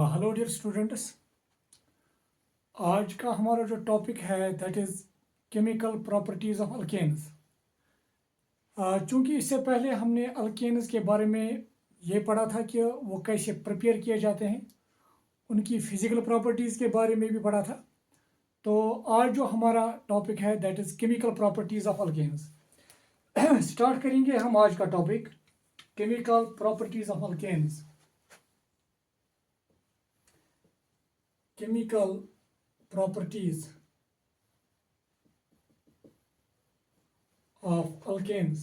Hello dear students. आज का हमारा जो टॉपिक है that is chemical properties of alkanes. चूँकि इससे पहले हमने अल्केन्स के बारे में ये पढ़ा था कि वो कैसे प्रिपेयर किए जाते हैं, उनकी फ़िज़िकल प्रॉपर्टीज़ के बारे में भी पढ़ा था। तो आज जो हमारा टॉपिक है that is chemical properties of alkanes. Start करेंगे हम आज का topic chemical properties of alkanes. chemical properties of alkanes.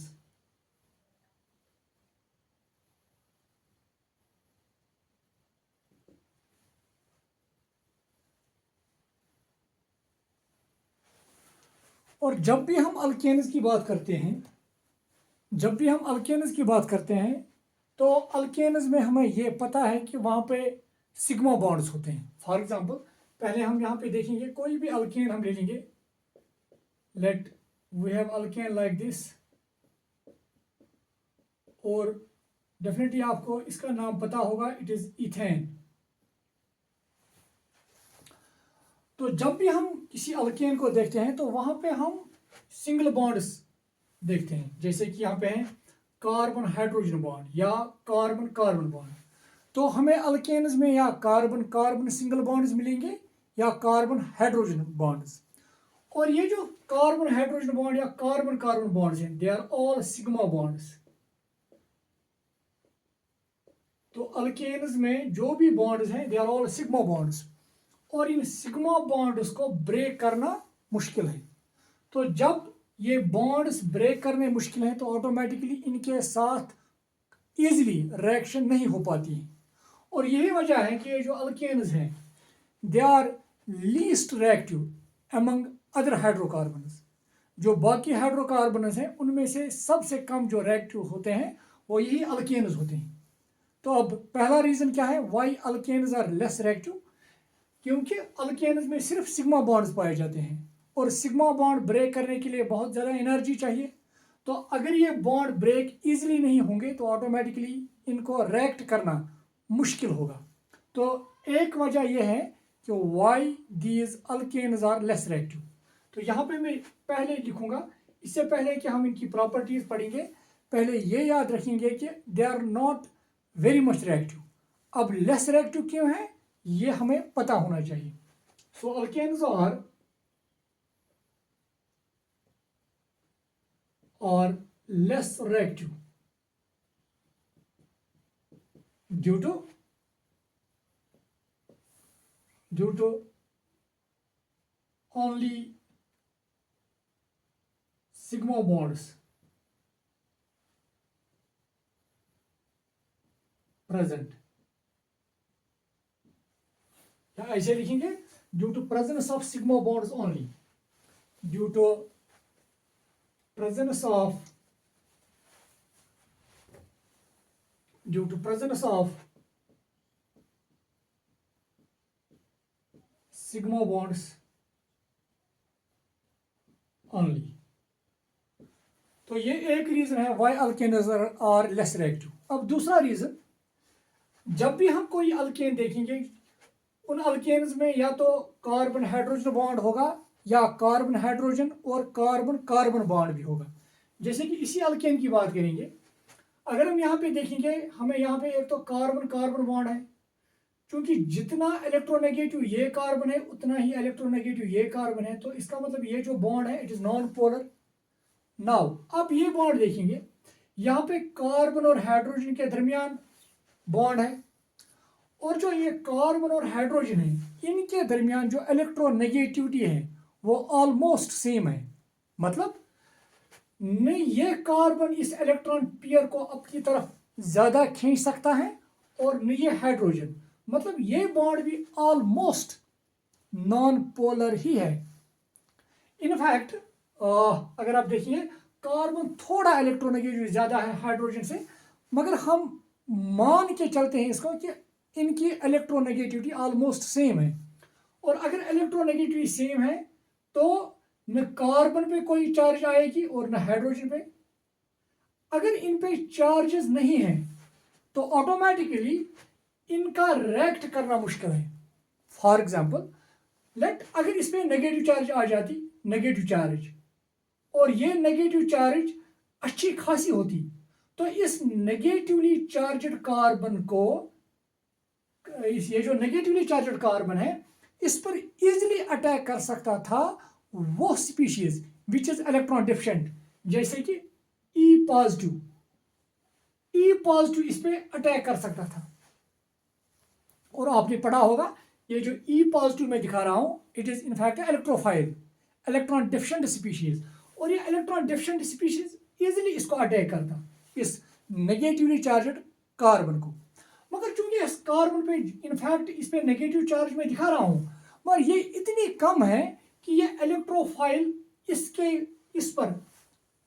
और जब भी हम अल्केन्स की बात करते हैं तो अल्केन्स में हमें ये पता है कि वहाँ पे सिग्मा बॉन्ड्स होते हैं। फॉर एग्जांपल पहले हम यहाँ पे देखेंगे, कोई भी अल्केन हम ले लेंगे। Let we have alkane like this, और डेफिनेटली आपको इसका नाम पता होगा, इट इज इथेन। तो जब भी हम किसी अल्केन को देखते हैं तो वहां पे हम सिंगल बॉन्ड्स देखते हैं, जैसे कि यहाँ पे है कार्बन हाइड्रोजन बॉन्ड या कार्बन कार्बन बॉन्ड। तो हमें अल्केन्स में या कार्बन कार्बन सिंगल बॉन्ड्स मिलेंगे या कार्बन हाइड्रोजन बॉन्ड्स। और ये जो कार्बन हाइड्रोजन बॉन्ड या कार्बन कार्बन बॉन्ड्स हैं, they are all sigma bonds. तो अल्केन्स में जो भी बॉन्ड्स हैं they are all sigma bonds, और इन सिग्मा बॉन्ड्स को ब्रेक करना मुश्किल है। तो जब ये बॉन्ड्स ब्रेक करने मुश्किल हैं तो ऑटोमेटिकली इनके साथ इजीली रिएक्शन नहीं हो पाती है। और यही वजह है कि ये जो अल्केन्स हैं they are least reactive among other hydrocarbons. जो बाकी हाइड्रोकार्बन्स हैं उनमें से सबसे कम जो रिएक्टिव होते हैं वो यही अल्केन्स होते हैं। तो अब पहला रीज़न क्या है why alkanes are less reactive? क्योंकि अल्केन्स में सिर्फ सिग्मा बॉन्ड्स पाए जाते हैं, और सिग्मा बॉन्ड ब्रेक करने के लिए बहुत ज़्यादा एनर्जी चाहिए। तो अगर ये बॉन्ड ब्रेक इजीली नहीं होंगे तो ऑटोमेटिकली इनको रिएक्ट करना मुश्किल होगा। तो एक वजह यह है कि why these alkanes are less reactive. तो यहाँ पे मैं पहले लिखूंगा, इससे पहले कि हम इनकी प्रॉपर्टीज पढ़ेंगे, पहले ये याद रखेंगे कि they are not very much reactive. अब लेस रिएक्टिव क्यों है ये हमें पता होना चाहिए। So alkanes are less reactive due to only sigma bonds present। या ऐसे लिखेंगे due to presence of sigma bonds only, due to presence of sigma bonds only। तो ये एक रीजन है why alkanes are less reactive. अब दूसरा reason, जब भी हम कोई अल्केन देखेंगे उन अल्केन्स में या तो कार्बन हाइड्रोजन बॉन्ड होगा या कार्बन हाइड्रोजन और कार्बन कार्बन बॉन्ड भी होगा। जैसे कि इसी अल्केन की बात करेंगे, अगर हम यहाँ पे देखेंगे हमें यहाँ पे एक तो कार्बन कार्बन बॉन्ड है, क्योंकि जितना इलेक्ट्रोनेगेटिव ये कार्बन है उतना ही इलेक्ट्रोनेगेटिव ये कार्बन है, तो इसका मतलब ये जो बॉन्ड है it is non polar. Now अब ये बॉन्ड देखेंगे, यहाँ पे कार्बन और हाइड्रोजन के दरमियान बॉन्ड है, और जो ये कार्बन और हाइड्रोजन है इनके दरमियान जो इलेक्ट्रोनेगेटिविटी है वो ऑलमोस्ट सेम है। मतलब नहीं ये कार्बन इस इलेक्ट्रॉन पेयर को अपनी तरफ ज्यादा खींच सकता है और नहीं ये हाइड्रोजन, मतलब ये बॉन्ड भी ऑलमोस्ट नॉन पोलर ही है। इनफैक्ट अगर आप देखिए कार्बन थोड़ा इलेक्ट्रोनेगेटिव ज्यादा है हाइड्रोजन से, मगर हम मान के चलते हैं इसको कि इनकी इलेक्ट्रोनेगेटिविटी ऑलमोस्ट सेम है। और अगर इलेक्ट्रोनेगेटिविटी सेम है तो न कार्बन पे कोई चार्ज आएगी और न हाइड्रोजन पे। अगर इन पे चार्जेस नहीं है तो ऑटोमेटिकली इनका रिएक्ट करना मुश्किल है। फॉर एग्जाम्पल अगर इस पर नेगेटिव चार्ज आ जाती, नेगेटिव चार्ज, और ये नेगेटिव चार्ज अच्छी खासी होती, तो इस नेगेटिवली चार्जड कार्बन को, ये जो नेगेटिवली चार्जड कार्बन है, इस पर इजीली अटैक कर सकता था वो species which is electron deficient, जैसे कि ई पॉजिटिव इस पे अटैक कर सकता था। और आपने पढ़ा होगा ये जो ई पॉजिटिव मैं दिखा रहा हूं, it is in fact electrophile, electron deficient species, और ये इलेक्ट्रॉन डिफिशिएंट स्पीशीज इजीली इसको अटैक करता, इस नेगेटिवली चार्जड कार्बन को। मगर चूंकि इस कार्बन पे इनफैक्ट इस पे नेगेटिव चार्ज मैं दिखा रहा हूं, मगर ये इतनी कम है कि ये इलेक्ट्रोफाइल इस पर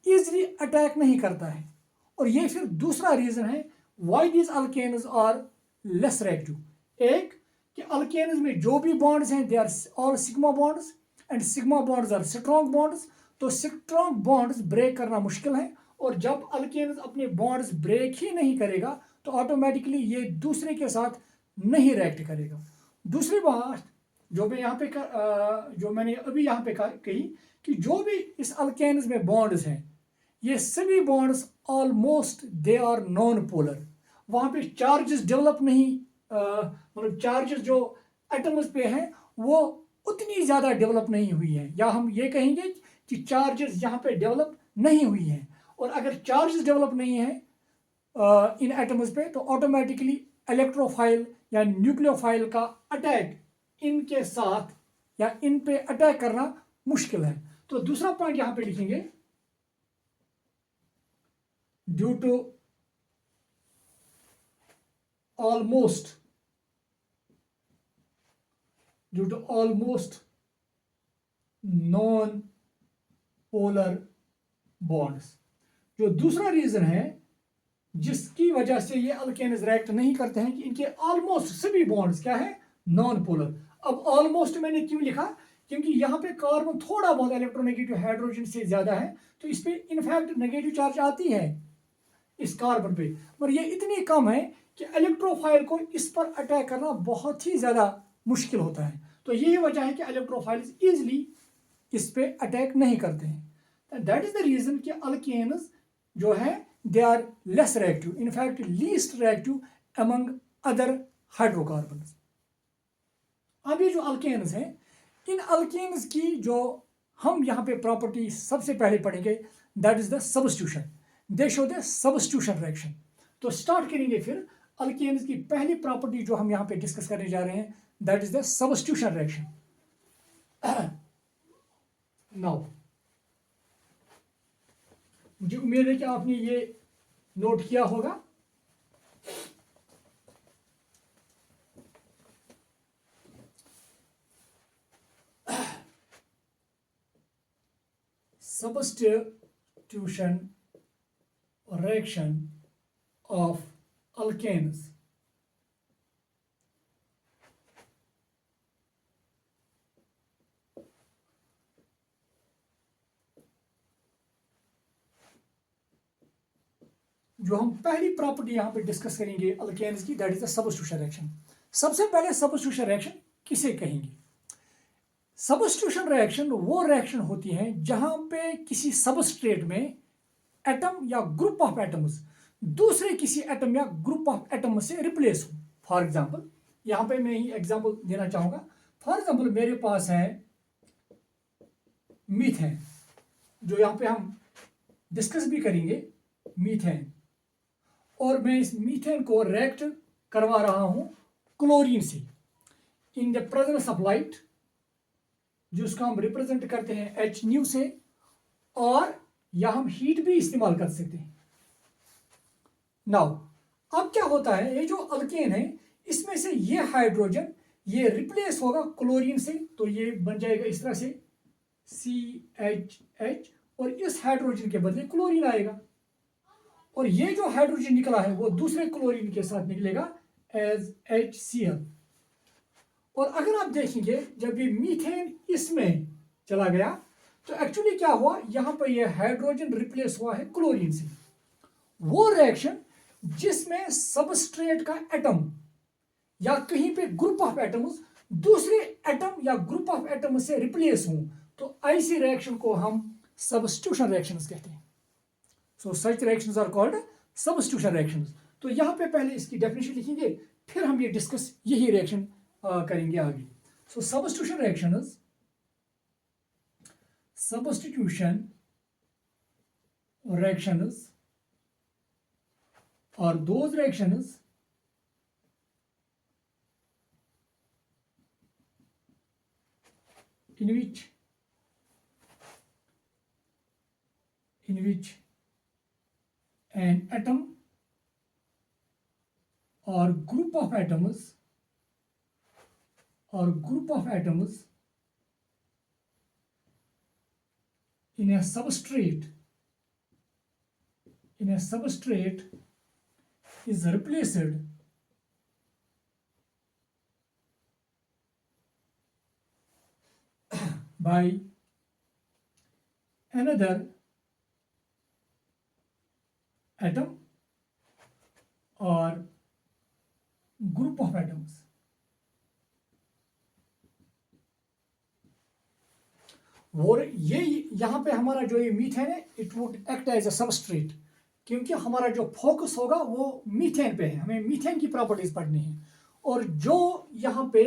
इजीली अटैक नहीं करता है। और ये फिर दूसरा रीजन है why these alkanes are less reactive. एक कि अल्केन्स में जो भी बॉन्ड्स हैं they are all sigma bonds, and sigma bonds are strong bonds, तो स्ट्रॉन्ग बॉन्ड्स ब्रेक करना मुश्किल है। और जब अल्केन्स अपने बॉन्ड्स ब्रेक ही नहीं करेगा तो ऑटोमेटिकली ये दूसरे के साथ नहीं रिएक्ट करेगा। दूसरी बात जो मैं यहाँ पे जो मैंने अभी यहाँ पे कही कि जो भी इस अल्केन्स में बॉन्ड्स हैं, ये सभी bonds almost they are non polar. वहाँ पे चार्जेस डेवलप नहीं, मतलब चार्जेस जो एटम्स पे हैं वो उतनी ज़्यादा डेवलप नहीं हुई है, या हम ये कहेंगे कि चार्जेस यहाँ पे डेवलप नहीं हुई हैं। और अगर चार्जेस डेवलप नहीं है इन एटम्स पे, तो ऑटोमेटिकली इलेक्ट्रोफाइल या न्यूक्लियोफाइल का अटैक इनके साथ या इन पे अटैक करना मुश्किल है। तो दूसरा पॉइंट यहाँ पे लिखेंगे, due to almost non polar bonds. जो दूसरा रीजन है जिसकी वजह से ये अल्केन्स रिएक्ट नहीं करते हैं कि इनके ऑलमोस्ट सभी बॉन्ड्स क्या है, नॉन पोलर। अब ऑलमोस्ट मैंने क्यों लिखा, क्योंकि यहाँ पे कार्बन थोड़ा बहुत इलेक्ट्रोनेगेटिव हाइड्रोजन से ज्यादा है, तो इस पे इनफैक्ट नेगेटिव चार्ज आती है इस कार्बन पे, पर ये इतनी कम है कि इलेक्ट्रोफाइल को इस पर अटैक करना बहुत ही ज़्यादा मुश्किल होता है। तो यही वजह है कि इलेक्ट्रोफाइल्स इजीली इस पे अटैक नहीं करते हैं। दैट इज द रीजन कि अल्केन्स जो है they are less reactive, in fact least reactive among other hydrocarbons. अब ये जो अल्केन्स हैं, इन अल्केन्स की जो हम यहाँ पे प्रॉपर्टी सबसे पहले पढ़ेंगे, that is the substitution. They show the substitution reaction. तो स्टार्ट करेंगे फिर अल्केन्स की पहली प्रॉपर्टी जो हम यहाँ पे डिस्कस करने जा रहे हैं, that is the substitution reaction. Now मुझे उम्मीद है कि आपने ये नोट किया होगा। Substitution reaction of alkanes जो हम पहली प्रॉपर्टी यहां पे डिस्कस करेंगे अल्केन्स की, that is the substitution reaction. सबसे पहले सब्स्टिट्यूशन रिएक्शन किसे कहेंगे? सब्स्टिट्यूशन रिएक्शन वो रिएक्शन होती है जहां पे किसी सबस्ट्रेट में एटम या ग्रुप ऑफ एटम्स दूसरे किसी एटम या ग्रुप ऑफ एटम से रिप्लेस हो। फॉर एग्जाम्पल यहां पे मैं ही एग्जाम्पल देना चाहूंगा। फॉर एग्जाम्पल मेरे पास है मीथेन, जो यहां पे हम डिस्कस भी करेंगे, मीथेन, और मैं इस मीथेन को रिएक्ट करवा रहा हूं क्लोरीन से in the presence of light, जिसको हम रिप्रेजेंट करते हैं एच न्यू से, और या हम हीट भी इस्तेमाल कर सकते हैं। नाउ अब क्या होता है, ये जो अल्केन है इसमें से ये हाइड्रोजन ये रिप्लेस होगा क्लोरीन से, तो ये बन जाएगा इस तरह से CHH, और इस हाइड्रोजन के बदले क्लोरीन आएगा, और ये जो हाइड्रोजन निकला है वो दूसरे क्लोरीन के साथ निकलेगा एज HCl। और अगर आप देखेंगे जब ये मीथेन इसमें चला गया तो एक्चुअली क्या हुआ, यहां पर ये हाइड्रोजन रिप्लेस हुआ है क्लोरीन से। वो रिएक्शन जिसमें सबस्ट्रेट का एटम या कहीं पे ग्रुप ऑफ एटम्स दूसरे एटम या ग्रुप ऑफ एटम से रिप्लेस हों, तो ऐसी रिएक्शन को हम सब्स्टिट्यूशन रिएक्शंस कहते हैं। So such reactions are called substitution reactions. तो यहाँ पे पहले इसकी डेफिनेशन लिखेंगे, फिर हम ये डिस्कस यही रिएक्शन करेंगे आगे। So substitution reactions, substitution reactions are those reactions in which an atom or group of atoms in a substrate is replaced by another atom or group of atoms. और ये यहाँ पे हमारा जो ये मीथेन है, it would act as a substrate, क्योंकि हमारा जो फोकस होगा वो मीथेन पे है, हमें मीथेन की प्रॉपर्टीज पढ़नी है। और जो यहाँ पे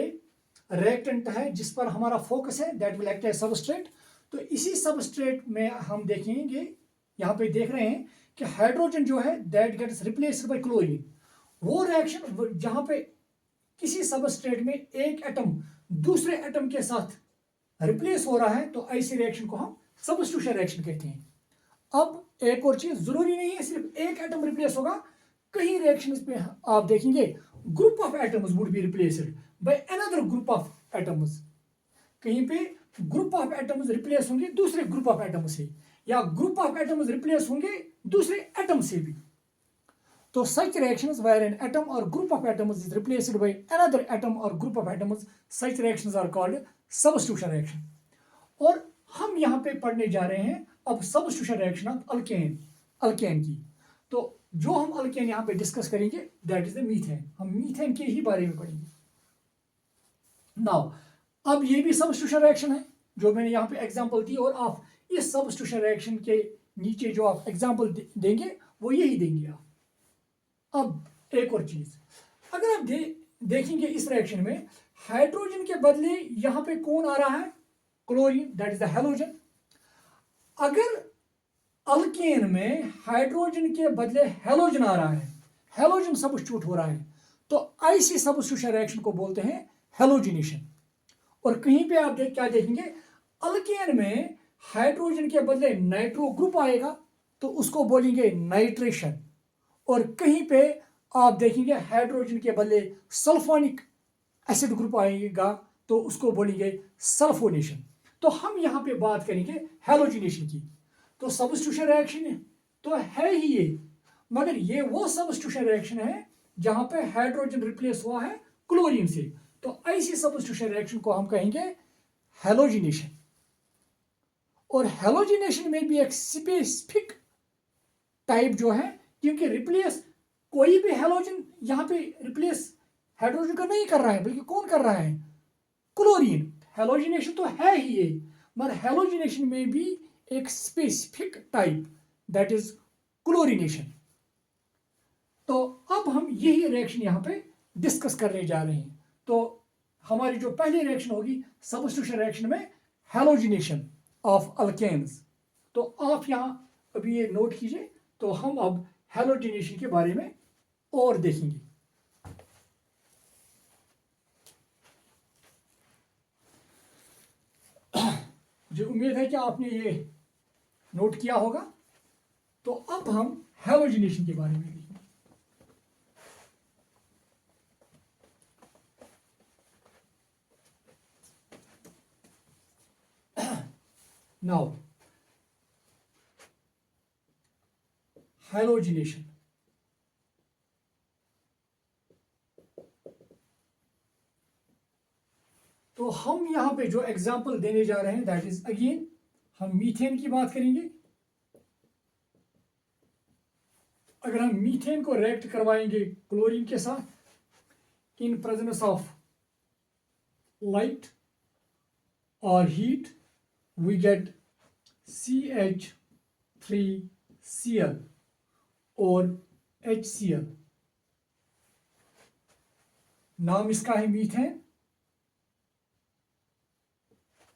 रिएक्टेंट है जिस पर हमारा फोकस है, that will act as substrate. तो इसी सबस्ट्रेट में हम देखेंगे, यहाँ पे देख रहे हैं कि हाइड्रोजन जो है that gets replaced by chlorine. वो रिएक्शन जहाँ पे किसी सबस्ट्रेट में एक एटम दूसरे एटम के साथ रिप्लेस हो रहा है, तो ऐसी रिएक्शन को हम सब्स्टिट्यूशन रिएक्शन कहते हैं। अब एक और चीज, जरूरी नहीं है सिर्फ एक एटम रिप्लेस होगा, कई रिएक्शंस पे आप देखेंगे group of atoms would be replaced by another group of atoms. कहीं पे ग्रुप ऑफ एटम्स रिप्लेस होंगे दूसरे ग्रुप ऑफ एटम से, या ग्रुप ऑफ एटम्स रिप्लेस होंगे दूसरे एटम से भी। तो such reactions where an atom or group of atoms is replaced by another atom or group of atoms, such reactions are called substitution reaction. और हम यहाँ पे पढ़ने जा रहे हैं अब substitution reaction ऑफ अल्केन की। तो जो हम अल्केन यहाँ पे डिस्कस करेंगे दैट इज द मीथेन, हम मीथेन के ही बारे में पढ़ेंगे। नाउ अब ये भी substitution reaction है जो मैंने यहाँ पे एग्जाम्पल दी, और आप इस substitution reaction के नीचे जो आप एग्जाम्पल देंगे वो यही देंगे आप। अब एक और चीज, अगर आप देखेंगे इस रिएक्शन में हाइड्रोजन के बदले यहां पे कौन आ रहा है, chlorine, that is the halogen. अगर अल्केन में हाइड्रोजन के बदले हैलोजन आ रहा है, हैलोजन सब्स्टिट्यूट हो रहा है, तो ऐसी सब्स्टिट्यूशन रिएक्शन को बोलते हैं हैलोजिनेशन। और कहीं पे आप क्या देखेंगे, अल्केन में हाइड्रोजन के बदले नाइट्रो ग्रुप आएगा तो उसको बोलेंगे नाइट्रेशन। और कहीं पे आप देखेंगे हाइड्रोजन के बदले सल्फोनिक एसिड ग्रुप आएगा तो उसको बोलेंगे सल्फोनेशन। तो हम यहाँ पे बात करेंगे हैलोजिनेशन की। तो सब्स्टिट्यूशन रिएक्शन तो है ही ये, मगर ये वो सब्स्टिट्यूशन रिएक्शन है जहां पे हाइड्रोजन रिप्लेस हुआ है क्लोरीन से। तो ऐसी सब्स्टिट्यूशन रिएक्शन को हम कहेंगे हैलोजिनेशन। और हैलोजिनेशन में भी एक स्पेसिफिक टाइप जो है, क्योंकि रिप्लेस कोई भी हैलोजन यहां पे रिप्लेस हाइड्रोजन का नहीं कर रहा है, बल्कि कौन कर रहा है, क्लोरीन। हैलोजिनेशन तो है ही ये, मगर हैलोजिनेशन में भी एक specific type that is chlorination. तो अब हम यही रिएक्शन यहां पे डिस्कस करने जा रहे हैं। तो हमारी जो पहली रिएक्शन होगी सब्स्टिट्यूशन रिएक्शन में हैलोजिनेशन ऑफ अल्केन्स। तो आप यहां अभी ये नोट कीजिए। तो हम अब हैलोजिनेशन के बारे में और देखेंगे। मुझे उम्मीद है कि आपने ये नोट किया होगा। तो अब हम हैलोजिनेशन के बारे में देखेंगे। नाउ हैलोजिनेशन, तो हम यहां पे जो एग्जांपल देने जा रहे हैं दैट इज अगेन हम मीथेन की बात करेंगे। अगर हम मीथेन को रिएक्ट करवाएंगे क्लोरीन के साथ, in presence of light or heat, we get CH3Cl or HCl. नाम इसका है methane.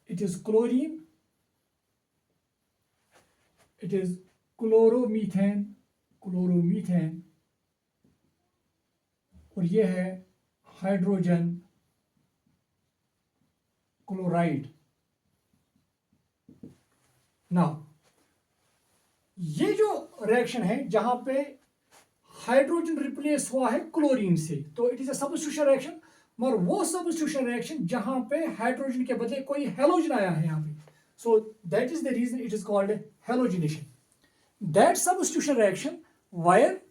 It is chlorine. It is chloromethane. और ये है हाइड्रोजन क्लोराइड. नाउ ये जो रिएक्शन है जहां पे हाइड्रोजन रिप्लेस हुआ है क्लोरीन से, तो it is a substitution reaction. मगर वो सब्स्टिट्यूशन रिएक्शन जहां पे हाइड्रोजन के बदले कोई हेलोजन आया है यहाँ पे, so that is the reason it is called halogenation. That substitution reaction where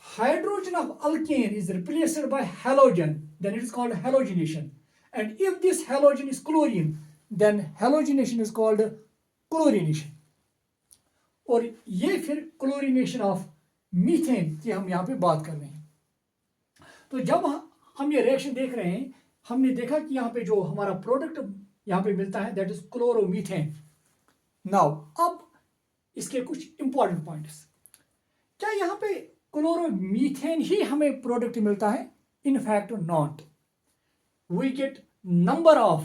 hydrogen of alkane is replaced by halogen, then it is called halogenation. And if this halogen is chlorine, then halogenation is called chlorination. और ये फिर chlorination of methane की हम यहाँ पे बात कर रहे हैं. तो जब हम ये रिएक्शन देख रहे हैं, हमने देखा कि यहाँ पे जो हमारा प्रोडक्ट यहाँ पे मिलता है दैट इज क्लोरोमीथेन. नाउ अब इसके कुछ इंपॉर्टेंट पॉइंट्स. क्या यहाँ पे क्लोरोमीथेन ही हमें प्रोडक्ट मिलता है? In fact not. We get number of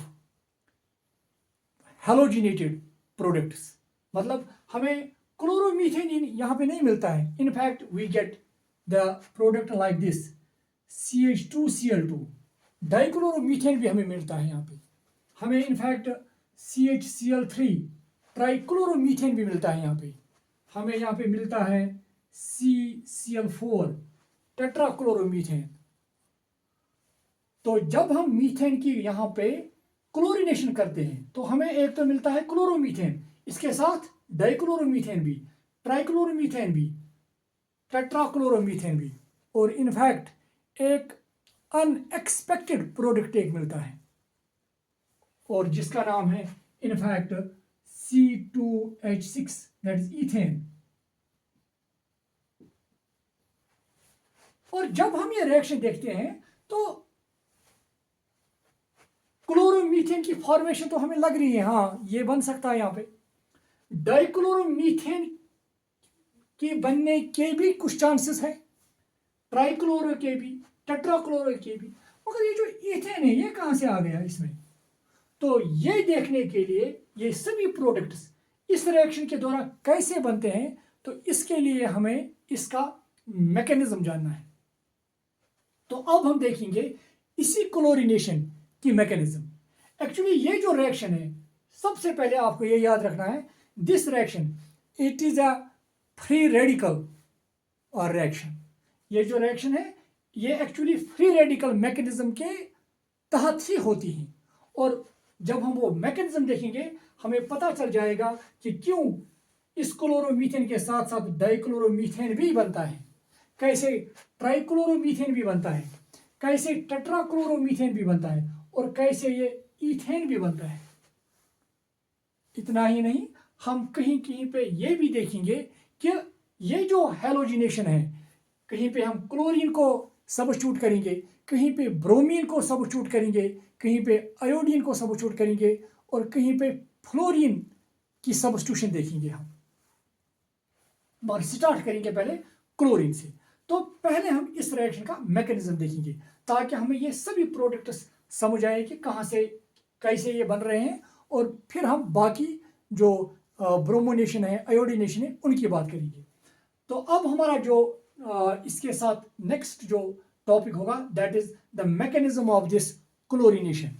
halogenated products. मतलब हमें क्लोरोमीथेन यहाँ पे नहीं मिलता है. In fact we get the product like this CH2Cl2. Dichloromethane भी हमें मिलता है यहाँ पे. हमें इनफैक्ट CHCl3 ट्राइक्लोरोमीथेन भी मिलता है यहाँ पे. हमें यहाँ पे मिलता है CCl4 टेट्राक्लोरोमीथेन. तो जब हम मीथेन की यहाँ पे क्लोरिनेशन करते हैं तो हमें एक तो मिलता है क्लोरोमीथेन, इसके साथ डाइक्लोरोमीथेन भी, ट्राइक्लोरोमीथेन भी, टेट्राक्लोरोमीथेन भी, और इनफैक्ट एक अनएक्सपेक्टेड प्रोडक्ट एक मिलता है और जिसका नाम है in fact C2H6 that is ethane. और जब हम ये रिएक्शन देखते हैं तो क्लोरोमीथेन की फॉर्मेशन तो हमें लग रही है, हाँ ये बन सकता है यहाँ पे. डाइक्लोरोमीथेन के बनने के भी कुछ चांसेस है, ट्राइक्लोरो के भी, टेट्राक्लोरो के भी. मगर ये जो ईथेन है ये कहाँ से आ गया इसमें? तो ये देखने के लिए ये सभी प्रोडक्ट्स इस रिएक्शन के द्वारा कैसे बनते हैं, तो इसके लिए हमें इसका मैकेनिज्म जानना है. तो अब हम देखेंगे इसी क्लोरिनेशन की मैकेनिज्म. एक्चुअली ये जो रिएक्शन है, सबसे पहले आपको ये याद रखना है, this reaction it is a free radical और रिएक्शन. ये जो रिएक्शन है ये एक्चुअली फ्री रेडिकल मैकेनिज्म के तहत ही होती है. और जब हम वो मैकेनिज्म देखेंगे हमें पता चल जाएगा कि क्यों इस क्लोरोमीथेन के साथ साथ डाइक्लोरोमीथेन भी बनता है, कैसे ट्राइक्लोरोमीथेन भी बनता है, कैसे टेट्राक्लोरोमीथेन भी बनता है, और कैसे ये ईथेन भी बनता है. इतना ही नहीं, हम कहीं कहीं पे ये भी देखेंगे कि ये जो हेलोजिनेशन है, कहीं पे हम क्लोरीन को सब्स्टिट्यूट करेंगे, कहीं पे ब्रोमीन को सब्स्टिट्यूट करेंगे, कहीं पे आयोडीन को सब्स्टिट्यूट करेंगे, और कहीं पे फ्लोरीन की सब्स्टिट्यूशन देखेंगे हम. और स्टार्ट करेंगे पहले क्लोरीन से. तो पहले हम इस रिएक्शन का मैकेनिज्म देखेंगे ताकि हमें ये सभी प्रोडक्ट्स समझ आए कि कहाँ से कैसे ये बन रहे हैं, और फिर हम बाकी जो ब्रोमोनेशन है, आयोडीनेशन है, उनकी बात करेंगे. तो अब हमारा जो इसके साथ नेक्स्ट जो टॉपिक होगा that is the mechanism of this chlorination.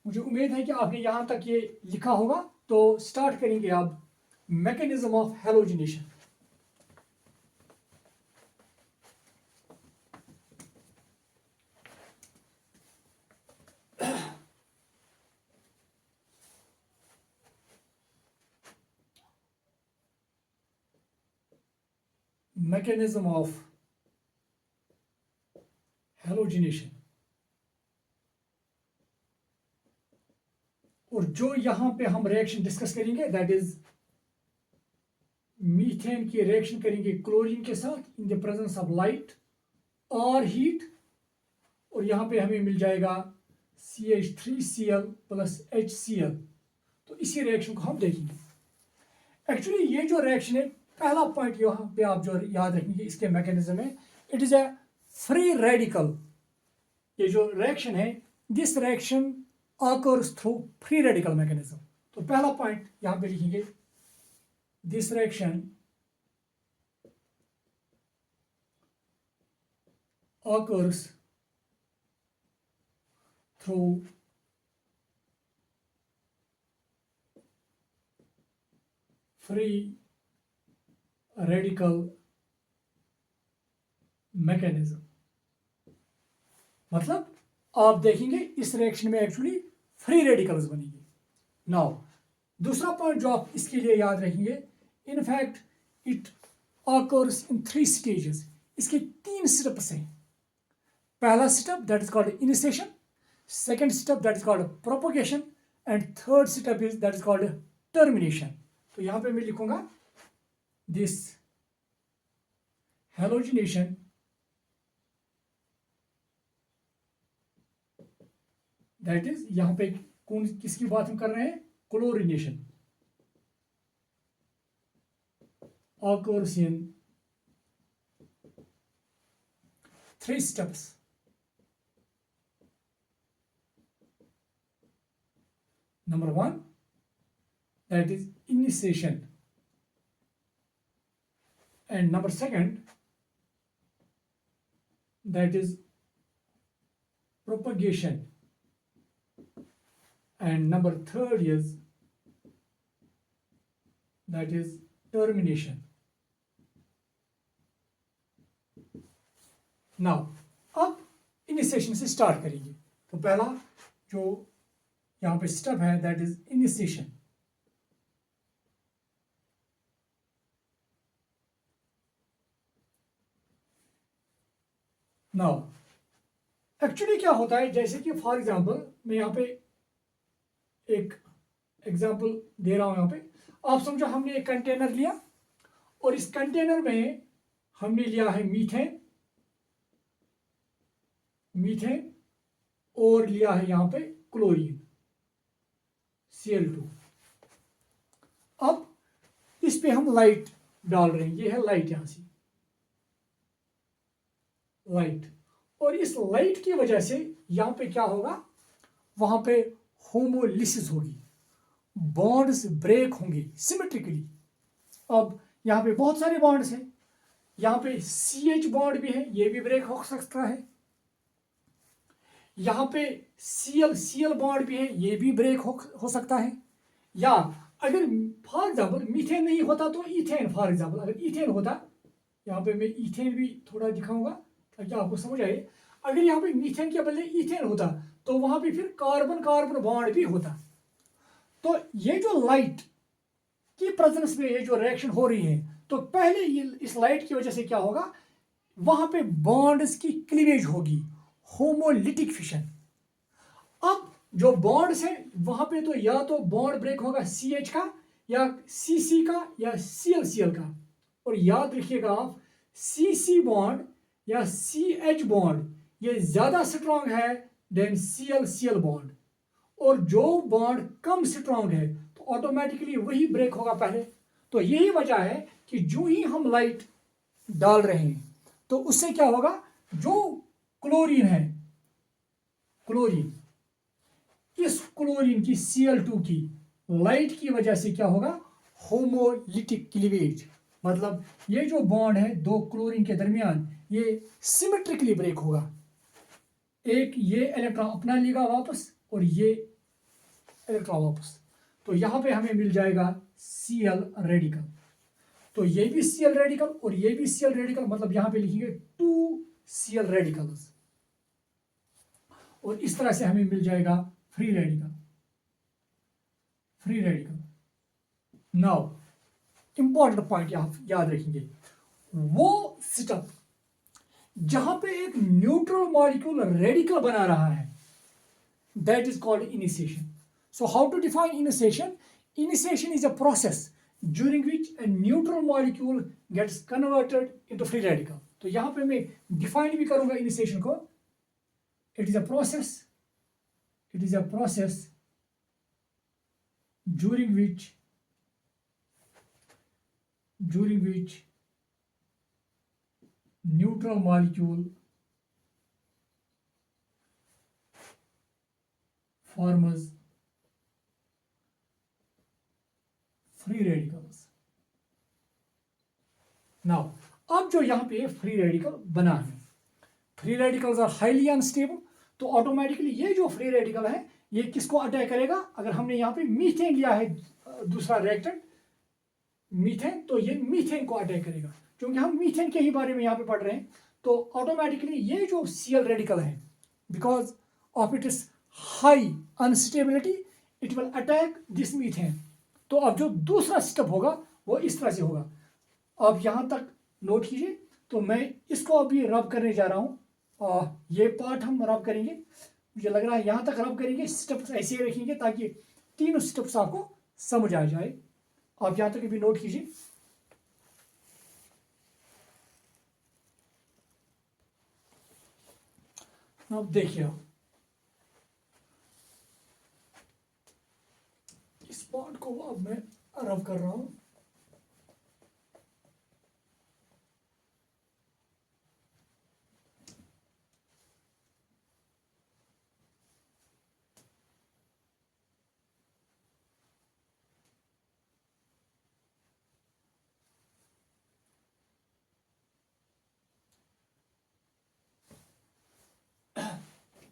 मुझे उम्मीद है कि आपने यहाँ तक ये लिखा होगा. तो स्टार्ट करेंगे अब mechanism of halogenation. mechanism of halogenation. और जो यहां पे हम रिएक्शन डिस्कस करेंगे दैट इज मीथेन की रिएक्शन करेंगे क्लोरीन के साथ in the presence of light R heat और यहाँ पे हमें मिल जाएगा CH3Cl प्लस HCl। तो इसी रिएक्शन को हम देखेंगे। एक्चुअली ये जो रिएक्शन है, पहला पॉइंट यहाँ पे आप जो याद रखेंगे इसके मैकेनिज्म में, it is a free radical. ये जो रिएक्शन है, this reaction occurs through free radical mechanism. तो पहला पॉइंट यहाँ पे लिखेंगे, this reaction occurs through free radical mechanism। मतलब आप देखेंगे इस रिएक्शन में एक्चुअली फ्री रेडिकल्स बनेंगे। नाउ दूसरा पॉइंट जो आप इसके लिए याद रखेंगे, in fact it occurs in 3 stages. इसके 3 स्टेप्स हैं। पहला step that is called initiation, second step that is called propagation, and third step is that is called termination। तो यहां पे मैं लिखूंगा this halogenation that is, यहां पे कौन किसकी बात हम कर रहे हैं, chlorination occurs in 3 steps। Number 1, that is initiation, and number 2, that is propagation, and number 3 is that is termination। Now अब इनिशिएशन से स्टार्ट करेंगे। तो पहला जो यहाँ पे स्टेप है that is initiation. Now actually क्या होता है, जैसे कि फॉर एग्जांपल मैं यहाँ पे एक एग्जांपल दे रहा हूं। यहाँ पे आप समझो हमने एक कंटेनर लिया और इस कंटेनर में हमने लिया है मीथेन और लिया है यहाँ पे क्लोरीन Cl2। अब इस पे हम लाइट डाल रहे हैं, ये है लाइट, यहां से लाइट, और इस लाइट की वजह से यहां पे क्या होगा, वहां पे होमोलिसिस होगी, बॉन्ड्स ब्रेक होंगे सिमेट्रिकली। अब यहां पे बहुत सारे बॉन्ड्स हैं, यहां पे CH बॉन्ड भी है, ये भी ब्रेक हो सकता है, यहां पे Cl बॉन्ड भी है, ये भी ब्रेक हो सकता है। या अगर फॉर एग्जाम्पल मीथेन नहीं होता तो इथेन, फॉर एग्जाम्पल अगर इथेन होता, यहाँ पे मैं इथेन भी थोड़ा दिखाऊंगा ताकि आपको समझ आए। अगर यहाँ पे मीथेन के बदले इथेन होता तो वहां पे फिर कार्बन कार्बन बॉन्ड भी होता। तो ये जो लाइट की प्रेजेंस में ये जो रिएक्शन हो रही है, तो पहले ये इस लाइट की वजह से क्या होगा, वहां पे बॉन्ड्स की क्लीवेज होगी, होमोलिटिक फिशन। अब जो बॉन्ड्स है वहां पे तो या तो बॉन्ड ब्रेक होगा CH का या CC का या Cl का, और याद रखिएगा आप CC बॉन्ड या CH बॉन्ड ये ज्यादा स्ट्रांग है देन Cl बॉन्ड, और जो बॉन्ड कम स्ट्रांग है तो ऑटोमेटिकली वही ब्रेक होगा पहले। तो यही वजह है कि जो ही हम लाइट डाल रहे हैं तो उससे क्या होगा, जो क्लोरीन है, क्लोरीन, इस क्लोरीन की Cl2 की लाइट की वजह से क्या होगा, होमोलिटिक क्लीवेज, मतलब ये जो बॉन्ड है दो क्लोरीन के दरमियान ये सिमेट्रिकली ब्रेक होगा। एक ये इलेक्ट्रॉन अपना लेगा वापस और ये इलेक्ट्रॉन वापस, तो यहां पे हमें मिल जाएगा Cl रेडिकल। तो ये भी Cl रेडिकल और ये भी Cl रेडिकल, मतलब यहां पे लिखेंगे 2 Cl रेडिकल्स, और इस तरह से हमें मिल जाएगा free radical. Now important point याद रखेंगे, वो स्टेप जहां पे एक न्यूट्रल मॉलिक्यूल रेडिकल बना रहा है that is called initiation. So how to define initiation? Initiation is a process during which a neutral molecule gets converted into free radical. तो यहां पे मैं डिफाइन भी करूंगा इनिशिएशन को। It is a process during which neutral molecule forms free radicals। Now अब जो यहाँ पे फ्री रेडिकल बना है, free radicals are highly unstable, तो ऑटोमेटिकली ये जो फ्री रेडिकल है ये किसको अटैक करेगा? अगर हमने यहाँ पे मीथेन लिया है दूसरा रिएक्टेंट मीथेन, तो ये मीथेन को अटैक करेगा। क्योंकि हम मीथेन के ही बारे में यहाँ पे पढ़ रहे हैं, तो ऑटोमेटिकली ये जो Cl रेडिकल है, because of it is high unstability, it will attack this methane. तो अब जो दूसरा स्टेप होगा वो इस तरह से होगा। अब यहाँ तक नोट कीजिए। तो मैं इसको अभी रब करने जा रहा हूँ, ये पार्ट हम रब करेंगे। मुझे लग रहा है यहाँ तक रब करेंगे, स्टेप्स ऐसे ही रखेंगे ताकि तीनों स्टेप्स आपको समझ आ जाए। आप यहाँ तक भी नोट कीजिए। अब देखिए, इस पार्ट को अब मैं रब कर रहा हूं।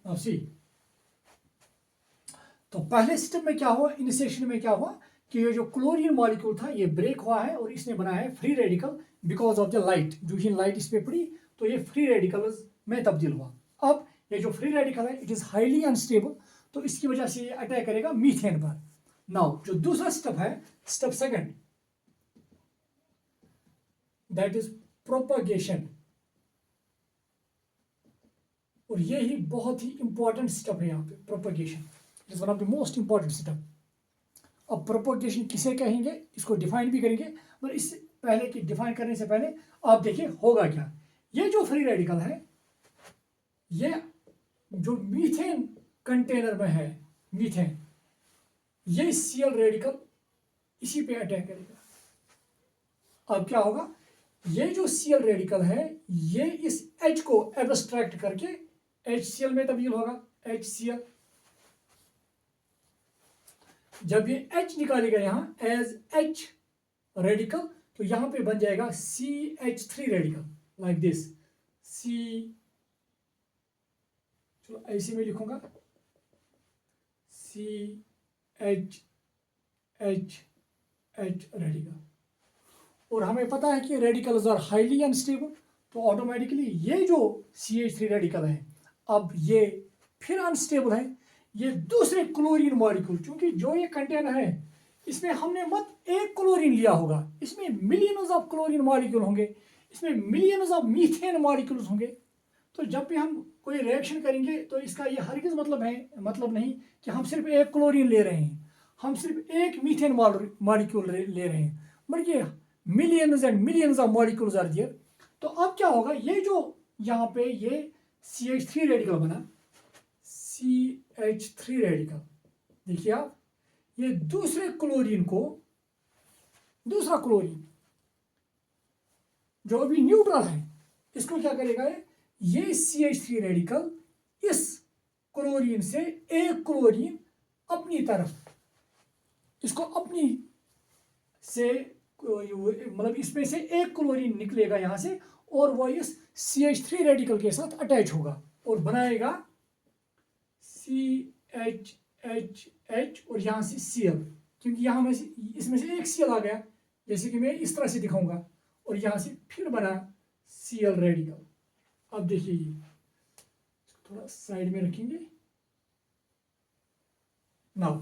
अब सी, तो पहले स्टेप में क्या हुआ, इनिशिएशन में क्या हुआ कि ये जो क्लोरीन मॉलिक्यूल था ये ब्रेक हुआ है और इसने बनाया है free radical because of the light. जो ही लाइट इस पे पड़ी तो ये फ्री रेडिकल में तब्दील हुआ। अब ये जो फ्री रेडिकल है इट इज हाईली अनस्टेबल, तो इसकी वजह से ये अटैक करेगा मीथेन पर। नाउ जो दूसरा स्टेप है, step second, that is propagation. और ये ही बहुत ही इंपॉर्टेंट स्टेप है यहाँ पे, propagation is one of the most important step. अब प्रोपगेशन किसे कहेंगे इसको डिफाइन भी करेंगे, पर इससे पहले कि डिफाइन करने से पहले आप देखिए होगा क्या। ये जो फ्री रेडिकल है ये जो मीथेन कंटेनर में है, मीथेन, ये Cl रेडिकल इसी पे अटैक करेगा। अब क्या होगा, ये जो Cl रेडिकल है ये इस H को एब्स्ट्रैक्ट करके HCl में तब्दील होगा, HCl। जब ये H निकालेगा यहां एज H रेडिकल, तो यहां पे बन जाएगा CH3 रेडिकल, लाइक दिस। चलो ऐसे में लिखूंगा CHH रेडिकल। और हमें पता है कि रेडिकल्स आर हाईली अनस्टेबल, तो ऑटोमेटिकली ये जो CH3 रेडिकल है अब ये फिर अनस्टेबल है। ये दूसरे क्लोरीन मॉलिक्यूल, क्योंकि जो ये कंटेनर है इसमें हमने मत एक क्लोरीन लिया होगा, इसमें मिलियंस ऑफ क्लोरीन मॉलिक्यूल होंगे, इसमें मिलियंस ऑफ मीथेन मॉलिक्यूल्स होंगे। तो जब भी हम कोई रिएक्शन करेंगे तो इसका ये हरगिज मतलब नहीं कि हम सिर्फ एक क्लोरीन ले रहे हैं, हम सिर्फ एक मीथेन मॉलिक्यूल ले रहे हैं, बल्कि millions and millions of molecules are there. तो अब क्या होगा, ये जो यहाँ पे ये CH3 रेडिकल बना, CH3 रेडिकल, देखिए आप, ये दूसरे क्लोरीन को, दूसरा क्लोरीन जो अभी न्यूट्रल है इसको क्या करेगा, ये CH3 रेडिकल इस क्लोरीन से एक क्लोरीन अपनी तरफ, इसको अपनी से मतलब इसमें से एक क्लोरीन निकलेगा यहां से और वो इस CH3 रेडिकल के साथ अटैच होगा और बनाएगा CHHH और यहां से Cl, क्योंकि यहां में से इसमें से एक Cl आ गया, जैसे कि मैं इस तरह से दिखाऊंगा, और यहां से फिर बना Cl रेडिकल। अब देखिए ये थोड़ा साइड में रखेंगे। नाउ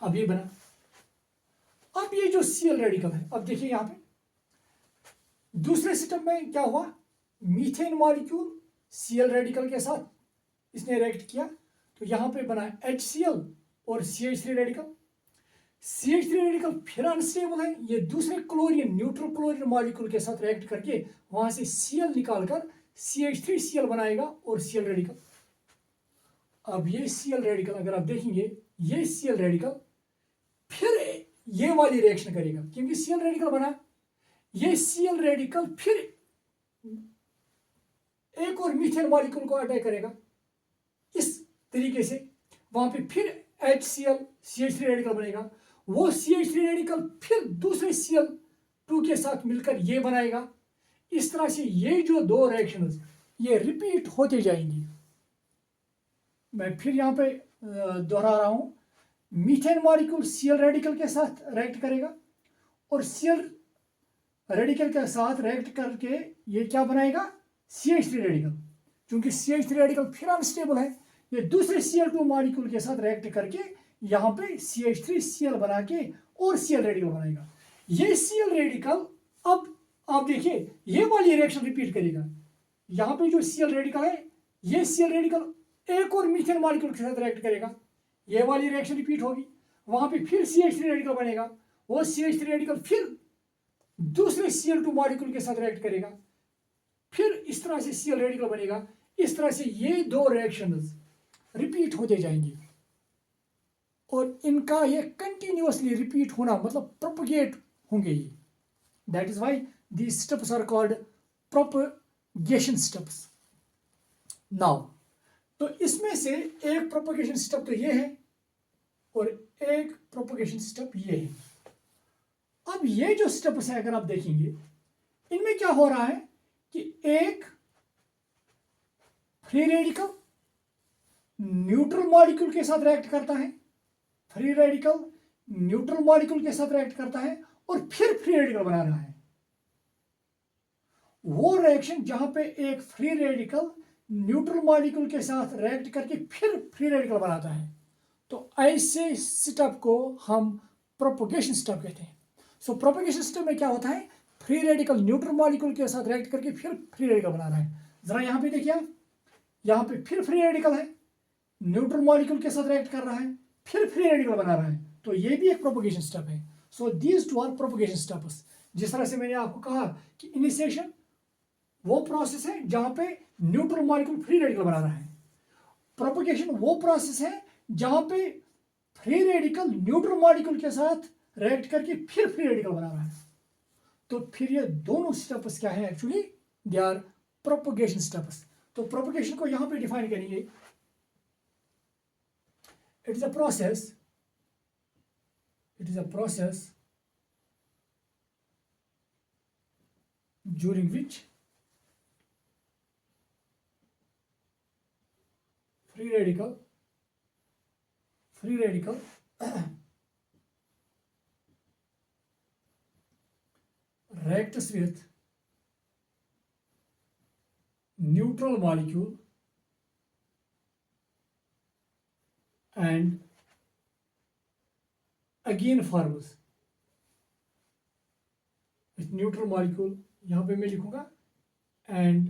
अब ये बना। अब ये जो Cl रेडिकल है, अब देखिए यहां पे दूसरे स्टेप में क्या हुआ, मीथेन मॉलिक्यूल Cl रेडिकल के साथ इसने रिएक्ट किया, तो यहां पे बना HCl और CH3 रेडिकल। CH3 रेडिकल फिर अनस्टेबल है, ये दूसरे क्लोरीन न्यूट्रल क्लोरीन मॉलिक्यूल के साथ रिएक्ट करके वहां से Cl निकालकर CH3Cl बनाएगा और Cl रेडिकल। अब ये Cl रेडिकल अगर आप देखेंगे, ये Cl रेडिकल फिर ये वाली रिएक्शन करेगा, क्योंकि Cl रेडिकल बना, ये Cl रेडिकल फिर एक और मीथेन मॉलिक्यूल को अटैक करेगा इस तरीके से, वहां पे फिर HCl CH3 रेडिकल बनेगा, वो CH3 रेडिकल फिर दूसरे Cl2 के साथ मिलकर ये बनाएगा। इस तरह से ये जो दो रिएक्शंस ये रिपीट होते जाएंगी। मैं फिर यहाँ पे दोहरा रहा हूँ, मीथेन मॉलिक्यूल Cl रेडिकल के साथ रिएक्ट करेगा और Cl रेडिकल के साथ रिएक्ट करके ये क्या बनाएगा, CH3 रेडिकल। क्योंकि CH3 रेडिकल फिर अनस्टेबल है, ये दूसरे Cl2 मॉलिक्यूल के साथ रिएक्ट करके यहाँ पे CH3Cl बना के और Cl रेडिकल बनाएगा। ये Cl रेडिकल अब आप देखिए ये वाली रिएक्शन रिपीट करेगा। यहाँ पे जो Cl रेडिकल है, ये Cl रेडिकल एक और मीथेन मॉलिक्यूल के साथ रिएक्ट करेगा, ये वाली रिएक्शन रिपीट होगी, वहां पे फिर CH3 रेडिकल बनेगा, वो CH3 रेडिकल फिर दूसरे Cl2 मॉलिक्यूल के साथ रिएक्ट करेगा, फिर इस तरह से Cl रेडिकल बनेगा। इस तरह से ये दो रिएक्शंस रिपीट होते जाएंगे और इनका ये कंटिन्यूअसली रिपीट होना मतलब प्रोपगेट होंगे ये। That is why these steps are called propagation steps. Now तो इसमें से एक प्रोपगेशन स्टेप तो ये है और एक प्रोपगेशन स्टेप ये है। अब ये जो स्टेप्स है अगर आप देखेंगे, इनमें क्या हो रहा है कि एक फ्री रेडिकल न्यूट्रल मॉलिक्यूल के साथ रिएक्ट करता है, फ्री रेडिकल न्यूट्रल मॉलिक्यूल के साथ रिएक्ट करता है और फिर फ्री रेडिकल बना रहा है। वो रिएक्शन जहां पे एक फ्री रेडिकल न्यूट्रल मॉलिक्यूल के साथ रिएक्ट करके फिर फ्री रेडिकल बनाता है, तो ऐसे स्टेप को हम प्रोपगेशन स्टेप कहते हैं। सो प्रोपगेशन स्टेप में क्या होता है, फ्री रेडिकल न्यूट्रल मॉलिक्यूल के साथ रिएक्ट करके फिर फ्री रेडिकल बना रहा है। जरा यहां पे देखिए आप, यहां पे फिर फ्री रेडिकल है, न्यूट्रल मॉलिक्यूल के साथ रिएक्ट कर रहा है, फिर फ्री रेडिकल बना रहा है, तो ये भी एक प्रोपगेशन स्टेप है। So these two are propagation steps. जिस तरह से मैंने आपको कहा कि इनिशिएशन वो प्रोसेस है जहां पे न्यूट्रल मॉलिक्यूल फ्री रेडिकल बना रहा है, प्रोपगेशन वो प्रोसेस है जहां पे फ्री रेडिकल न्यूट्रल मॉलिक्यूल के साथ रिएक्ट करके फिर फ्री रेडिकल बना रहा है। तो फिर ये दोनों स्टेप्स क्या है, actually they are propagation steps. तो प्रोपगेशन को यहां पे डिफाइन करेंगे, it is a process during which free radical reacts with neutral molecule and again forms with neutral molecule, यहां पे मैं लिखूंगा and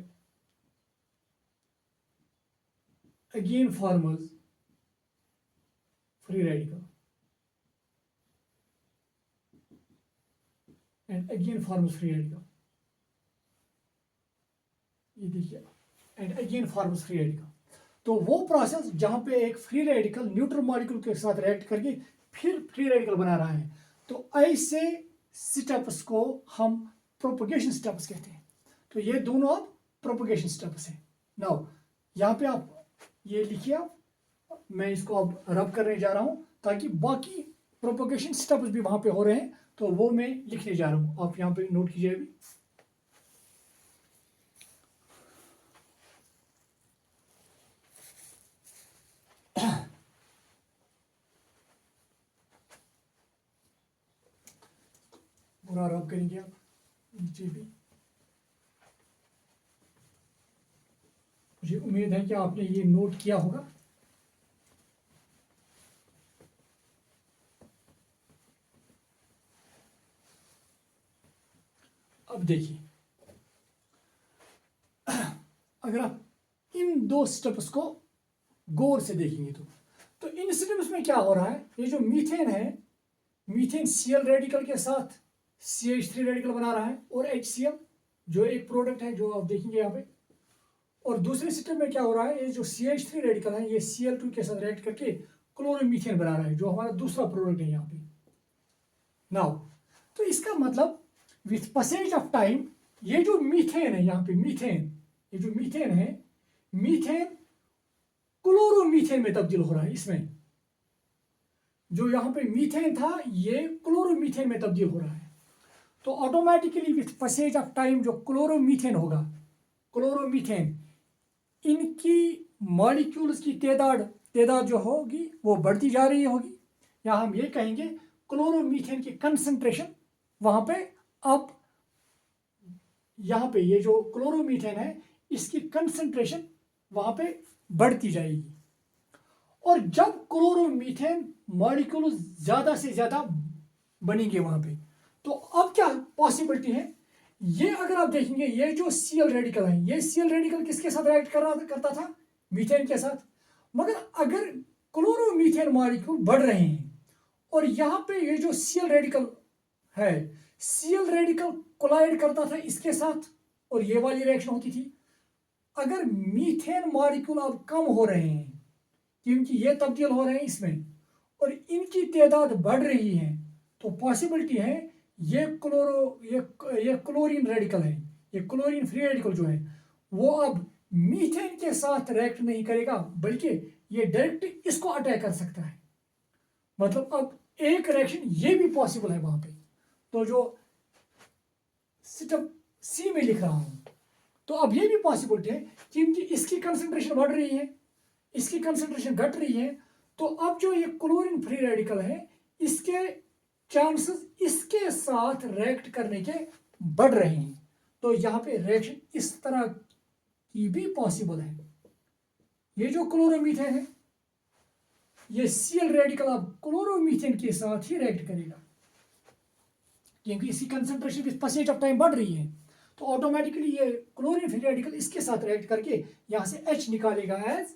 again forms free radical and again forms free radical। ये देखिए, and again forms free radical। तो वो process जहां पे एक फ्री रेडिकल न्यूट्रल मॉलिक्यूल के साथ रिएक्ट करके फिर फ्री रेडिकल बना रहा है, तो ऐसे स्टेप्स को हम प्रोपगेशन स्टेप्स कहते हैं। तो ये दोनों अब प्रोपगेशन स्टेप्स हैं। नाउ यहाँ पे आप ये लिखिए, आप मैं इसको अब रब करने जा रहा हूँ ताकि बाकी प्रोपगेशन स्टेप्स भी वहां पे हो रहे हैं, तो वो मैं लिखने जा रहा हूँ, आप यहाँ पे नोट कीजिए अभी। पूरा रब करेंगे आप नीचे भी। मुझे उम्मीद है कि आपने ये नोट किया होगा। अब देखिए, अगर आप इन दो स्टेप्स को गौर से देखेंगे तो इन स्टेप्स में क्या हो रहा है, ये जो मीथेन है मीथेन Cl रेडिकल के साथ CH3 रेडिकल बना रहा है और HCl जो एक प्रोडक्ट है जो आप देखेंगे यहाँ पे। और दूसरे सिस्टम में क्या हो रहा है, ये जो CH3 रेडिकल है ये Cl2 के साथ रिएक्ट करके क्लोरोमीथेन बना रहा है जो हमारा दूसरा प्रोडक्ट है यहाँ पे। नाउ तो इसका मतलब विथ पैसेज ऑफ टाइम ये जो मीथेन है यहाँ पे, मीथेन, ये जो मीथेन है, मीथेन क्लोरोमीथेन में तब्दील हो रहा है। इसमें जो यहाँ पे मीथेन था ये क्लोरोमीथेन में तब्दील हो रहा है। तो automatically with passage of time जो क्लोरोमीथेन होगा, क्लोरोमीथेन, इनकी मॉलिक्यूल्स की तादाद जो होगी वो बढ़ती जा रही होगी, या हम ये कहेंगे क्लोरोमीथेन की कंसंट्रेशन वहाँ पे अब यहाँ पे ये जो क्लोरोमीथेन है इसकी कंसंट्रेशन वहाँ पे बढ़ती जाएगी। और जब क्लोरोमीथेन मॉलिक्यूल ज़्यादा से ज़्यादा बनेंगे वहाँ पे, तो अब क्या पॉसिबिलिटी है, ये अगर आप देखेंगे ये जो Cl रेडिकल है, ये Cl रेडिकल किसके साथ रिएक्ट करता था, मीथेन के साथ। मगर अगर क्लोरोमीथेन मॉलिक्यूल बढ़ रहे हैं और यहाँ पे ये जो Cl रेडिकल है, Cl रेडिकल कोलाइड करता था इसके साथ और ये वाली रिएक्शन होती थी। अगर मीथेन मॉलिक्यूल अब कम हो रहे हैं क्योंकि ये तब्दील हो रहे हैं इसमें और इनकी तादाद बढ़ रही है, तो पॉसिबिलिटी है ये क्लोरीन रेडिकल है, ये क्लोरीन फ्री रेडिकल जो है वो अब मीथेन के साथ रिएक्ट नहीं करेगा बल्कि ये डायरेक्ट इसको अटैक कर सकता है। मतलब अब एक रिएक्शन ये भी पॉसिबल है वहां पे। तो जो स्टेप सी में लिख रहा हूं, तो अब ये भी पॉसिबिलिटी है क्योंकि इसकी कंसंट्रेशन बढ़ रही है, इसकी कंसंट्रेशन घट रही है, तो अब जो ये क्लोरीन फ्री रेडिकल है इसके चांसेस इसके साथ रिएक्ट करने के बढ़ रहे हैं। तो यहाँ पे रिएक्शन इस तरह की भी पॉसिबल है। ये जो क्लोरोमीथेन है ये Cl रेडिकल अब क्लोरोमीथेन के साथ ही रिएक्ट करेगा क्योंकि इसकी concentration with passage of time बढ़ रही है, तो ऑटोमेटिकली ये क्लोरीन फ्री रेडिकल इसके साथ रिएक्ट करके यहां से H निकालेगा एज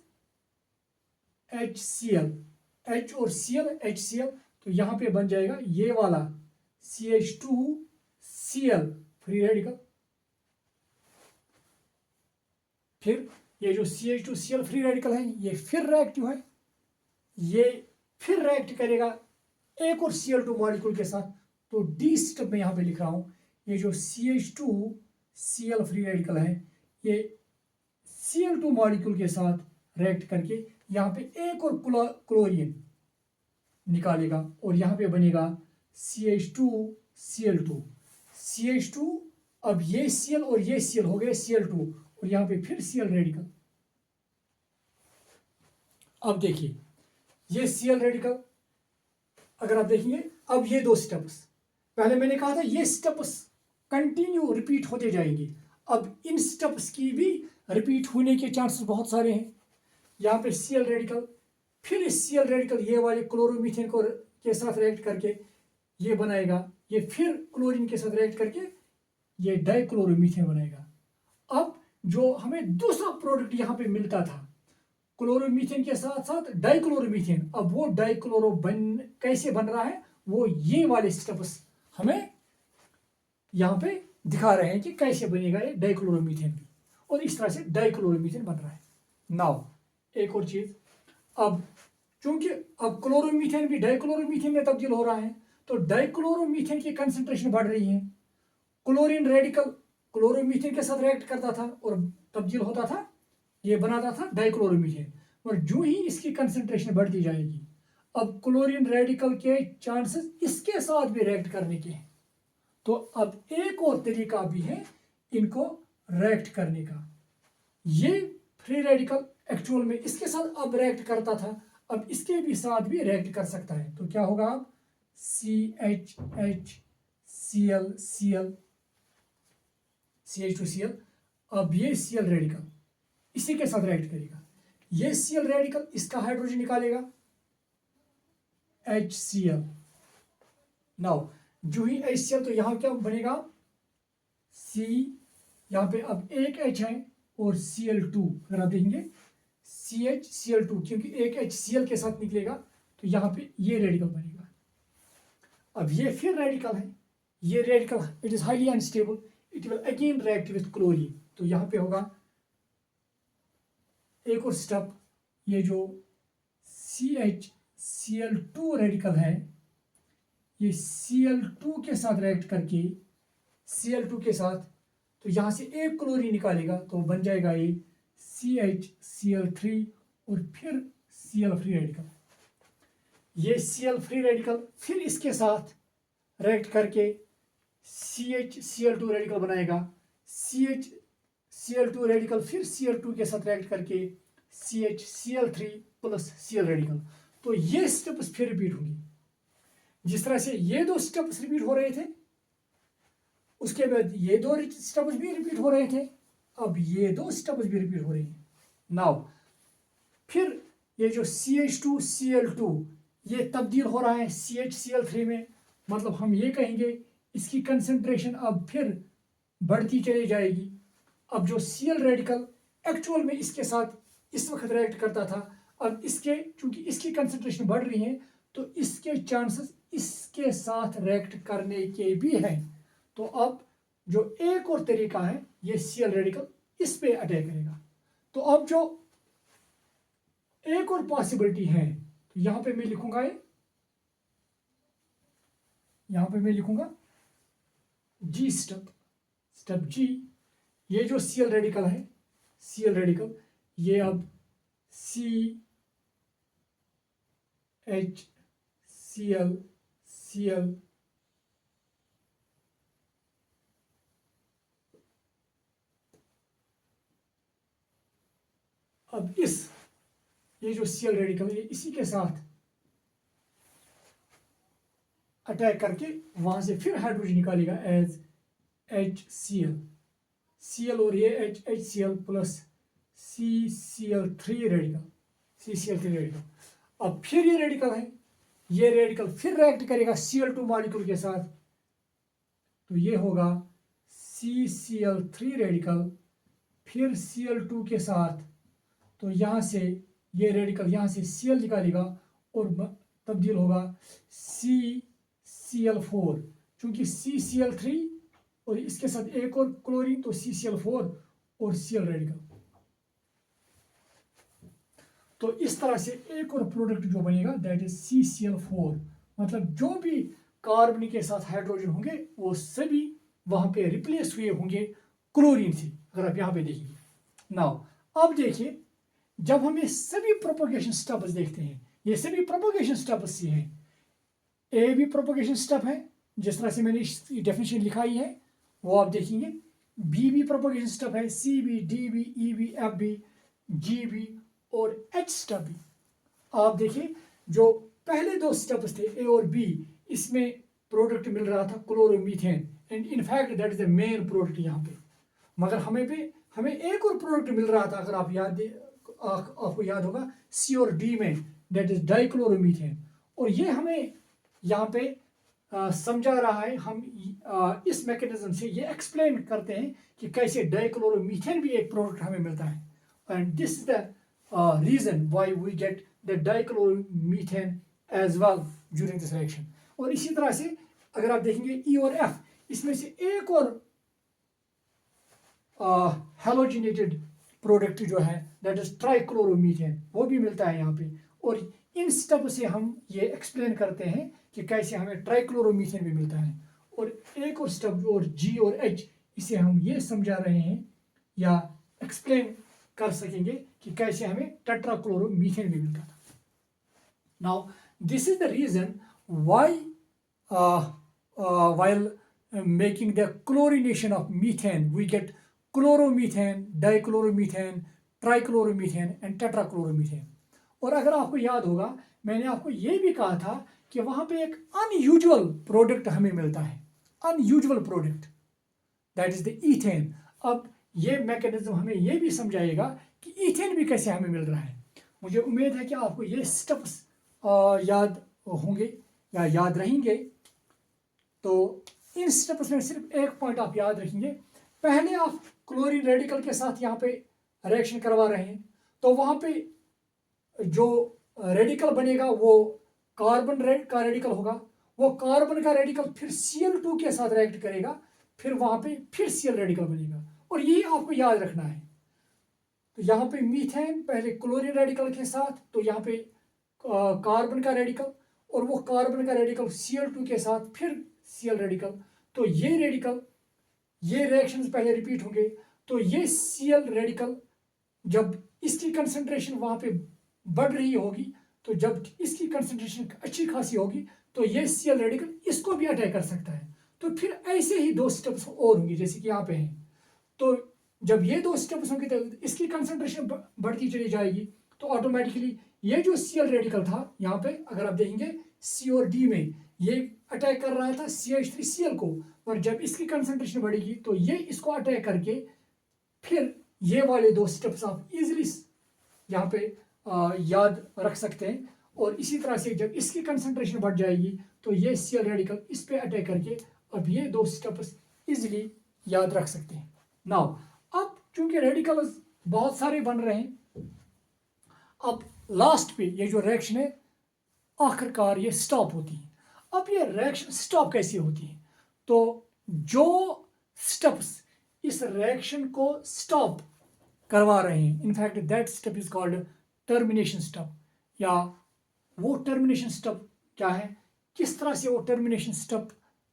HCl, H और Cl, HCl, तो यहां पे बन जाएगा ये वाला CH2Cl फ्री रेडिकल। फिर ये जो CH2Cl फ्री रेडिकल है ये फिर रिएक्टिव है, ये फिर रिएक्ट करेगा एक और Cl2 मॉलिक्यूल के साथ। तो डी स्टेप में यहां पे लिख रहा हूं ये जो CH2Cl फ्री रेडिकल है ये Cl2 मॉलिक्यूल के साथ रिएक्ट करके यहाँ पे एक और क्लोरीन निकालेगा और यहाँ पे बनेगा CH2Cl2। CH2 अब ये Cl और ये Cl हो गए Cl2 और यहाँ पे फिर Cl रेडिकल। अब देखिए ये Cl रेडिकल अगर आप देखेंगे अब ये दो स्टेप्स, पहले मैंने कहा था ये स्टेप्स कंटिन्यू रिपीट होते जाएंगे, अब इन स्टेप्स की भी रिपीट होने के चांसेस बहुत सारे हैं। यहाँ पे Cl रेडिकल, फिर इस Cl रेडिकल ये वाले क्लोरोमीथेन को के साथ रिएक्ट करके ये बनाएगा, ये फिर क्लोरीन के साथ रिएक्ट करके ये डाइक्लोरोमीथेन बनाएगा। अब जो हमें दूसरा प्रोडक्ट यहाँ पे मिलता था क्लोरोमीथेन के साथ साथ डाइक्लोरोमीथेन, अब वो डाइक्लोरो कैसे बन रहा है वो ये वाले स्टेप्स हमें यहाँ पे दिखा रहे हैं कि कैसे बनेगा ये डाइक्लोरोमीथेन भी, और इस तरह से डाइक्लोरोमीथेन बन रहा है। नाउ एक और चीज, अब चूंकि अब क्लोरोमीथेन भी डाइक्लोरोमीथेन में तब्दील हो रहा है तो डाइक्लोरोमीथेन की कंसंट्रेशन बढ़ रही है। क्लोरीन रेडिकल क्लोरोमीथेन के साथ रिएक्ट करता था और तब्दील होता था, ये बनाता था डाइक्लोरोमीथेन, और जो ही इसकी कंसंट्रेशन बढ़ती जाएगी अब क्लोरीन रेडिकल के चांसेस इसके साथ भी रिएक्ट करने के हैं। तो अब एक और तरीका भी है इनको रिएक्ट करने का। ये फ्री रेडिकल एक्चुअल में इसके साथ अब रिएक्ट करता था, अब इसके भी साथ भी रिएक्ट कर सकता है। तो क्या होगा अब CH2Cl, अब ये Cl रेडिकल इसी के साथ रिएक्ट करेगा, ये Cl रेडिकल इसका हाइड्रोजन निकालेगा HCl। नाउ जो ही HCl, तो यहां क्या बनेगा C, यहां पे अब एक H है और Cl2, अगर आप देखेंगे CH Cl2 क्योंकि एक HCl के साथ निकलेगा तो यहां पे ये रेडिकल बनेगा। अब ये फिर रेडिकल है, ये radical it is highly unstable, it will again react with chlorine. तो यहाँ पे होगा एक और स्टेप, ये जो CH Cl2 रेडिकल है ये Cl2 के साथ रिएक्ट करके Cl2 के साथ, तो यहाँ से एक क्लोरीन निकालेगा तो बन जाएगा ये CHCl3 और फिर Cl फ्री रेडिकल। ये Cl फ्री रेडिकल फिर इसके साथ रिएक्ट करके CHCl2 रेडिकल बनाएगा, CHCl2 रेडिकल फिर Cl2 के साथ रिएक्ट करके CHCl3 प्लस Cl रेडिकल। तो ये स्टेप्स फिर रिपीट होंगे। जिस तरह से ये दो स्टेप्स रिपीट हो रहे थे, उसके बाद ये दो स्टेप्स भी रिपीट हो रहे थे, अब ये दो स्टेप्स भी रिपीट हो रहे हैं। नाउ फिर ये जो CH2Cl2 ये तब्दील हो रहा है CHCl3 में, मतलब हम ये कहेंगे इसकी कंसंट्रेशन अब फिर बढ़ती चली जाएगी। अब जो Cl रेडिकल एक्चुअल में इसके साथ इस वक्त रिएक्ट करता था, अब इसके चूंकि इसकी कंसंट्रेशन बढ़ रही है तो इसके चांसेस इसके साथ रिएक्ट करने के भी हैं। तो अब जो एक और तरीका है ये Cl रेडिकल इस पे अटैक करेगा। तो अब जो एक और पॉसिबिलिटी है, तो यहां पे मैं लिखूंगा यहां पे मैं लिखूंगा G स्टेप G। ये जो Cl रेडिकल है, Cl रेडिकल ये अब CHCl अब ये जो Cl रेडिकल ये इसी के साथ अटैक करके वहां से फिर हाइड्रोजन निकालेगा एज HCl और ये HCl प्लस CCl3 रेडिकल। अब फिर ये रेडिकल है, ये रेडिकल फिर रिएक्ट करेगा Cl2 मॉलिक्यूल के साथ, तो ये होगा CCl3 रेडिकल फिर Cl2 के साथ, तो यहाँ से ये रेडिकल यहाँ से Cl निकालेगा और तब्दील होगा CCl4, चूंकि CCl3 और इसके साथ एक और क्लोरीन तो CCl4 और Cl रेडिकल। तो इस तरह से एक और प्रोडक्ट जो बनेगा दैट इज CCl4, मतलब जो भी कार्बन के साथ हाइड्रोजन होंगे वो सभी वहां पे रिप्लेस हुए होंगे क्लोरीन से। अगर आप यहाँ पे देखिए नाउ, अब देखिए जब हम ये सभी प्रोपोगेशन स्टेप्स देखते हैं, ये सभी प्रोपोगेशन स्टेप्स ये हैं, ए भी प्रोपोगेशन स्टेप है जिस तरह से मैंने डेफिनेशन लिखाई है वो आप देखेंगे, बी भी प्रोपोगेशन स्टेप है, सी भी, डी भी, ई भी, एफ भी, जी भी और एच स्टेप भी। आप देखिए जो पहले दो स्टेप्स थे ए और बी, इसमें प्रोडक्ट मिल रहा था chloromethane and in fact that is the main product यहाँ पे, मगर हमें एक और प्रोडक्ट मिल रहा था, अगर आप आपको याद होगा सी और डी में, दैट इज डाइक्लोरोमीथेन। और ये हमें यहाँ पे समझा रहा है, हम इस मैकेनिज्म से ये एक्सप्लेन करते हैं कि कैसे डाइक्लोरोमीथेन भी एक प्रोडक्ट हमें मिलता है, and this is the reason why we get the dichloromethane as well during this reaction। और इसी तरह से अगर आप देखेंगे E और F, इसमें से एक और हेलोजिनेटेड प्रोडक्ट जो है दैट इज ट्राइक्लोरोमीथेन, वो भी मिलता है यहाँ पे। और इन स्टेप से हम ये एक्सप्लेन करते हैं कि कैसे हमें ट्राइक्लोरोमीथेन भी मिलता है। और एक और स्टेप और G और H, इसे हम ये समझा रहे हैं या एक्सप्लेन कर सकेंगे कि कैसे हमें टेट्राक्लोरोमीथेन भी मिलता था। Now this is the reason why while making the chlorination of methane we get chloromethane, dichloromethane, trichloromethane and tetrachloromethane। और अगर आपको याद होगा मैंने आपको ये भी कहा था कि वहां पे एक अनयूजुअल प्रोडक्ट हमें मिलता है, unusual product that is the ethane. अब ये मैकेनिज्म हमें ये भी समझाएगा कि ईथेन भी कैसे हमें मिल रहा है। मुझे उम्मीद है कि आपको ये स्टेप्स याद होंगे या याद रहेंगे। तो इन स्टेप्स में सिर्फ एक पॉइंट आप याद रखेंगे, पहले आप क्लोरीन रेडिकल के साथ यहाँ पे रिएक्शन करवा रहे हैं, तो वहाँ पे जो रेडिकल बनेगा वो कार्बन का रेडिकल होगा वो कार्बन का रेडिकल फिर Cl2 के साथ रिएक्ट करेगा, फिर वहां पे फिर Cl रेडिकल बनेगा। और ये आपको याद रखना है। तो यहाँ पे मीथेन पहले क्लोरीन रेडिकल के साथ, तो यहाँ पे कार्बन का रेडिकल, और वो कार्बन का रेडिकल Cl2 के साथ फिर Cl रेडिकल। तो ये रेडिकल, ये रिएक्शंस पहले रिपीट होंगे। तो ये Cl रेडिकल जब इसकी कंसंट्रेशन वहां पे बढ़ रही होगी, तो जब इसकी कंसंट्रेशन अच्छी खासी होगी, तो ये Cl रेडिकल इसको भी अटैक कर सकता है। तो फिर ऐसे ही 2 स्टेप्स और होंगे जैसे कि यहाँ पे हैं। तो जब ये 2 स्टेप्स होंगे तो इसकी कंसंट्रेशन बढ़ती चली जाएगी, तो ऑटोमेटिकली ये जो Cl रेडिकल था यहाँ पे अगर आप देखेंगे C और D में, ये अटैक कर रहा था CH3Cl को, और जब इसकी कंसंट्रेशन बढ़ेगी तो ये इसको अटैक करके फिर ये वाले 2 स्टेप्स आप इजीली यहाँ पे याद रख सकते हैं। और इसी तरह से जब इसकी कंसंट्रेशन बढ़ जाएगी तो ये Cl रेडिकल इस पे अटैक करके अब ये 2 स्टेप्स इजीली याद रख सकते हैं। नाउ अब चूंकि रेडिकल्स बहुत सारे बन रहे हैं, अब लास्ट पे ये जो रिएक्शन है आखिरकार ये स्टॉप होती है। अब ये रिएक्शन स्टॉप कैसे होती है? तो जो स्टेप्स इस रिएक्शन को स्टॉप करवा रहे हैं, in fact that step is called termination step. या वो टर्मिनेशन स्टेप क्या है, किस तरह से वो टर्मिनेशन स्टेप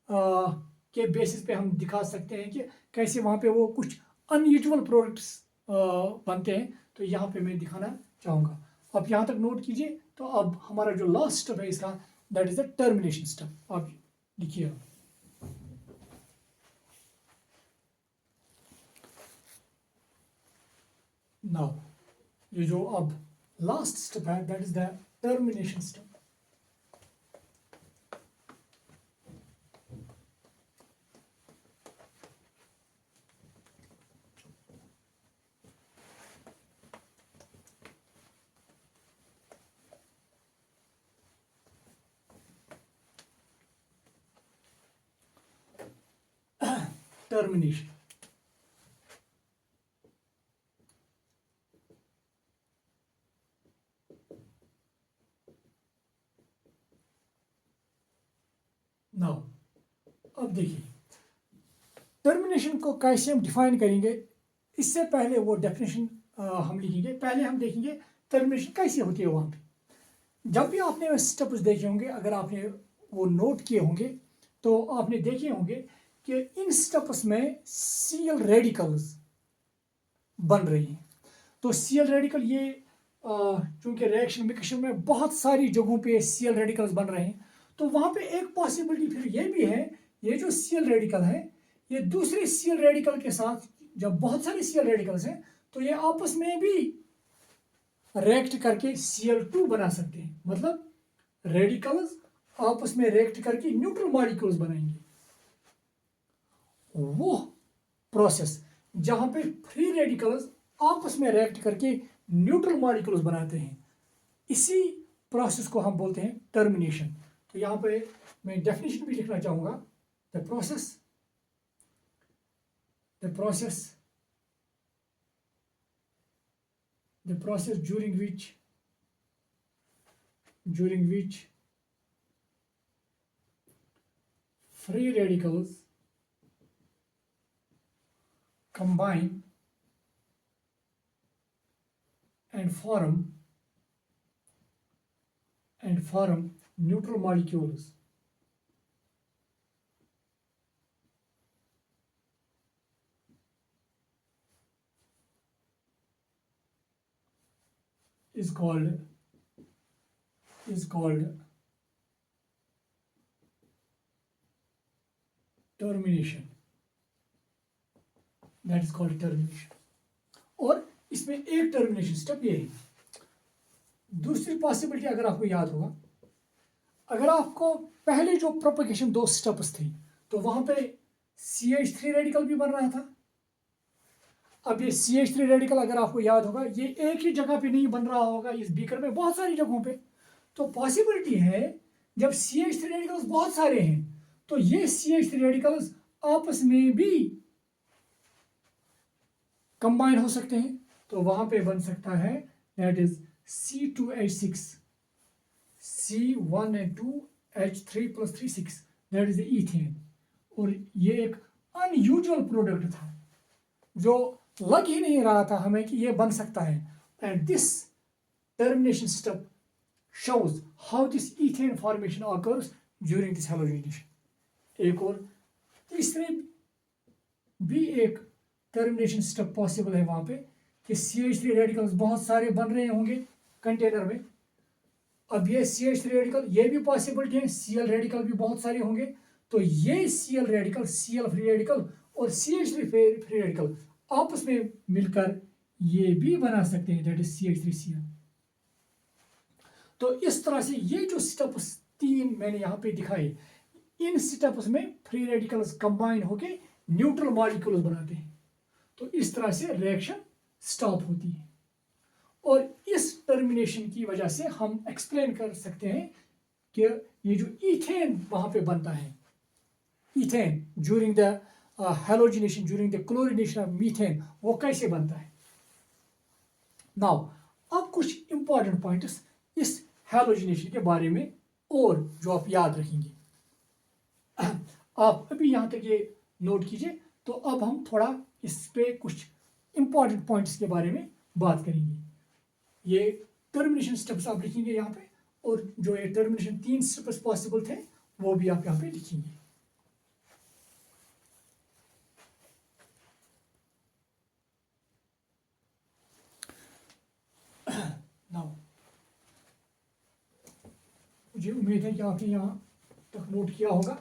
के बेसिस पे हम दिखा सकते हैं कि कैसे वहाँ पे वो कुछ अनयूजुअल प्रोडक्ट्स बनते हैं। तो यहाँ पे मैं दिखाना चाहूँगा। आप यहाँ तक नोट कीजिए। तो अब हमारा जो लास्ट स्टेप है इसका, that is the termination step. आप लिखिए। नाउ ये जो अब लास्ट स्टेप है, that is the termination step. termination. Now अब देखिए टर्मिनेशन को कैसे हम डिफाइन करेंगे। इससे पहले वो डेफिनेशन हम लिखेंगे। पहले हम देखेंगे टर्मिनेशन कैसे होती है वहाँ पे। जब भी आपने वो स्टेप्स देखे होंगे, अगर आपने वो नोट किए होंगे, तो आपने देखे होंगे कि इन स्टेप्स में Cl रेडिकल्स बन रही हैं। तो Cl रेडिकल ये चूंकि रिएक्शन मिक्सचर में बहुत सारी जगहों पे Cl रेडिकल्स बन रहे हैं, तो वहाँ पे एक पॉसिबिलिटी फिर ये भी है, ये जो Cl रेडिकल है ये दूसरे Cl रेडिकल के साथ, जब बहुत सारे Cl रेडिकल्स हैं तो ये आपस में भी रिएक्ट करके Cl2 बना सकते हैं। मतलब रेडिकल्स आपस में रिएक्ट करके न्यूट्रल मॉलिक्यूल्स बनाएंगे। वो प्रोसेस जहां पे फ्री रेडिकल्स आपस में रिएक्ट करके न्यूट्रल मॉलिक्यूल्स बनाते हैं, इसी प्रोसेस को हम बोलते हैं टर्मिनेशन। तो यहाँ पे मैं डेफिनेशन भी लिखना चाहूंगा। The process during which free radicals combine and form neutral molecules is called termination. That is called termination. और इसमें एक टर्मिनेशन स्टेप ये है। दूसरी पॉसिबिलिटी अगर आपको याद होगा, अगर आपको पहले जो प्रोपेगेशन 2 स्टेप्स थी, तो वहां पे CH3 रेडिकल भी बन रहा था। अब ये CH3 रेडिकल अगर आपको याद होगा, ये एक ही जगह पे नहीं बन रहा होगा, इस बीकर में बहुत सारी जगहों पे। तो पॉसिबिलिटी है जब CH3 रेडिकल्स बहुत सारे हैं तो ये CH3 रेडिकल्स आपस में भी कंबाइन हो सकते हैं। तो वहां पे बन सकता है that is C2H6 C1H2 H3+3 6, that is ethane. और ये एक अनयूजुअल प्रोडक्ट था जो लग ही नहीं रहा था हमें कि ये बन सकता है। And this termination step shows how this ethane formation occurs during this halogenation। एक और तीसरे भी एक टर्मिनेशन स्टेप पॉसिबल है वहां पे कि CH3 रेडिकल्स बहुत सारे बन रहे होंगे कंटेनर में। अब ये CH3 रेडिकल, ये भी पॉसिबिलिटी है Cl रेडिकल भी बहुत सारे होंगे। तो ये Cl radical, Cl free radical और CH3 फ्री रेडिकल आपस में मिलकर ये भी बना सकते हैं, दैट इज CH3Cl। तो इस तरह से ये जो स्टेप्स 3 मैंने यहाँ पे दिखाए, इन स्टेप्स में फ्री रेडिकल्स कंबाइन होके न्यूट्रल मॉलिक्यूल्स बनाते हैं। तो इस तरह से रिएक्शन स्टॉप होती है। और इस टर्मिनेशन की वजह से हम एक्सप्लेन कर सकते हैं कि ये जो ईथेन वहां पे बनता है, ethane during the halogenation, during the chlorination of methane, वो कैसे बनता है। नाउ अब कुछ इंपॉर्टेंट पॉइंट्स इस हैलोजिनेशन के बारे में और जो आप याद रखेंगे। आप अभी यहां तक ये नोट कीजिए। तो अब हम थोड़ा इस पे कुछ इंपॉर्टेंट पॉइंट्स के बारे में बात करेंगे। ये टर्मिनेशन स्टेप्स आप लिखेंगे यहाँ पे, और जो ये टर्मिनेशन 3 स्टेप्स पॉसिबल थे वो भी आप यहाँ पे लिखेंगे। नाउ मुझे उम्मीद है कि आपने यहाँ तक नोट किया होगा।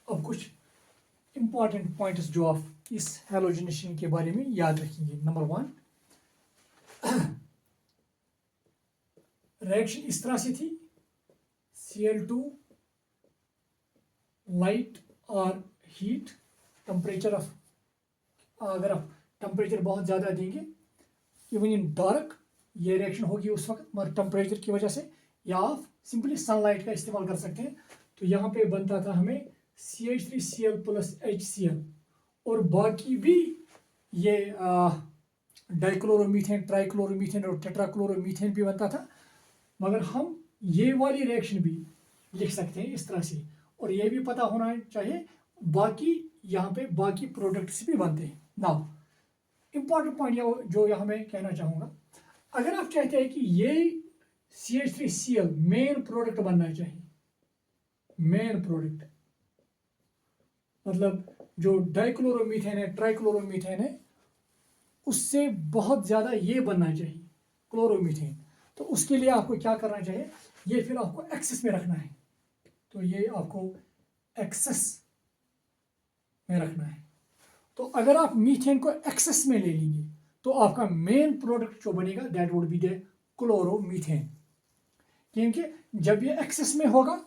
अब कुछ इंपॉर्टेंट पॉइंट्स जो आप इस हैलोजिनेशन के बारे में याद रखेंगे। नंबर 1, रिएक्शन इस तरह से थी, Cl2 लाइट और हीट, टेम्परेचर ऑफ, अगर आप टेम्परेचर बहुत ज़्यादा देंगे इवन इन डार्क ये रिएक्शन होगी उस वक्त, मगर टेम्परेचर की वजह से, या आप सिंपली सनलाइट का इस्तेमाल कर सकते हैं। तो यहाँ पे बनता था हमें CH3Cl + HCl, और बाकी भी ये डाइक्लोरोमीथेन, ट्राइक्लोरोमीथेन और टेट्राक्लोरोमीथेन भी बनता था। मगर हम ये वाली रिएक्शन भी लिख सकते हैं इस तरह से, और ये भी पता होना चाहिए बाकी यहाँ पे बाकी प्रोडक्ट्स भी बनते हैं। नाउ इंपॉर्टेंट पॉइंट जो यहाँ मैं कहना चाहूँगा, अगर आप चाहते हैं कि ये CH3Cl मेन प्रोडक्ट बनना चाहिए, मेन प्रोडक्ट मतलब जो डाइक्लोरोमीथेन है, ट्राइक्लोरोमीथेन है, उससे बहुत ज़्यादा ये बनना चाहिए क्लोरोमीथेन। तो उसके लिए आपको क्या करना चाहिए, ये फिर आपको एक्सेस में रखना है। तो ये आपको एक्सेस में रखना है। तो अगर आप मीथेन को एक्सेस में ले लेंगे तो आपका मेन प्रोडक्ट जो बनेगा that would be the chloromethane. क्योंकि जब ये एक्सेस में होगा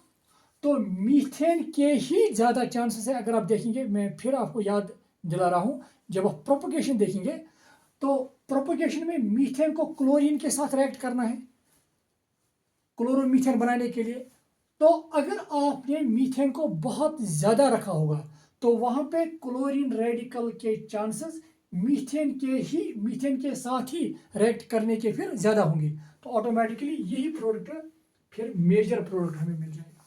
तो मीथेन के ही ज़्यादा चांसेस है। अगर आप देखेंगे, मैं फिर आपको याद दिला रहा हूँ, जब आप प्रोपोगेशन देखेंगे तो प्रोपोगेशन में मीथेन को क्लोरीन के साथ रिएक्ट करना है क्लोरोमीथेन बनाने के लिए। तो अगर आपने मीथेन को बहुत ज़्यादा रखा होगा तो वहाँ पे क्लोरीन रेडिकल के चांसेस मीथेन के साथ ही रिएक्ट करने के फिर ज़्यादा होंगे। तो ऑटोमेटिकली यही प्रोडक्ट फिर मेजर प्रोडक्ट हमें मिल जाएगा।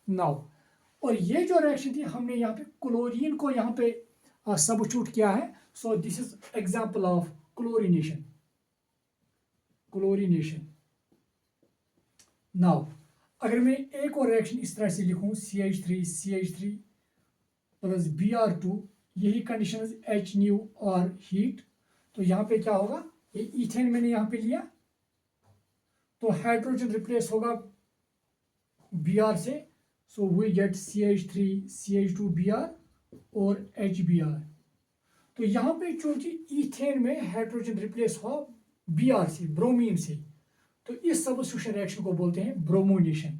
नाउ और ये जो रिएक्शन थी हमने यहाँ पे क्लोरीन को यहाँ पे सबस्टिट्यूट किया है। So this is example of chlorination. Now अगर मैं एक और रिएक्शन इस तरह से लिखूं, CH3 प्लस Br2, यही कंडीशन HNu और हीट, तो यहाँ पे क्या होगा, ये इथेन मैंने यहाँ पे लिया तो हाइड्रोजन रिप्लेस होगा Br से, so we get CH3 CH2Br और HBr। तो यहाँ पे चूंकि इथेन में हाइड्रोजन रिप्लेस हुआ Br से, ब्रोमीन से, तो इस सब्स्टिट्यूशन रिएक्शन को बोलते हैं ब्रोमोनेशन।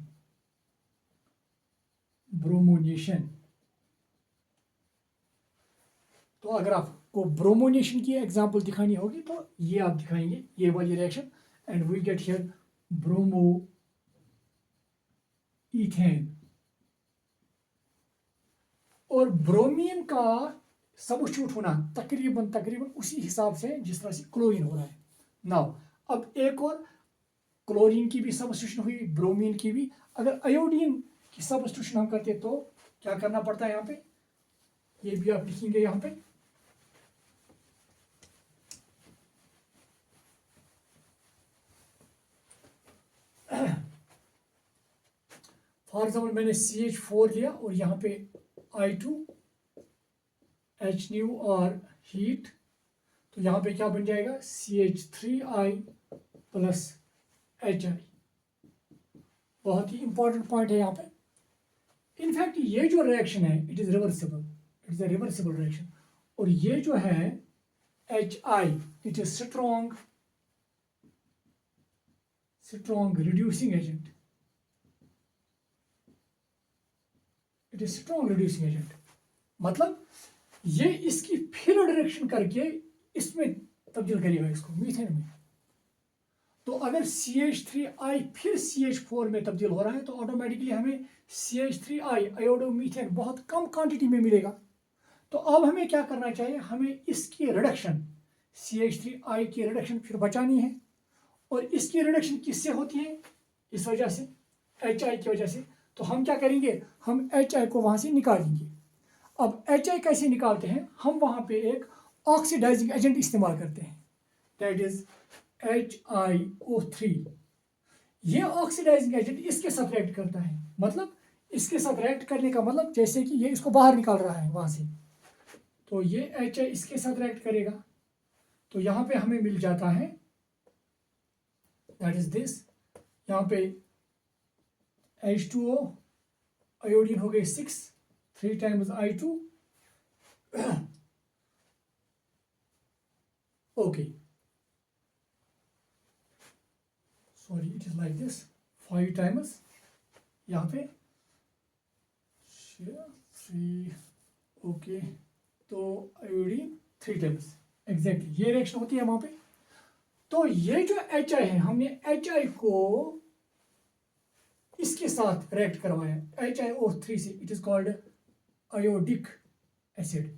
तो अगर आपको ब्रोमोनेशन की एग्जांपल दिखानी होगी तो ये आप दिखाएंगे, ये वाली reaction, and we get here bromo ethane. और ब्रोमीन का सबस्टिट्यूट होना तकरीबन उसी हिसाब से जिस तरह से क्लोरीन हो रहा है। नाउ अब एक और क्लोरीन की भी सब्स्टिट्यूशन हुई, ब्रोमीन की भी। अगर आयोडीन की सब्स्टिट्यूशन हम करते तो क्या करना पड़ता है यहाँ पे, ये भी आप लिखेंगे यहाँ पे। फॉर एग्जाम्पल मैंने CH4 लिया और यहाँ पे I2 H न्यू और हीट, तो यहाँ पे क्या बन जाएगा CH3I प्लस HI। बहुत ही इंपॉर्टेंट पॉइंट है यहाँ पे। इनफैक्ट ये जो रिएक्शन है it is reversible, it is a reversible reaction. और ये जो है HI it is strong reducing agent, it is strong reducing agent. मतलब ये इसकी फिर डायरेक्शन करके इसमें तब्दील करेगा इसको मीथेन में। तो अगर CH3I फिर CH4 में तब्दील हो रहा है तो ऑटोमेटिकली हमें CH3I आयोडोमीथेन बहुत कम क्वांटिटी में मिलेगा। तो अब हमें क्या करना चाहिए, हमें इसकी रिडक्शन CH3I की रिडक्शन फिर बचानी है। और इसकी रिडक्शन किससे होती है, इस वजह से HI की वजह से। तो हम क्या करेंगे, हम HI को वहाँ से निकालेंगे। अब HI कैसे निकालते हैं, हम वहाँ पे एक ऑक्सीडाइजिंग एजेंट इस्तेमाल करते हैं, दैट इज HiO3। ये ऑक्सीडाइजिंग एजेंट इसके साथ रिएक्ट करता है, मतलब इसके साथ रिएक्ट करने का मतलब जैसे कि ये इसको बाहर निकाल रहा है वहाँ से, तो ये HI इसके साथ रिएक्ट करेगा। तो यहाँ पे हमें मिल जाता है दैट इज दिस, यहाँ पे H2O, आयोडीन हो गई 6, 3 times I2 okay, sorry it is like this, 5 times यहाँ पे 3 ओके, तो आयोडीन 3 टाइम्स एग्जैक्टली ये रिएक्शन होती है वहाँ पे। तो ये जो HI है हमने HI को इसके साथ रिएक्ट करवाया HiO3 से, it is called iodic acid.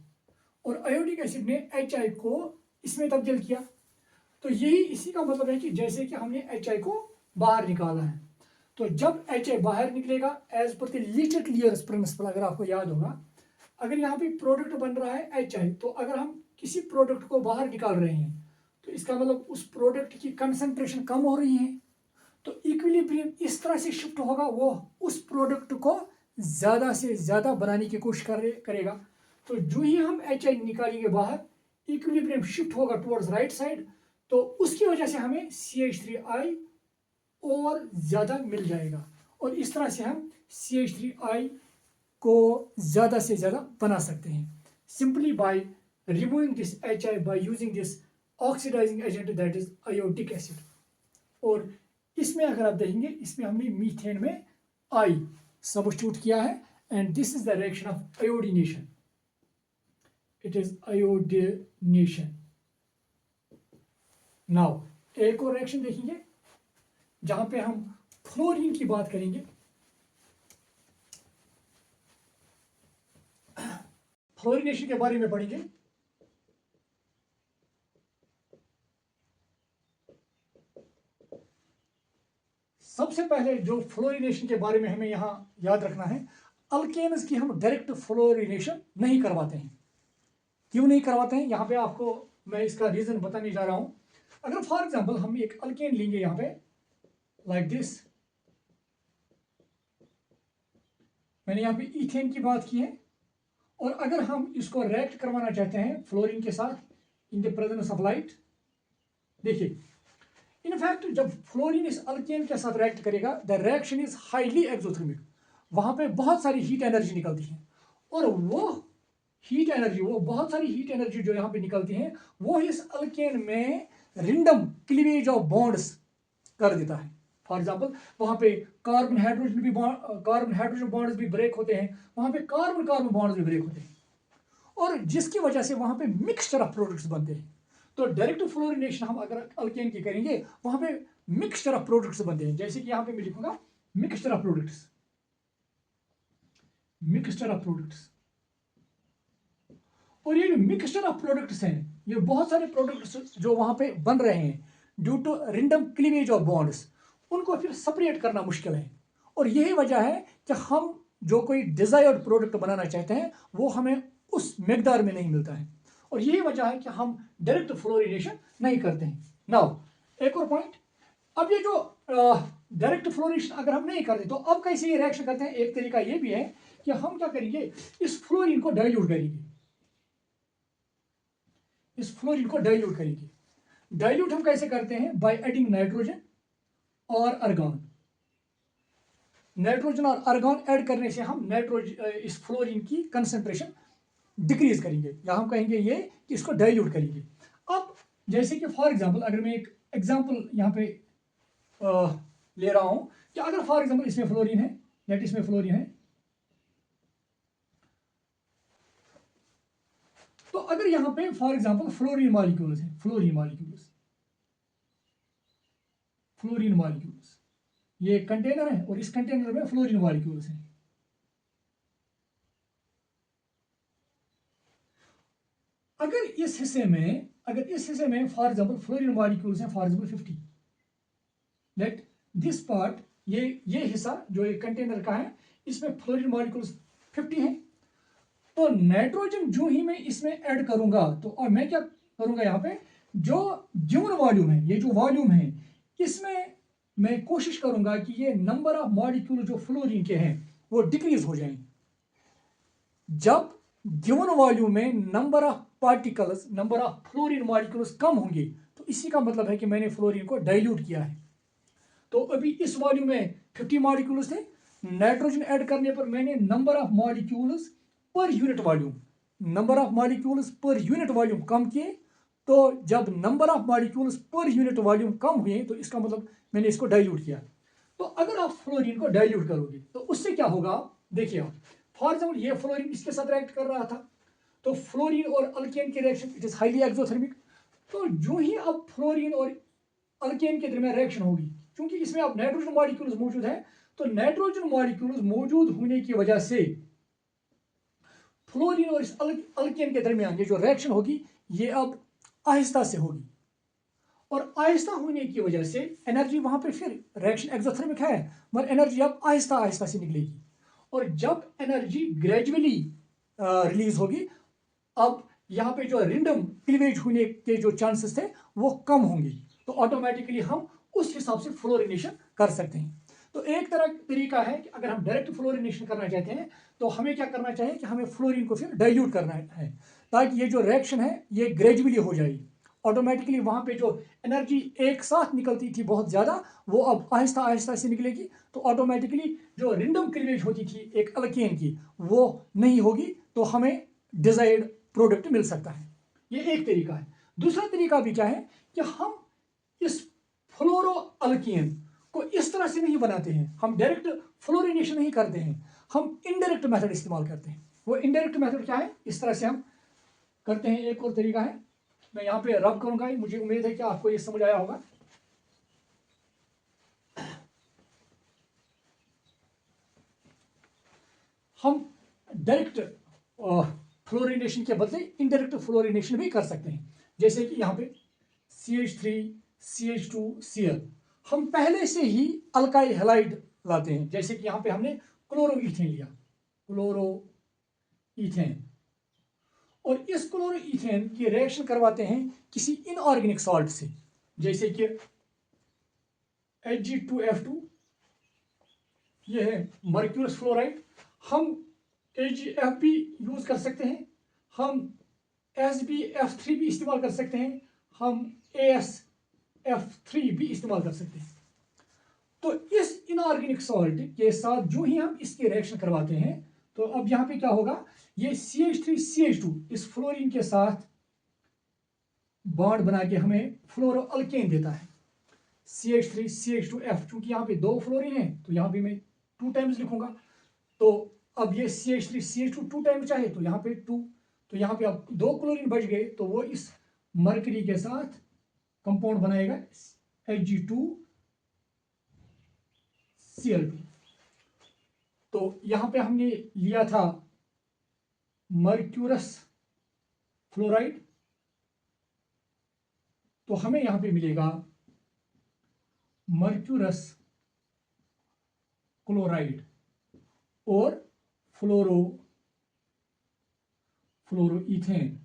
और आयोडिक एसिड ने HI को इसमें तब्दील किया। तो यही इसी का मतलब है कि जैसे कि हमने HI को बाहर निकाला है, तो जब HI बाहर निकलेगा एज पर द लीचट-लियर्स प्रिंसिपल, अगर आपको याद होगा, अगर यहाँ पे प्रोडक्ट बन रहा है HI, तो अगर हम किसी प्रोडक्ट को बाहर निकाल रहे हैं तो इसका मतलब उस प्रोडक्ट की कंसंट्रेशन कम हो रही है, तो इक्विलिब्रियम इस तरह से शिफ्ट होगा, वो उस प्रोडक्ट को ज़्यादा से ज़्यादा बनाने की कोशिश करेगा। तो जो ही हम HI निकालेंगे बाहर, इक्विलिब्रियम शिफ्ट होगा टुवर्ड्स राइट साइड, तो उसकी वजह से हमें CH3I और ज़्यादा मिल जाएगा। और इस तरह से हम CH3I को ज़्यादा से ज़्यादा बना सकते हैं simply by removing this HI by using this oxidising agent that is iodic acid. और इसमें अगर आप देखेंगे, इसमें हमने मीथेन में I सब्स्टिट्यूट किया है, and this is the reaction of iodination, it is iodination. Now एक और रिएक्शन देखेंगे जहां पे हम फ्लोरीन की बात करेंगे। फ्लोरीनेशन के बारे में पढ़ेंगे। सबसे पहले जो फ्लोरीनेशन के बारे में हमें यहाँ याद रखना है, अल्केन्स की हम डायरेक्ट फ्लोरीनेशन नहीं करवाते हैं। क्यों नहीं करवाते हैं, यहाँ पे आपको मैं इसका रीजन बताने जा रहा हूँ। अगर फॉर एग्जांपल हम एक अल्केन लेंगे यहाँ पे लाइक दिस, मैंने यहाँ पे इथेन की बात की है, और अगर हम इसको रिएक्ट करवाना चाहते हैं फ्लोरीन के साथ in the presence of light, देखिए इनफैक्ट जब फ्लोरीन इस अल्केन के साथ रिएक्ट करेगा the reaction is highly exothermic, वहां पे बहुत सारी हीट एनर्जी निकलती है, और वो हीट एनर्जी, वो बहुत सारी हीट एनर्जी जो यहाँ पे निकलती है वो इस अल्केन में रिंडम क्लीवेज ऑफ बॉन्ड्स कर देता है। फॉर एग्जाम्पल वहां पे कार्बन हाइड्रोजन बॉन्ड्स भी ब्रेक होते हैं, वहां पे कार्बन कार्बन बॉन्ड्स भी ब्रेक होते हैं, और जिसकी वजह से वहां पे मिक्सचर ऑफ प्रोडक्ट्स बनते हैं। तो डायरेक्ट फ्लोरीनेशन हम अगर अल्केन की करेंगे वहां पे मिक्सचर ऑफ प्रोडक्ट्स बनते हैं, जैसे कि यहां पे मैं लिखूंगा mixture of products, mixture of products. और ये जो मिक्सचर ऑफ प्रोडक्ट्स हैं, ये बहुत सारे प्रोडक्ट्स जो वहां पे बन रहे हैं, due to random cleavage of bonds, उनको फिर सेपरेट करना मुश्किल है। और यही वजह है कि हम जो कोई डिजायर्ड प्रोडक्ट बनाना चाहते हैं वो हमें उस मकदार में नहीं मिलता है, और यही वजह है कि हम डायरेक्ट फ्लोरिनेशन नहीं करते हैं। नाउ एक और पॉइंट, अब ये जो डायरेक्ट फ्लोरिनेशन अगर हम नहीं करते तो अब कैसे ये रिएक्शन करते हैं? एक तरीका ये भी है कि हम क्या करेंगे, इस फ्लोरीन को डाइल्यूट करेंगे, इस फ्लोरीन को डाइल्यूट करेंगे। डाइल्यूट हम कैसे करते हैं? बाय एडिंग नाइट्रोजन और आर्गन। नाइट्रोजन और आर्गन ऐड करने से हम नाइट्रोजन इस फ्लोरीन की कंसंट्रेशन डिक्रीज करेंगे, या हम कहेंगे ये कि इसको डाइल्यूट करेंगे। अब जैसे कि फॉर एग्जांपल अगर मैं एक एग्जांपल यहाँ पे ले रहा हूं कि अगर फॉर एग्जांपल इसमें फ्लोरीन है, नेट इसमें फ्लोरीन है, तो अगर यहां पे फॉर एग्जांपल फ्लोरीन मॉलिक्यूल्स है, फ्लोरीन मॉलिक्यूल्स, फ्लोरीन मॉलिक्यूल्स, ये एक कंटेनर है और इस कंटेनर में फ्लोरीन मॉलिक्यूल्स हैं। अगर इस हिस्से में फॉर एग्जांपल फ्लोरीन मॉलिक्यूल्स हैं, for example 50, let this part, ये हिस्सा जो एक कंटेनर का है इसमें फ्लोरीन मॉलिक्यूल्स 50 हैं, तो नाइट्रोजन जो ही मैं इसमें ऐड करूंगा तो और मैं क्या करूंगा, यहाँ पे जो गिवन वॉल्यूम है, ये जो वॉल्यूम है इसमें मैं कोशिश करूंगा कि ये नंबर ऑफ मॉलिक्यूल जो फ्लोरीन के हैं वो डिक्रीज हो जाएं। जब गिवन वॉल्यूम में number of particles, number of fluorine molecules कम होंगे तो इसी का मतलब है कि मैंने फ्लोरीन को डाइल्यूट किया है। तो अभी इस वॉल्यूम में 50 मॉलिक्यूल्स थे, नाइट्रोजन ऐड करने पर मैंने number of molecules per unit volume, number of molecules per unit volume कम किए। तो जब number of molecules per unit volume कम हुए तो इसका मतलब मैंने इसको डाइल्यूट किया। तो अगर आप फ्लोरीन को डाइल्यूट करोगे तो उससे क्या होगा, देखिए आप फॉर एग्जाम्पल ये फ्लोरीन इसके साथ रिएक्ट कर रहा था, तो फ्लोरीन और अल्केन की reaction it is highly exothermic. तो जो ही अब फ्लोरीन और अल्केन के दरमियान रिएक्शन होगी, क्योंकि इसमें अब नाइट्रोजन मॉलिक्यूल्स मौजूद है, तो नाइट्रोजन मॉलिक्यूल्स मौजूद होने की वजह से फ्लोरीन और इस अल्केन के दरमियान ये जो रिएक्शन होगी ये अब आहिस्ता से होगी, और आहिस्ता होने की वजह से एनर्जी वहां पे फिर रिएक्शन एक्सोथर्मिक है मगर एनर्जी अब आहिस्ता आहिस्ता से निकलेगी, और जब एनर्जी ग्रेजुअली रिलीज होगी अब यहाँ पे जो रिंडम क्लीवेज होने के जो चांसेस थे वो कम होंगे, तो ऑटोमेटिकली हम उस हिसाब से फ्लोरिनेशन कर सकते हैं। तो एक तरीका है कि अगर हम डायरेक्ट फ्लोरिनेशन करना चाहते हैं तो हमें क्या करना चाहिए कि हमें फ्लोरीन को फिर डाइल्यूट करना है, ताकि ये जो रिएक्शन है ये ग्रेजुअली हो जाएगी। ऑटोमेटिकली वहां पे जो एनर्जी एक साथ निकलती थी बहुत ज़्यादा वो अब आहिस्ता आहिस्ता से निकलेगी, तो ऑटोमेटिकली जो रिंडम क्लीवेज होती थी एक अल्केन की वो नहीं होगी, तो हमें डिजायर्ड प्रोडक्ट मिल सकता है। ये एक तरीका है। दूसरा तरीका भी क्या है कि हम इस फ्लोरो अल्कीन को इस तरह से नहीं बनाते हैं, हम डायरेक्ट फ्लोरिनेशन नहीं करते हैं, हम इनडायरेक्ट मेथड इस्तेमाल करते हैं। वो इनडायरेक्ट मेथड क्या है, इस तरह से हम करते हैं। एक और तरीका है, मैं यहाँ पे रब करूंगा, मुझे उम्मीद है कि आपको ये समझ आया होगा। हम डायरेक्ट फ्लोरिनेशन के बदले इनडायरेक्ट फ्लोरिनेशन भी कर सकते हैं, जैसे कि यहाँ पे CH3 CH2Cl हम पहले से ही अल्काइल हैलाइड लाते हैं, जैसे कि यहाँ पे हमने क्लोरोईथेन लिया, क्लोरोईथेन, और इस क्लोरोईथेन की रिएक्शन करवाते हैं किसी इनऑर्गेनिक सॉल्ट से, जैसे कि Hg2F2, ये है मर्क्यूरस फ्लोराइड। हम AgF भी यूज कर सकते हैं, हम SbF3 भी इस्तेमाल कर सकते हैं, हम AsF3 भी इस्तेमाल कर सकते हैं। तो इस इनऑर्गेनिक सॉल्ट के साथ जो ही हम इसकी रिएक्शन करवाते हैं तो अब यहाँ पे क्या होगा, ये CH3CH2 इस फ्लोरीन के साथ बॉन्ड बना के हमें फ्लोरो अल्केन देता है, CH3CH2F। चूंकि यहाँ पे दो फ्लोरीन है तो यहाँ पे मैं 2 टाइम्स लिखूंगा, तो अब ये CH3CH2 2 टाइम्स चाहे तो यहाँ पे 2, तो यहाँ पे अब 2 क्लोरीन बच गए, तो वो इस मरकरी के साथ कंपाउंड बनाएगा Hg2Cl2। तो यहाँ पे हमने लिया था मर्क्यूरस फ्लोराइड, तो हमें यहाँ पे मिलेगा मर्क्यूरस क्लोराइड और फ्लोरोईथेन।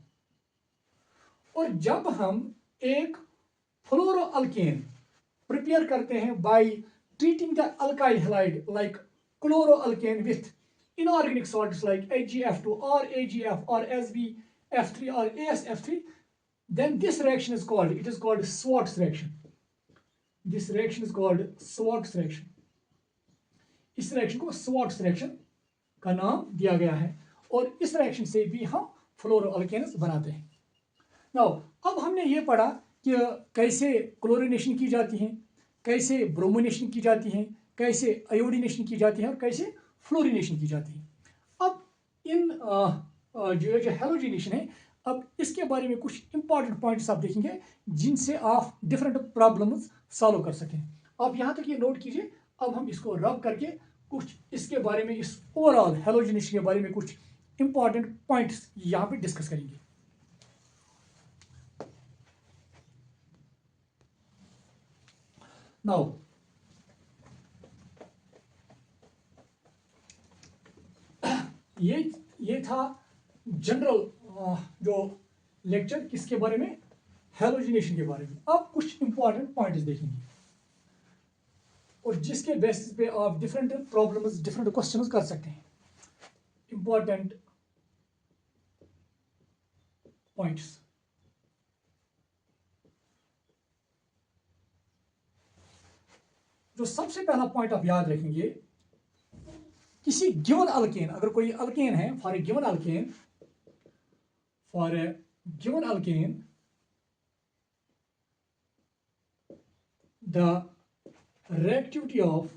और जब हम एक फ्लोरोअल्केन प्रिपेयर करते हैं by treating the alkyl halide like chloroalkane with inorganic salts like AgF2 or AgF or SbF3 or AsF3, then this reaction is called, it is called Schwartz reaction. This reaction is called Schwartz reaction. इस reaction को Schwartz reaction का नाम दिया गया है और इस reaction से भी हम फ्लोरोअल्केन्स बनाते हैं। नाउ अब हमने ये पढ़ा कि कैसे क्लोरीनेशन की जाती है, कैसे ब्रोमोनेशन की जाती है, कैसे आयोडीनेशन की जाती है और कैसे फ्लोरीनेशन की जाती है। अब इन जो हेलोजिनेशन है, अब इसके बारे में कुछ इंपॉर्टेंट पॉइंट्स आप देखेंगे जिनसे आप डिफरेंट प्रॉब्लम्स सॉल्व कर सकें। आप यहाँ तक ये नोट कीजिए। अब हम इसको रब करके कुछ इसके बारे में, इस ओवरऑल हेलोजिनेशन के बारे में कुछ इंपॉर्टेंट पॉइंट्स यहाँ पे डिस्कस करेंगे। नाउ ये था जनरल जो लेक्चर किसके बारे में, हेलोजिनेशन के बारे में। अब कुछ इंपॉर्टेंट पॉइंट्स देखेंगे और जिसके बेसिस पे आप डिफरेंट प्रॉब्लम्स, डिफरेंट क्वेश्चंस कर सकते हैं। Important points. जो सबसे पहला पॉइंट आप याद रखेंगे, किसी गिवन अल्केन, अगर कोई अल्केन है, for a given alkane, the reactivity of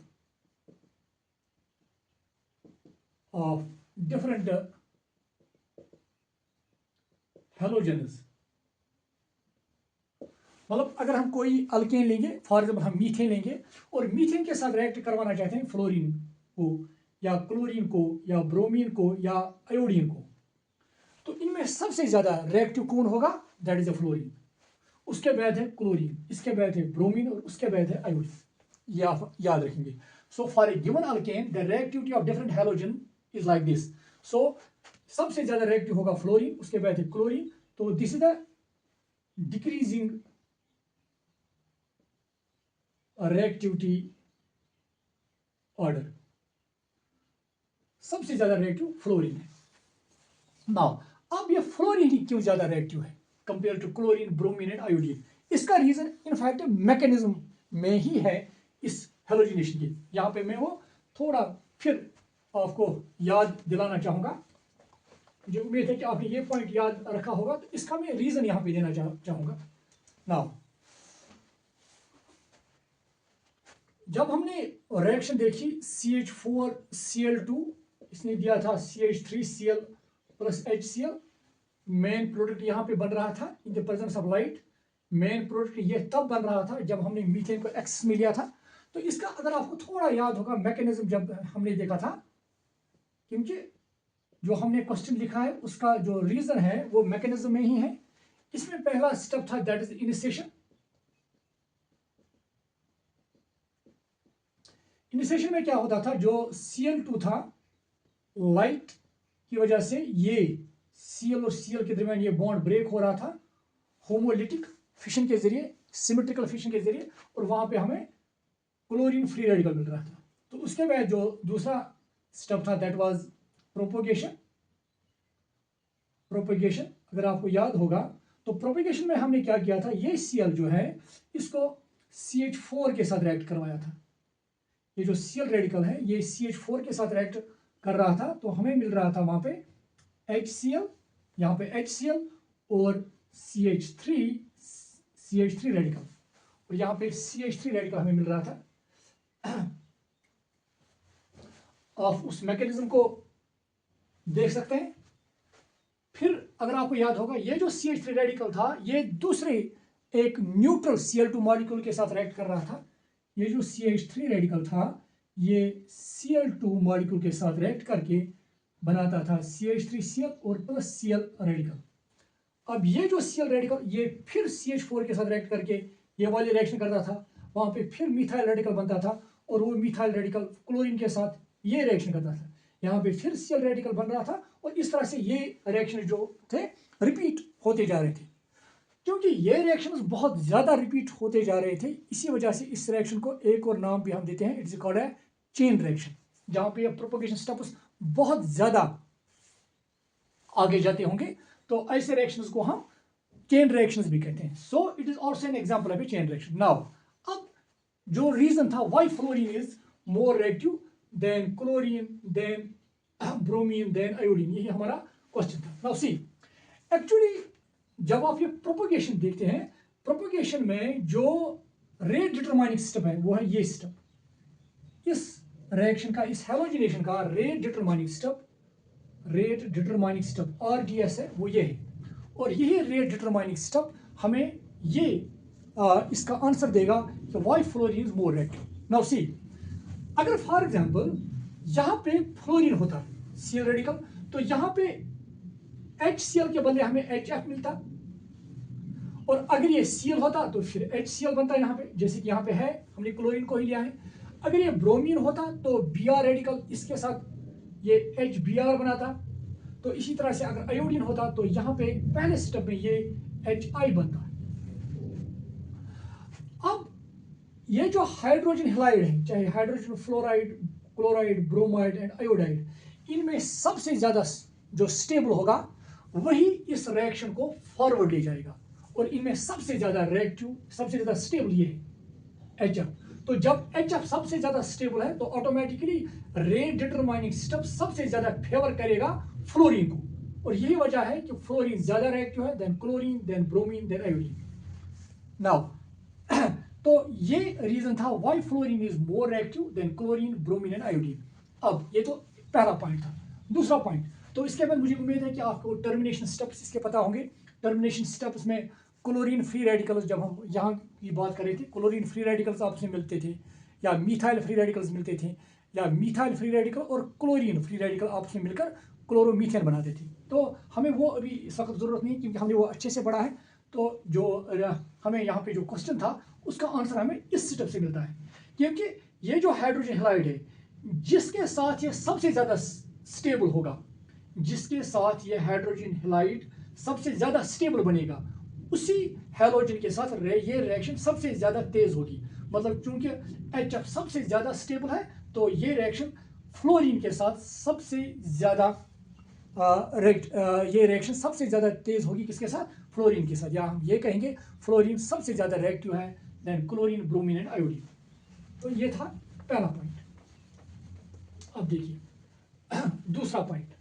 different halogens, मतलब अगर हम कोई अल्केन लेंगे, फॉर एग्जाम्पल हम मीथेन लेंगे और मीथेन के साथ रिएक्ट करवाना चाहते हैं फ्लोरीन को या क्लोरीन को या ब्रोमीन को या आयोडीन को, तो इनमें सबसे ज्यादा रिएक्टिव कौन होगा? That is a fluorine. उसके बाद है क्लोरीन, इसके बाद है ब्रोमीन और उसके बाद है आयोडीन। ये आप याद रखेंगे। So for a given alkane the reactivity of different halogen is like this. So सबसे ज्यादा रिएक्टिव होगा फ्लोरीन, उसके बाद है क्लोरीन। तो this is the decreasing reactivity order. सबसे ज्यादा रिएक्टिव फ्लोरीन है। नाउ अब ये फ्लोरीन ही क्यों ज्यादा रिएक्टिव है compare to chlorine, bromine and iodine? इसका रीजन इनफैक्ट मैकेनिज्म में ही है इस हेलोजिनेशन की। यहाँ पे मैं वो थोड़ा फिर आपको याद दिलाना चाहूंगा। मुझे उम्मीद है कि आपने ये पॉइंट याद रखा होगा, तो इसका मैं रीजन यहाँ पे देना चाहूंगा। नाउ जब हमने रिएक्शन देखी CH4Cl2, इसने दिया था CH3Cl plus HCl, main product यहाँ पे बन रहा था in the presence of light. Main product ये तब बन रहा था जब हमने मीथेन को एक्सेस में लिया था। तो इसका अगर आपको थोड़ा याद होगा मैकेनिज्म जब हमने देखा था, क्योंकि जो हमने क्वेश्चन लिखा है उसका जो रीजन है वो मैकेनिज्म में ही है। इसमें पहला स्टेप था दैट इज इनिशिएशन। इनिशिएशन में क्या होता था, जो Cl2 था, लाइट की वजह से ये Cl और Cl के दरमियान ये बॉन्ड ब्रेक हो रहा था होमोलिटिक फिशन के जरिए, सिमेट्रिकल फिशन के जरिए, और वहां पे हमें क्लोरीन फ्री रेडिकल मिल रहा था। तो उसके बाद जो दूसरा स्टेप था दैट वाज प्रोपोगेशन। अगर आपको याद होगा तो प्रोपोगेशन में हमने क्या किया था, ये Cl जो है इसको CH4 के साथ रिएक्ट करवाया था। ये जो Cl रेडिकल है ये CH4 के साथ रिएक्ट कर रहा था, तो हमें मिल रहा था वहां पे HCl, यहाँ पे HCl और CH3 रेडिकल, और यहाँ पे CH3 रेडिकल हमें मिल रहा था। आप उस मैकेनिज्म को देख सकते हैं। फिर अगर आपको याद होगा ये जो CH3 रेडिकल था ये दूसरे एक न्यूट्रल Cl2 मॉलिक्यूल के साथ रिएक्ट कर रहा था। ये जो CH3 रेडिकल था ये Cl2 मॉलिक्यूल के साथ रिएक्ट करके बनाता था CH3Cl और प्लस Cl रेडिकल। अब ये जो Cl रेडिकल ये फिर CH4 के साथ रिएक्ट करके ये वाली रिएक्शन करता था, वहाँ पे फिर मिथाइल रेडिकल बनता था और वो मिथाइल रेडिकल क्लोरीन के साथ ये रिएक्शन करता था, यहाँ पे फिर Cl रेडिकल बन रहा था और इस तरह से ये रिएक्शन जो थे रिपीट होते जा रहे थे। क्योंकि ये रिएक्शंस बहुत ज़्यादा रिपीट होते जा रहे थे, इसी वजह से इस रिएक्शन को एक और नाम भी हम देते हैं, इट्स कॉल्ड है चेन रिएक्शन, जहाँ पे प्रोपेगेशन स्टेप्स बहुत ज़्यादा आगे जाते होंगे तो ऐसे रिएक्शंस को हम चेन रिएक्शंस भी कहते हैं। So it is also an example of a chain reaction. Now अब जो रीजन था why fluorine is more reactive than chlorine than bromine than iodine, यही हमारा क्वेश्चन था। नाउ सी एक्चुअली जब आप ये प्रोपेगेशन देखते हैं, प्रोपेगेशन में जो रेट डिटरमाइनिंग स्टेप है वो है ये स्टेप, इस रिएक्शन का, इस हैलोजिनेशन का रेट डिटरमाइनिंग स्टेप RDS है, वो ये है। और यही रेट डिटरमाइनिंग स्टेप हमें ये इसका आंसर देगा कि why fluorine is more reactive. Now see अगर फॉर एग्जांपल यहाँ पे फ्लोरीन होता Cl रेडिकल, तो यहाँ पे HCl के बदले हमें HF मिलता, और अगर ये Cl होता तो फिर HCl बनता यहाँ पे, जैसे कि यहाँ पे है, हमने क्लोरीन को ही लिया है। अगर ये ब्रोमीन होता तो Br रेडिकल इसके साथ ये HBr बनाता, तो इसी तरह से अगर आयोडीन होता तो यहाँ पे पहले स्टेप में ये HI बनता। अब ये जो हाइड्रोजन हैलाइड है, चाहे hydrogen fluoride, chloride, bromide and iodide, इनमें सबसे ज्यादा जो स्टेबल होगा वही इस रिएक्शन को फॉरवर्ड ले जाएगा, और इनमें सबसे ज्यादा रिएक्टिव, सबसे ज्यादा स्टेबल ये है HF। तो जब HF सबसे ज्यादा स्टेबल है तो ऑटोमेटिकली रेट डिटरमाइनिंग स्टेप सबसे ज्यादा फेवर करेगा फ्लोरीन को, और यही वजह है कि फ्लोरीन ज्यादा रिएक्टिव है than chlorine than bromine than iodine. Now तो ये रीजन था why fluorine is more reactive than chlorine, bromine and iodine. अब ये तो पहला पॉइंट था। दूसरा पॉइंट, तो इसके बाद मुझे उम्मीद है कि आपको टर्मिनेशन स्टेप्स इसके पता होंगे। टर्मिनेशन स्टेप्स में क्लोरीन फ्री रेडिकल्स, जब हम यहाँ की बात कर रहे थे, क्लोरीन फ्री रेडिकल्स आपस में मिलते थे, या मिथाइल फ्री रेडिकल्स मिलते थे, या मिथाइल फ्री रेडिकल और क्लोरीन फ्री रेडिकल आपस में मिलकर क्लोरोमीथेन बनाते थे। तो हमें वो अभी इस वक्त ज़रूरत नहीं, क्योंकि हमने वो अच्छे से पढ़ा है। तो जो हमें यहाँ पे जो क्वेश्चन था उसका आंसर हमें इस स्टेप से मिलता है, क्योंकि ये जो हाइड्रोजन हैलाइड है, जिसके साथ ये सबसे ज़्यादा स्टेबल होगा, जिसके साथ ये हाइड्रोजन हैलाइड सबसे ज़्यादा स्टेबल बनेगा, उसी हैलोजन के साथ ये रिएक्शन सबसे ज़्यादा तेज होगी। मतलब चूंकि HF सबसे ज़्यादा स्टेबल है तो ये रिएक्शन फ्लोरीन के साथ सबसे ज़्यादा ये रिएक्शन सबसे ज़्यादा तेज होगी, किसके साथ? फ्लोरीन के साथ, या हम ये कहेंगे फ्लोरीन सबसे ज़्यादा रिएक्टिव है than chlorine, bromine and iodine. तो ये था पहला पॉइंट। अब देखिए दूसरा पॉइंट।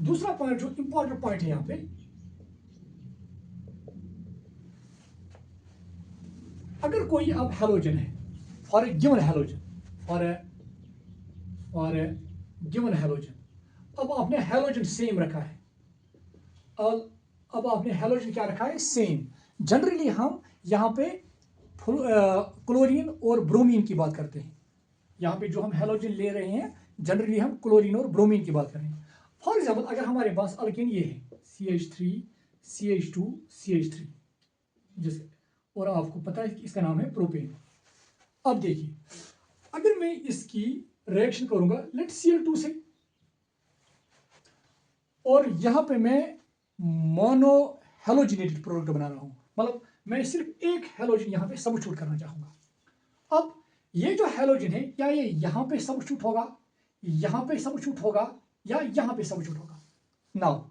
दूसरा पॉइंट जो इंपॉर्टेंट पॉइंट है यहां पे, अगर कोई अब हैलोजन है, for a given halogen, for a given halogen, अब आपने हैलोजन सेम रखा है, अब आपने हैलोजन क्या रखा है? सेम। जनरली हम यहाँ पे क्लोरीन और ब्रोमीन की बात करते हैं। यहाँ पे जो हम हैलोजन ले रहे हैं जनरली हम क्लोरीन और ब्रोमीन की बात कर रहे हैं। फॉर एग्जाम्पल अगर हमारे पास अल्केन ये है CH3 CH2 CH3, जिसके और आपको पता है कि इसका नाम है प्रोपेन। अब देखिए अगर मैं इसकी रिएक्शन करूंगा लेट Cl2 से, और यहां पे मैं मोनो हैलोजिनेटेड प्रोडक्ट बना रहा हूं, मतलब मैं सिर्फ एक हैलोजन यहां पे सब्स्टिट्यूट करना चाहूंगा। अब ये जो हैलोजन है, क्या ये यहां पे सब्स्टिट्यूट होगा, यहां पे सब्स्टिट्यूट होगा, या यहां पे सब्स्टिट्यूट होगा? नाउ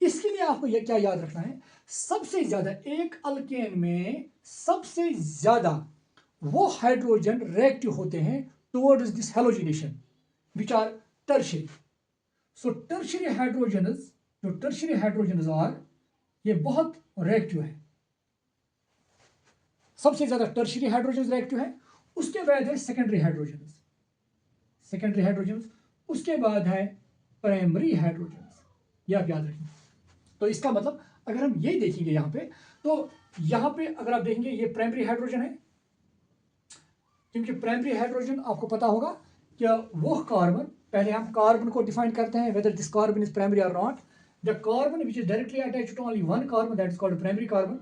इसके लिए आपको यह क्या याद रखना है, सबसे ज्यादा एक अल्केन में सबसे ज्यादा वो हाइड्रोजन रिएक्टिव होते हैं towards this halogenation which are tertiary. So tertiary hydrogens, जो टर्शियरी हाइड्रोजन्स आर, ये बहुत रिएक्टिव है, सबसे ज्यादा टर्शियरी हाइड्रोजन्स रिएक्टिव है। उसके बाद है सेकेंडरी हाइड्रोजन्स, सेकेंडरी हाइड्रोजन्स, उसके बाद है प्राइमरी हाइड्रोजन्स, ये आप याद रखेंगे। तो इसका मतलब अगर हम ये देखेंगे यहां पे, तो यहां पे अगर आप देखेंगे ये प्राइमरी हाइड्रोजन है, क्योंकि प्राइमरी हाइड्रोजन आपको पता होगा कि वो कार्बन, पहले हम कार्बन को डिफाइन करते हैं whether this carbon is primary और not, the carbon which is directly attached to only one carbon that is called primary carbon.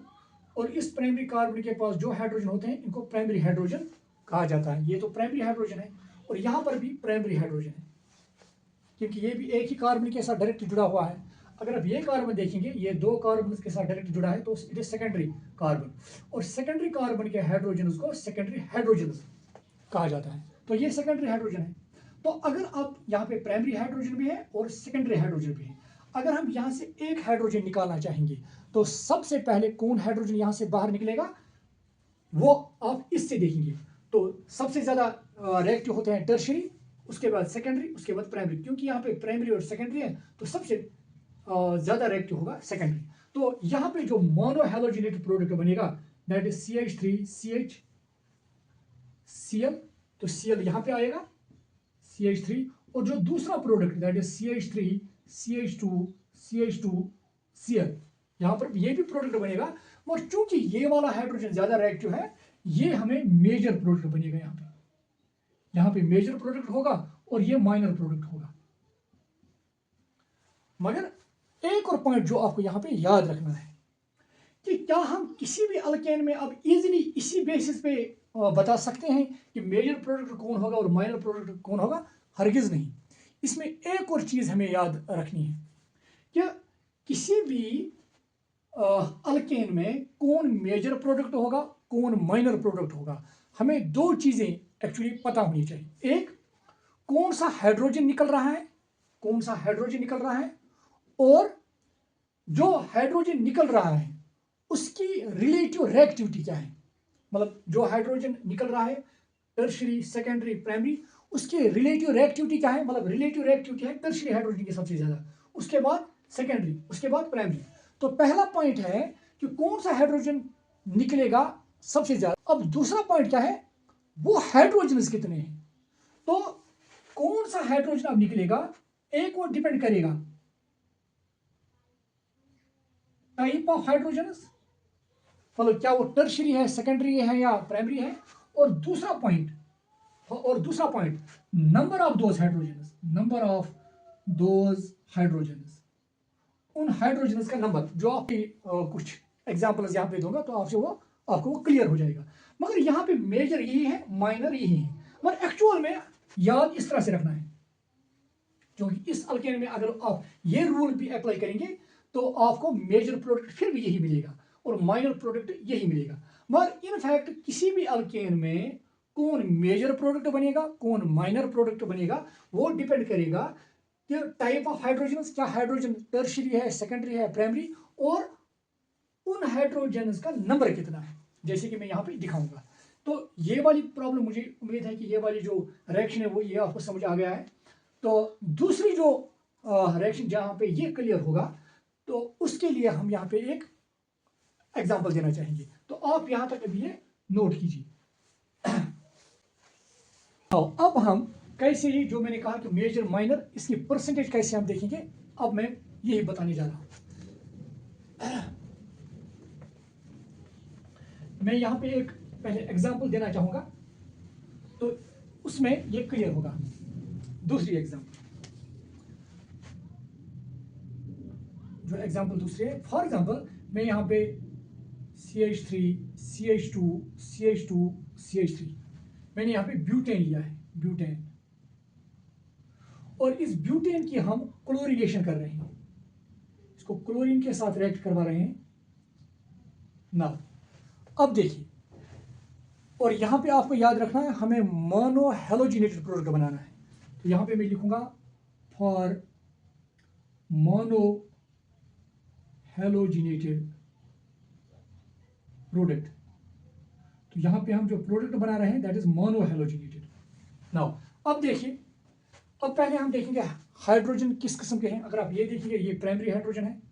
और इस प्राइमरी कार्बन के पास जो हाइड्रोजन होते हैं इनको प्राइमरी हाइड्रोजन कहा जाता है। ये तो प्राइमरी हाइड्रोजन है और यहाँ पर भी प्राइमरी हाइड्रोजन है, क्योंकि ये भी एक ही कार्बन के साथ डायरेक्ट जुड़ा हुआ है। अगर आप ये कार्बन देखेंगे, ये दो कार्बन के साथ डायरेक्ट जुड़ा है, तो इट इज सेकेंडरी कार्बन। और सेकेंडरी कार्बन के हाइड्रोजन को सेकेंडरी हाइड्रोजन कहा जाता है। तो ये सेकेंडरी हाइड्रोजन है। तो अगर आप यहाँ पे प्राइमरी हाइड्रोजन भी है और सेकेंडरी हाइड्रोजन भी है, अगर हम यहाँ से एक हाइड्रोजन निकालना चाहेंगे तो सबसे पहले कौन हाइड्रोजन यहाँ से बाहर निकलेगा, वो आप इससे देखेंगे। तो सबसे ज्यादा रिएक्टिव होते हैं टर्शियरी, उसके बाद सेकेंडरी, उसके बाद प्राइमरी। क्योंकि यहाँ पे प्राइमरी और सेकेंडरी है तो सबसे ज्यादा रिएक्टिव होगा सेकेंडरी। तो यहाँ पे जो मोनो हैलोजिनेटेड प्रोडक्ट बनेगा दैट इज CH3CHCl, तो Cl यहाँ पे आएगा CH3, और जो दूसरा प्रोडक्ट दैट इज CH3CH2CH2Cl, यहाँ पर ये भी प्रोडक्ट बनेगा। और चूंकि ये वाला हाइड्रोजन ज्यादा रिएक्टिव है, ये हमें मेजर प्रोडक्ट बनेगा। यहाँ पे मेजर प्रोडक्ट होगा और ये माइनर प्रोडक्ट होगा। मगर एक और पॉइंट जो आपको यहाँ पे याद रखना है कि क्या हम किसी भी अल्केन में अब इजीली इसी बेसिस पे बता सकते हैं कि मेजर प्रोडक्ट कौन होगा और माइनर प्रोडक्ट कौन होगा? हरगिज नहीं। इसमें एक और चीज हमें याद रखनी है कि किसी भी अल्केन में कौन मेजर प्रोडक्ट होगा, कौन माइनर प्रोडक्ट होगा। हमें दो चीजें एक्चुअली पता होनी चाहिए। एक, कौन सा हाइड्रोजन निकल रहा है, कौन सा हाइड्रोजन निकल रहा है, और जो हाइड्रोजन निकल रहा है उसकी रिलेटिव रिएक्टिविटी क्या है। मतलब जो हाइड्रोजन निकल रहा है टर्शियरी, सेकेंडरी, प्राइमरी, उसकी रिलेटिव रिएक्टिविटी क्या है। मतलब रिलेटिव रिएक्टिविटी है टर्शियरी हाइड्रोजन की सबसे ज्यादा, उसके बाद सेकेंडरी, उसके बाद प्राइमरी। तो पहला पॉइंट है कि कौन सा हाइड्रोजन निकलेगा सबसे ज्यादा। अब दूसरा पॉइंट क्या है, वो हाइड्रोजन कितने हैं। तो कौन सा हाइड्रोजन अब निकलेगा, एक और डिपेंड करेगा टाइप ऑफ हाइड्रोजन, मतलब क्या वो टर्शियरी है, सेकेंडरी है या प्राइमरी है। और दूसरा point number of those hydrogen, number of those hydrogen, उन हाइड्रोजन का नंबर। जो आपकी कुछ एग्जांपल्स यहाँ पे दूंगा तो आपको वो क्लियर हो जाएगा। मगर यहाँ पे मेजर यही है, माइनर यही है। मगर एक्चुअल में याद इस तरह से रखना है, क्योंकि इस अल्केन में अगर आप ये रूल भी अप्लाई करेंगे तो आपको मेजर प्रोडक्ट फिर भी यही मिलेगा और माइनर प्रोडक्ट यही मिलेगा। मगर इन फैक्ट किसी भी अल्केन में कौन मेजर प्रोडक्ट बनेगा, कौन माइनर प्रोडक्ट बनेगा, वो डिपेंड करेगा कि टाइप ऑफ हाइड्रोजन, क्या हाइड्रोजन टर्शियरी है, सेकेंडरी है, प्राइमरी, और उन हाइड्रोजन का नंबर कितना है, जैसे कि मैं यहाँ पे दिखाऊंगा। तो ये वाली प्रॉब्लम, मुझे उम्मीद है कि ये वाली जो रिएक्शन है वो ये आपको समझ आ गया है। तो दूसरी जो रिएक्शन जहाँ पे ये क्लियर होगा तो उसके लिए हम यहाँ पे एक एग्जांपल देना चाहेंगे। तो आप यहाँ तक अभी ये नोट कीजिए। अब हम कैसे, ये जो मैंने कहा कि मेजर माइनर, इसकी परसेंटेज कैसे हम देखेंगे, अब मैं यही बताने जा रहा हूं। मैं यहाँ पे एक पहले एग्जांपल देना चाहूंगा तो उसमें ये क्लियर होगा। दूसरी एग्जांपल, जो एग्जांपल दूसरे है, फॉर एग्जांपल मैं यहाँ पे CH3 CH2 CH2 CH3, मैंने यहाँ पे ब्यूटेन लिया है, ब्यूटेन, और इस ब्यूटेन की हम क्लोरीनेशन कर रहे हैं, इसको क्लोरीन के साथ रिएक्ट करवा रहे हैं ना। अब देखिए, और यहां पे आपको याद रखना है हमें मोनो हैलोजिनेटेड प्रोडक्ट बनाना है। तो यहां पे मैं लिखूंगा फॉर मोनो हैलोजिनेटेड प्रोडक्ट। तो यहां पे हम जो प्रोडक्ट बना रहे हैं that is mono halogenated. Now अब देखिए, अब पहले हम देखेंगे हाइड्रोजन किस किस्म के हैं। अगर आप ये देखेंगे, ये प्राइमरी हाइड्रोजन है,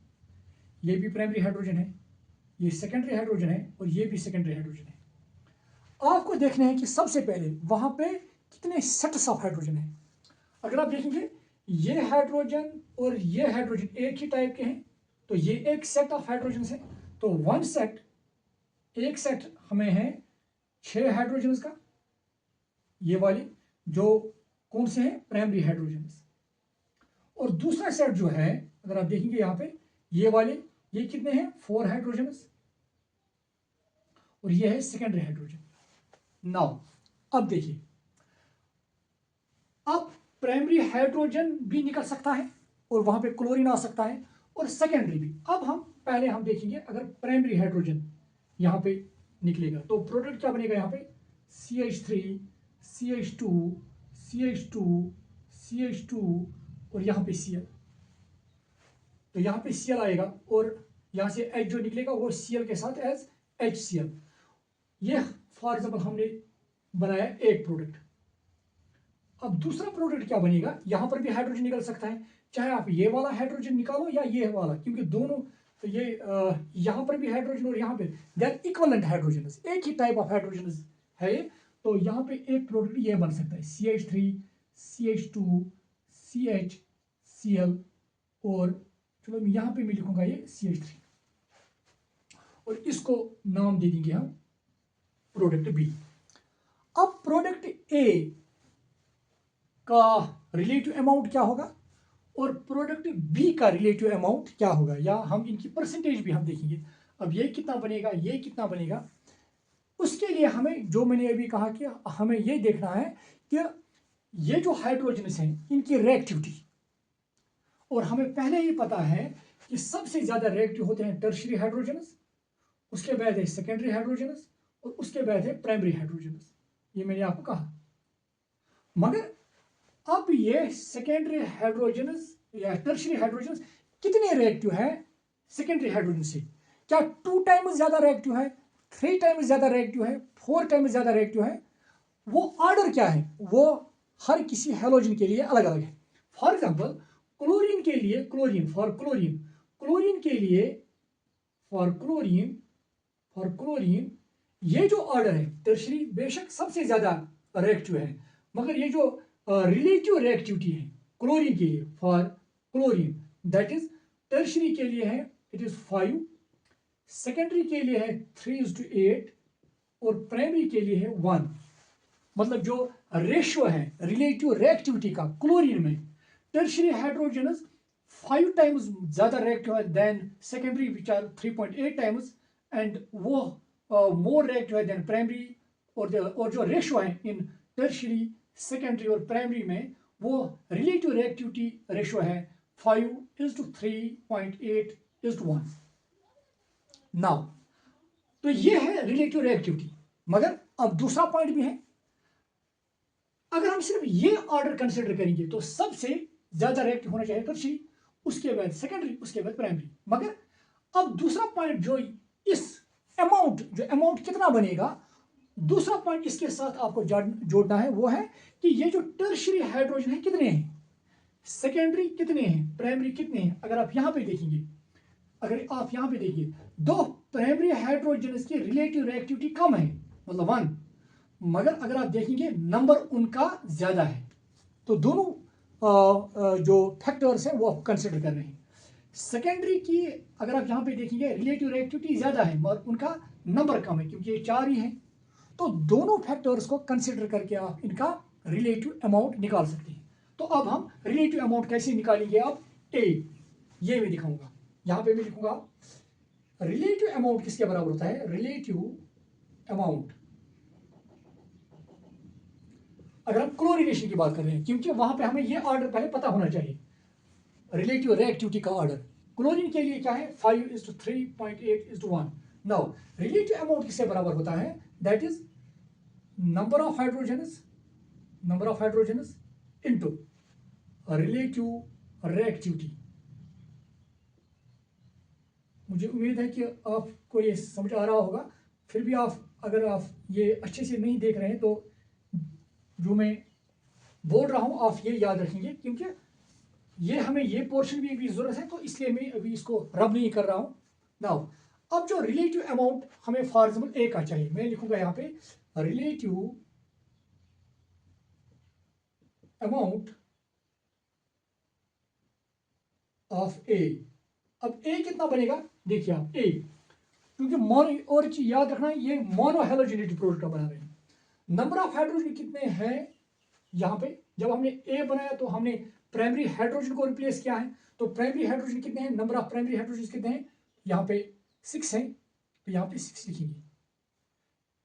ये भी प्राइमरी हाइड्रोजन है, ये सेकेंडरी हाइड्रोजन है, और ये भी सेकेंडरी हाइड्रोजन है। आपको देखना है कि सबसे पहले वहां पे कितने सेट्स ऑफ हाइड्रोजन है। अगर आप देखेंगे ये हाइड्रोजन और ये हाइड्रोजन एक ही टाइप के हैं, तो ये एक सेट ऑफ हाइड्रोजन है। तो वन सेट, एक सेट हमें है 6 हाइड्रोजन का, ये वाली जो कौन से हैं, प्राइमरी हाइड्रोजन। और दूसरा सेट जो है अगर आप देखेंगे यहाँ पे ये वाले ये कितने हैं 4 हाइड्रोजन्स और ये है सेकेंडरी हाइड्रोजन। नाउ अब देखिए, अब प्राइमरी हाइड्रोजन भी निकल सकता है और वहां पे क्लोरीन आ सकता है और सेकेंडरी भी। अब हम देखेंगे अगर प्राइमरी हाइड्रोजन यहाँ पे निकलेगा तो प्रोडक्ट क्या बनेगा, यहाँ पे CH3 CH2 CH2 CH2 और यहाँ पे Cl। तो यहाँ पे Cl आएगा और यहाँ से H जो निकलेगा वो Cl के साथ एज HCl। ये फॉर एग्जाम्पल हमने बनाया एक प्रोडक्ट। अब दूसरा प्रोडक्ट क्या बनेगा, यहां पर भी हाइड्रोजन निकल सकता है, चाहे आप ये वाला हाइड्रोजन निकालो या ये वाला, क्योंकि दोनों तो ये यहां पर भी हाइड्रोजन और यहाँ पे दैट इक्विवेलेंट हाइड्रोजन, एक ही टाइप ऑफ हाइड्रोजन है ये। तो यहाँ पे एक प्रोडक्ट ये बन सकता है CH3 CH2 CHCl और चलो यहाँ पे मैं लिखूंगा ये CH3 और इसको नाम दे देंगे हम प्रोडक्ट बी। अब प्रोडक्ट ए का रिलेटिव अमाउंट क्या होगा और प्रोडक्ट बी का रिलेटिव अमाउंट क्या होगा, या हम इनकी परसेंटेज भी हम देखेंगे। अब ये कितना बनेगा, ये कितना बनेगा, उसके लिए हमें जो मैंने अभी कहा कि हमें ये देखना है कि ये जो हाइड्रोजन्स हैं इनकी रिएक्टिविटी, और हमें पहले ही पता है कि सबसे ज्यादा रिएक्टिव होते हैं टर्शियरी हाइड्रोजन्स, उसके बाद है सेकेंडरी हाइड्रोजन्स और उसके बाद है प्राइमरी हाइड्रोजन्स। ये मैंने आपको कहा। मगर अब ये सेकेंडरी हाइड्रोजन्स या टर्शियरी हाइड्रोजन्स कितने रिएक्टिव है सेकेंडरी हाइड्रोजन से, क्या 2 टाइम्स ज्यादा रिएक्टिव है, 3 टाइम्स ज्यादा रिएक्टिव है, 4 टाइम्स ज्यादा रिएक्टिव है, वो ऑर्डर क्या है, वो हर किसी हैलोजन के लिए अलग अलग है। फॉर एग्जाम्पल क्लोरीन के लिए क्लोरीन के लिए फॉर क्लोरीन ये जो ऑर्डर है टर्शियरी बेशक सबसे ज्यादा रिएक्टिव है, मगर ये जो रिलेटिव रिएक्टिविटी है क्लोरीन के लिए for chlorine that is tertiary के लिए है इट इज 5, सेकेंडरी के लिए है 3:8 और प्राइमरी के लिए है 1। मतलब जो रेशियो है रिलेटिव रिएक्टिविटी का क्लोरीन में, टर्शियरी हाइड्रोजन 5 टाइम्स ज्यादा रिएक्टिव है than secondary which are 3.8 times and वो मोर रिएक्टिव है देन प्राइमरी, और जो रेशियो है इन टर्शियरी सेकेंडरी और प्राइमरी में वो रिलेटिव रिएक्टिविटी रेशियो है 5:3.8:1। नाउ तो ये है रिलेटिव रिएक्टिविटी। मगर अब दूसरा पॉइंट भी है, अगर हम सिर्फ ये ऑर्डर कंसिडर करेंगे तो सबसे ज्यादा रिएक्टिव होना चाहिए टर्शियरी, उसके बाद सेकेंडरी, उसके बाद प्राइमरी। मगर अब दूसरा पॉइंट जो इस अमाउंट कितना बनेगा, दूसरा पॉइंट इसके साथ आपको जोड़ना है, वो है कि ये जो टर्शियरी हाइड्रोजन है कितने हैं, सेकेंडरी कितने हैं, प्राइमरी कितने हैं। अगर आप यहां पे देखेंगे, दो प्राइमरी हाइड्रोजन की रिलेटिव रिएक्टिविटी कम है, मतलब 1, मगर अगर आप देखेंगे नंबर उनका ज्यादा है, तो दोनों जो फैक्टर्स हैं वो आप कंसिडर कर रहे हैं। सेकेंडरी की अगर आप यहां पे देखेंगे रिलेटिव रिएक्टिविटी ज्यादा है मगर उनका नंबर कम है, क्योंकि ये 4 ही है। तो दोनों फैक्टर्स को कंसिडर करके आप इनका रिलेटिव अमाउंट निकाल सकते हैं। तो अब हम रिलेटिव अमाउंट कैसे निकालेंगे, अब ये मैं दिखाऊंगा। यहां पे मैं लिखूंगा रिलेटिव अमाउंट किसके बराबर होता है, रिलेटिव अमाउंट अगर हम क्लोरीनेशन की बात कर रहे हैं, क्योंकि वहां पे हमें ये ऑर्डर पहले पता होना चाहिए, रिलेटिव रिएक्टिविटी का ऑर्डर। क्लोरीन के लिए क्या है 5:3.8:1। नाउ रिलेटिव अमाउंट किससे बराबर होता है, that is number of hydrogens into relative reactivity. मुझे उम्मीद है कि आपको ये समझ आ रहा होगा। फिर भी अगर आप ये अच्छे से नहीं देख रहे हैं तो जो मैं बोल रहा हूं आप ये याद रखेंगे, क्योंकि ये हमें ये पोर्शन भी अभी जरूरत है, तो इसलिए मैं अभी इसको रब नहीं कर रहा हूं। नाउ अब जो रिलेटिव अमाउंट हमें फॉर एग्जाम्पल ए का चाहिए, मैं लिखूंगा यहाँ पे रिलेटिव अमाउंट ऑफ ए। अब ए कितना बनेगा, देखिए आप ए, क्योंकि मोनो, और चीज याद रखना ये मोनो हैलोजेनेटेड प्रोडक्ट का बना रहे हैं। नंबर ऑफ हाइड्रोजन कितने हैं, यहाँ पे जब हमने ए बनाया तो हमने प्राइमरी हाइड्रोजन को रिप्लेस किया है। तो प्राइमरी हाइड्रोजन कितने हैं, नंबर ऑफ प्राइमरी हाइड्रोजन कितने हैं, यहाँ पे 6 हैं, तो यहाँ पे 6 लिखेंगे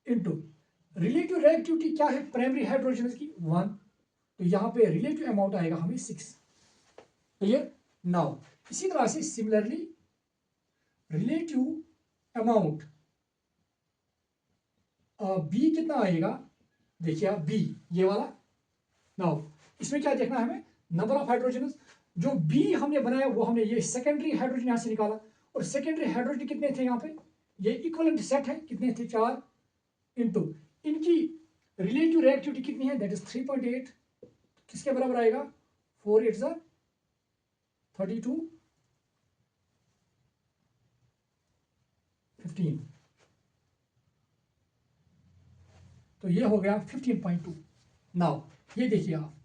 इनटू रिलेटिव रिएक्टिविटी क्या है प्राइमरी हाइड्रोजन की 1, तो यहाँ पे रिलेटिव अमाउंट आएगा हमें 6। क्लियर। नाउ इसी तरह से सिमिलरली रिलेटिव अमाउंट बी कितना आएगा, देखिए आप बी ये वाला। नाउ इसमें क्या देखना है हमें, नंबर ऑफ हाइड्रोजन। जो बी हमने बनाया वो हमने ये सेकेंडरी हाइड्रोजन यहां से निकाला, और सेकेंडरी हाइड्रोजन कितने थे यहाँ पे, ये इक्वलेंट सेट है, कितने थे 4, इनटू इनकी रिलेटिव रिएक्टिविटी कितनी है, दैट इज 3.8, किसके बराबर आएगा, 4 8 32 15, तो ये हो गया 15.2। नाउ ये देखिए आप,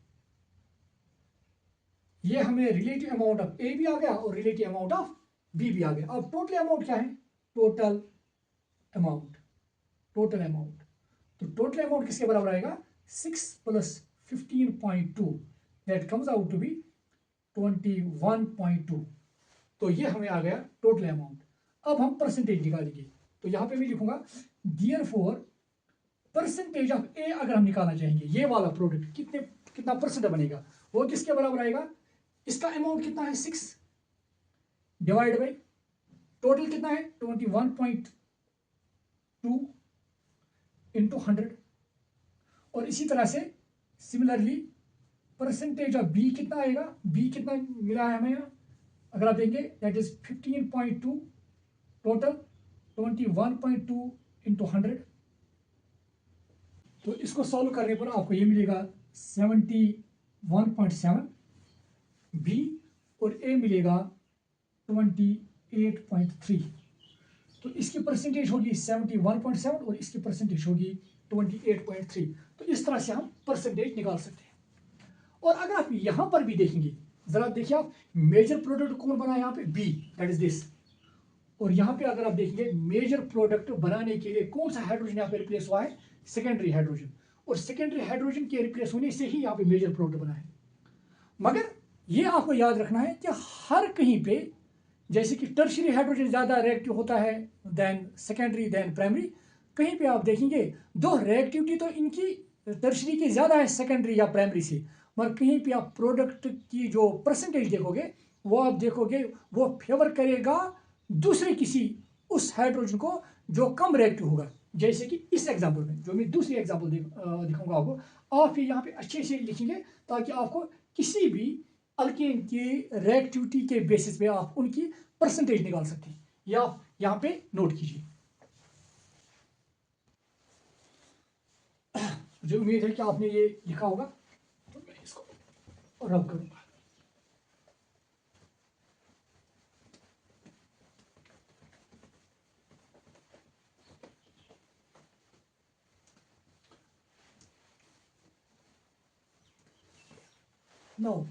ये हमें रिलेटिव अमाउंट ऑफ ए भी आ गया और रिलेटिव अमाउंट ऑफ बी भी आ गया। अब टोटल अमाउंट क्या है, टोटल अमाउंट, टोटल अमाउंट, तो टोटल अमाउंट किसके बराबर आएगा, 6 + 15.2, that comes out to be 21.2। तो ये हमें आ गया टोटल अमाउंट। अब हम परसेंटेज निकालेंगे, तो यहां पे मैं लिखूंगा देयरफॉर परसेंटेज ऑफ ए अगर हम निकालना चाहेंगे, ये वाला प्रोडक्ट कितना परसेंट बनेगा, वो किसके बराबर आएगा, इसका अमाउंट कितना है 6 डिवाइड बाई टोटल कितना है 21.2 इंटू 100, और इसी तरह से सिमिलरली परसेंटेज ऑफ बी कितना आएगा, बी कितना मिला है हमें, अगर आप देंगे दैट इज 15.2 टोटल 21.2 इंटू 100, तो इसको सॉल्व करने पर आपको ये मिलेगा 71.7 बी, और ए मिलेगा 28.3, तो इसकी परसेंटेज होगी 71.7 और इसकी परसेंटेज होगी 28.3। तो इस तरह से हम परसेंटेज निकाल सकते हैं। और अगर आप यहां पर भी देखेंगे, जरा देखिए आप, मेजर प्रोडक्ट कौन बना यहाँ पे, बी, दैट इज दिस, और यहाँ पे अगर आप देखेंगे मेजर प्रोडक्ट बनाने के लिए कौन सा हाइड्रोजन यहाँ पे रिप्लेस हुआ है, सेकेंडरी हाइड्रोजन, और सेकेंडरी हाइड्रोजन के रिप्लेस होने से ही यहाँ पे मेजर प्रोडक्ट बना है। मगर ये आपको याद रखना है कि हर कहीं पे जैसे कि टर्शियरी हाइड्रोजन ज़्यादा रिएक्टिव होता है देन सेकेंडरी देन प्राइमरी, कहीं पे आप देखेंगे दो रिएक्टिविटी तो इनकी टर्शियरी की ज़्यादा है सेकेंडरी या प्राइमरी से, मगर कहीं पे आप प्रोडक्ट की जो परसेंटेज देखोगे वो आप देखोगे वो फेवर करेगा दूसरे किसी उस हाइड्रोजन को जो कम रिएक्टिव होगा। जैसे कि इस एग्जाम्पल में जो मैं दूसरी एग्जाम्पल दिखाऊंगा आपको, आप यहाँ पे अच्छे से लिखेंगे ताकि आपको किसी भी अल्केन की रिएक्टिविटी के बेसिस पे आप उनकी परसेंटेज निकाल सकते हैं। या आप यहाँ पे नोट कीजिए। मुझे उम्मीद है कि आपने ये लिखा होगा, तो मैं इसको रब करूंगा। नो